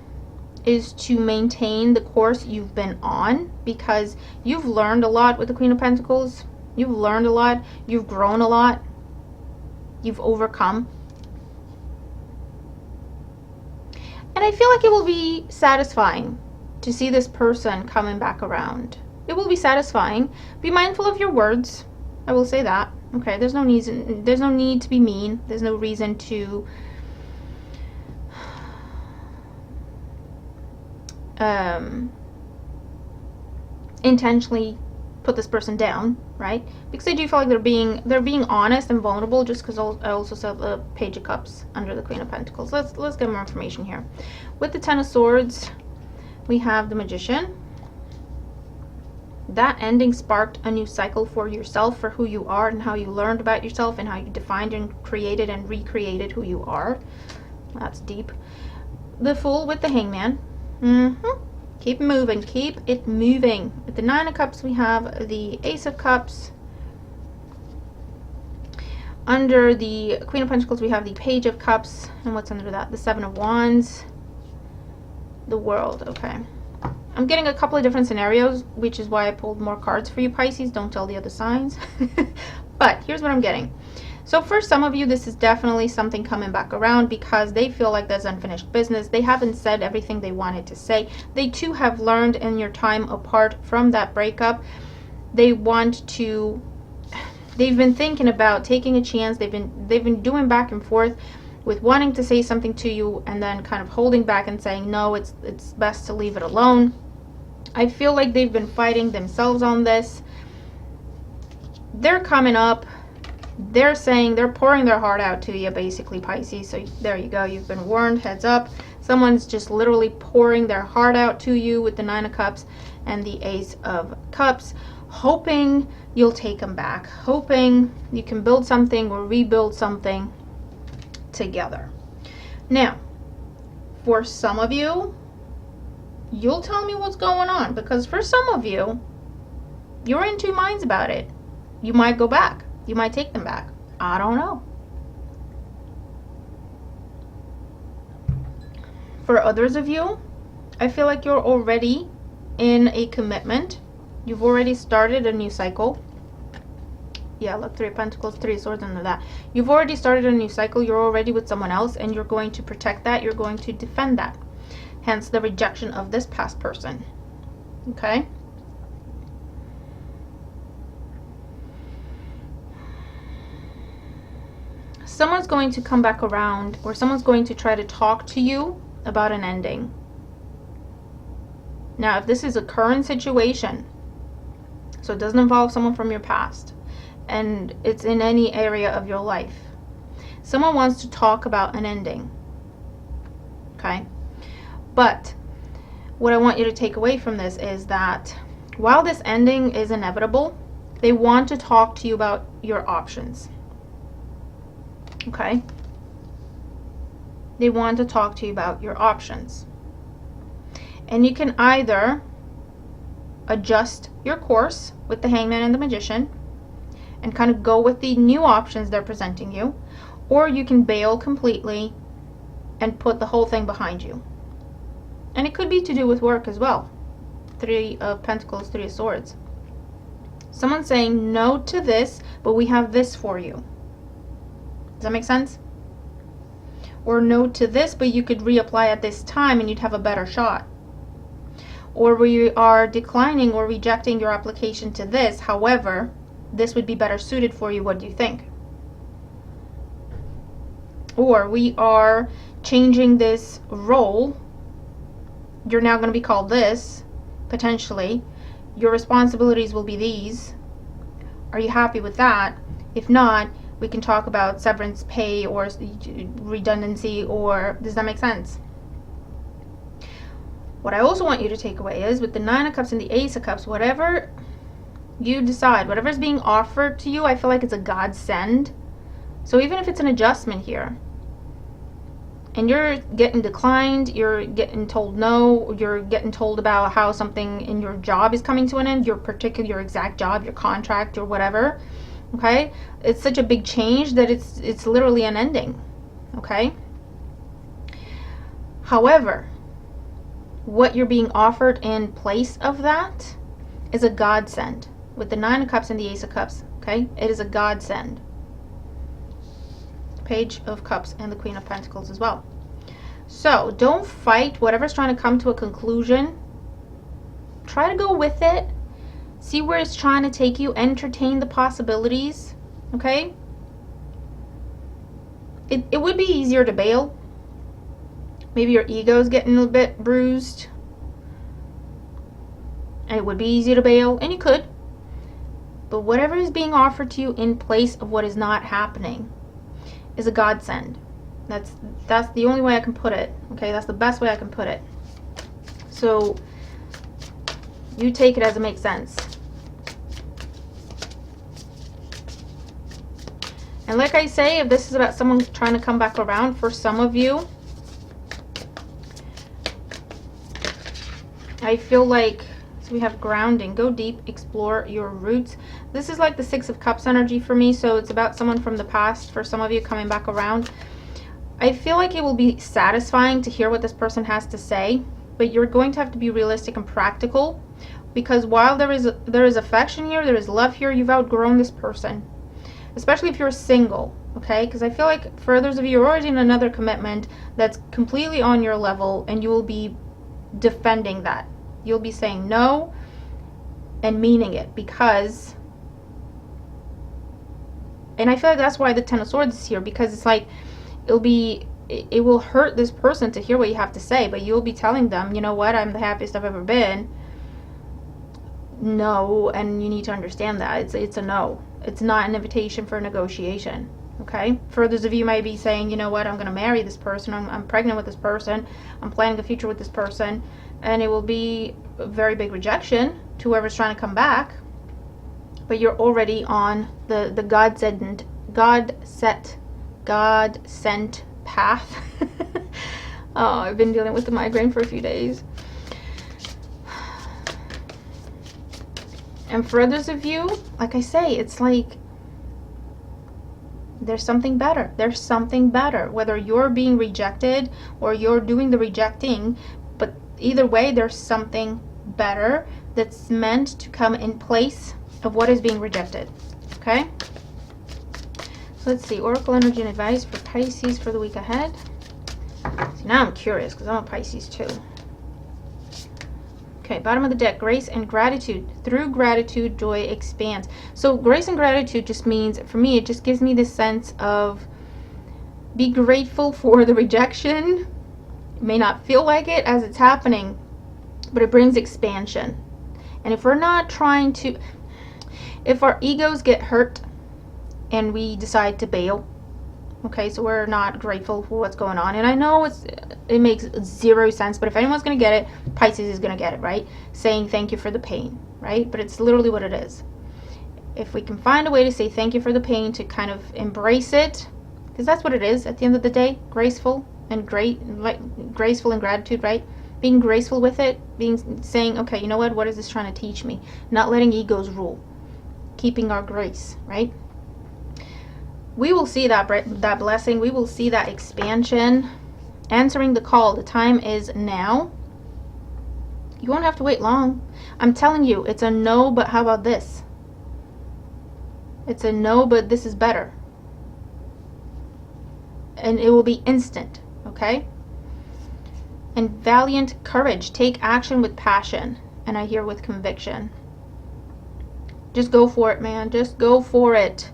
is to maintain the course you've been on, because you've learned a lot with the Queen of Pentacles. You've learned a lot. You've grown a lot. You've overcome. And I feel like it will be satisfying to see this person coming back around. It will be satisfying. Be mindful of your words. I will say that. Okay, there's no need to be mean. There's no reason to intentionally put this person down, right? Because I do feel like they're being honest and vulnerable, just because I also saw the Page of Cups under the Queen of Pentacles. Let's get more information here. With the Ten of Swords, we have the Magician. That ending sparked a new cycle for yourself, for who you are and how you learned about yourself and how you defined and created and recreated who you are. That's deep. The Fool with the Hangman. Keep moving. Keep it moving. With the Nine of Cups, we have the Ace of Cups. Under the Queen of Pentacles, we have the Page of Cups. And what's under that? The Seven of Wands. The World. Okay. I'm getting a couple of different scenarios, which is why I pulled more cards for you, Pisces. Don't tell the other signs. But here's what I'm getting. So for some of you, this is definitely something coming back around because they feel like there's unfinished business. They haven't said everything they wanted to say. They too have learned in your time apart from that breakup. They want to, they've been thinking about taking a chance. They've been doing back and forth with wanting to say something to you and then kind of holding back and saying, no, it's best to leave it alone. I feel like they've been fighting themselves on this. They're coming up. They're saying, they're pouring their heart out to you, basically, Pisces. So there you go. You've been warned. Heads up. Someone's just literally pouring their heart out to you with the Nine of Cups and the Ace of Cups, hoping you'll take them back, hoping you can build something or rebuild something together. Now, for some of you, you'll tell me what's going on, because for some of you, you're in two minds about it. You might go back. You might take them back. I don't know. For others of you, I feel like you're already in a commitment. You've already started a new cycle. Yeah, look, Three of Pentacles, Three of Swords under that. You've already started a new cycle. You're already with someone else, and you're going to protect that. You're going to defend that. Hence the rejection of this past person. Okay? Someone's going to come back around, or someone's going to try to talk to you about an ending. Now, if this is a current situation, so it doesn't involve someone from your past, and it's in any area of your life, someone wants to talk about an ending. Okay? But what I want you to take away from this is that while this ending is inevitable, they want to talk to you about your options. Okay? They want to talk to you about your options. And you can either adjust your course with the Hangman and the Magician and kind of go with the new options they're presenting you, or you can bail completely and put the whole thing behind you. And it could be to do with work as well. Three of Pentacles, Three of Swords. Someone's saying no to this, but we have this for you. Does that make sense? Or no to this, but you could reapply at this time and you'd have a better shot. Or we are declining or rejecting your application to this. However, this would be better suited for you. What do you think? Or we are changing this role. You're now going to be called this, potentially. Your responsibilities will be these. Are you happy with that? If not, we can talk about severance pay or redundancy, or does that make sense? What I also want you to take away is with the Nine of Cups and the Ace of Cups, whatever you decide, whatever is being offered to you, I feel like it's a godsend. So even if it's an adjustment here, and you're getting declined, you're getting told no, you're getting told about how something in your job is coming to an end, your exact job, your contract, or whatever, okay? It's such a big change that it's literally an ending, okay? However, what you're being offered in place of that is a godsend. With the Nine of Cups and the Ace of Cups, okay? It is a godsend. Page of Cups and the Queen of Pentacles as well. So don't fight whatever's trying to come to a conclusion. Try to go with it. See where it's trying to take you. Entertain the possibilities. Okay? It would be easier to bail. Maybe your ego's getting a bit bruised. And it would be easy to bail. And you could. But whatever is being offered to you in place of what is not happening is a godsend. That's the only way I can put it. Okay, that's the best way I can put it. So you take it as it makes sense. And like I say, if this is about someone trying to come back around, for some of you, I feel like, so we have grounding, go deep, explore your roots. This is like the Six of Cups energy for me, so it's about someone from the past for some of you coming back around. I feel like it will be satisfying to hear what this person has to say, but you're going to have to be realistic and practical, because while there is affection here, there is love here, you've outgrown this person, especially if you're single, okay? Because I feel like for others of you, you're already in another commitment that's completely on your level, and you will be defending that. You'll be saying no and meaning it, because, and I feel like that's why the Ten of Swords is here, because it's like it will hurt this person to hear what you have to say, but you'll be telling them, you know what, I'm the happiest I've ever been. No, and you need to understand that it's a no. It's not an invitation for a negotiation. Okay, for others of you might be saying, you know what, I'm going to marry this person, I'm pregnant with this person, I'm planning a future with this person, and it will be a very big rejection to whoever's trying to come back, but you're already on the God sent path. Oh, I've been dealing with the migraine for a few days. And for others of you, like I say, it's like there's something better. There's something better. Whether you're being rejected or you're doing the rejecting, but either way, there's something better that's meant to come in place of what is being rejected. Okay? So let's see. Oracle energy and advice for Pisces for the week ahead. See, now I'm curious because I'm a Pisces too. Okay, bottom of the deck, grace and gratitude. Through gratitude, joy expands. So grace and gratitude just means, for me, it just gives me this sense of be grateful for the rejection. It may not feel like it as it's happening, but it brings expansion. And if we're not trying to, if our egos get hurt and we decide to bail, okay, so we're not grateful for what's going on. And I know it makes zero sense, but if anyone's going to get it, Pisces is going to get it, right? Saying thank you for the pain, right? But it's literally what it is. If we can find a way to say thank you for the pain, to kind of embrace it, because that's what it is at the end of the day, graceful and graceful and gratitude, right? Being graceful with it, saying, okay, you know what is this trying to teach me? Not letting egos rule, keeping our grace, right? We will see that blessing. We will see that expansion. Answering the call. The time is now. You won't have to wait long. I'm telling you, it's a no, but how about this? It's a no, but this is better. And it will be instant, okay? And valiant courage. Take action with passion. And I hear with conviction. Just go for it, man. Just go for it.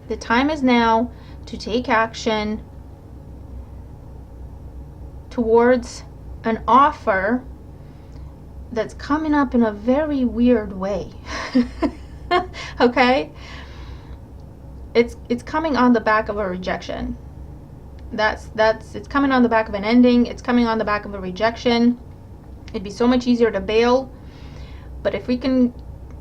The time is now to take action towards an offer that's coming up in a very weird way. Okay? It's coming on the back of a rejection. It's coming on the back of an ending. It's coming on the back of a rejection. It'd be so much easier to bail. But if we can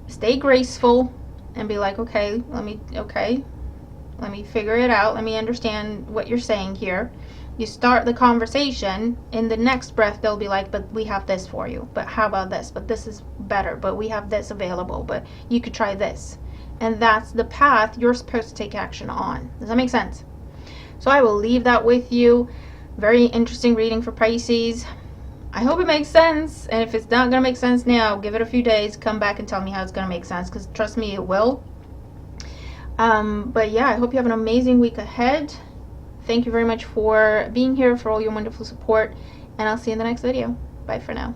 stay graceful and be like, okay, let me figure it out. Let me understand what you're saying here. You start the conversation. In the next breath, they'll be like, but we have this for you. But how about this? But this is better. But we have this available. But you could try this. And that's the path you're supposed to take action on. Does that make sense? So I will leave that with you. Very interesting reading for Pisces. I hope it makes sense. And if it's not going to make sense now, give it a few days. Come back and tell me how it's going to make sense. Because trust me, it will. But yeah, I hope you have an amazing week ahead. Thank you very much for being here, for all your wonderful support, and I'll see you in the next video. Bye for now.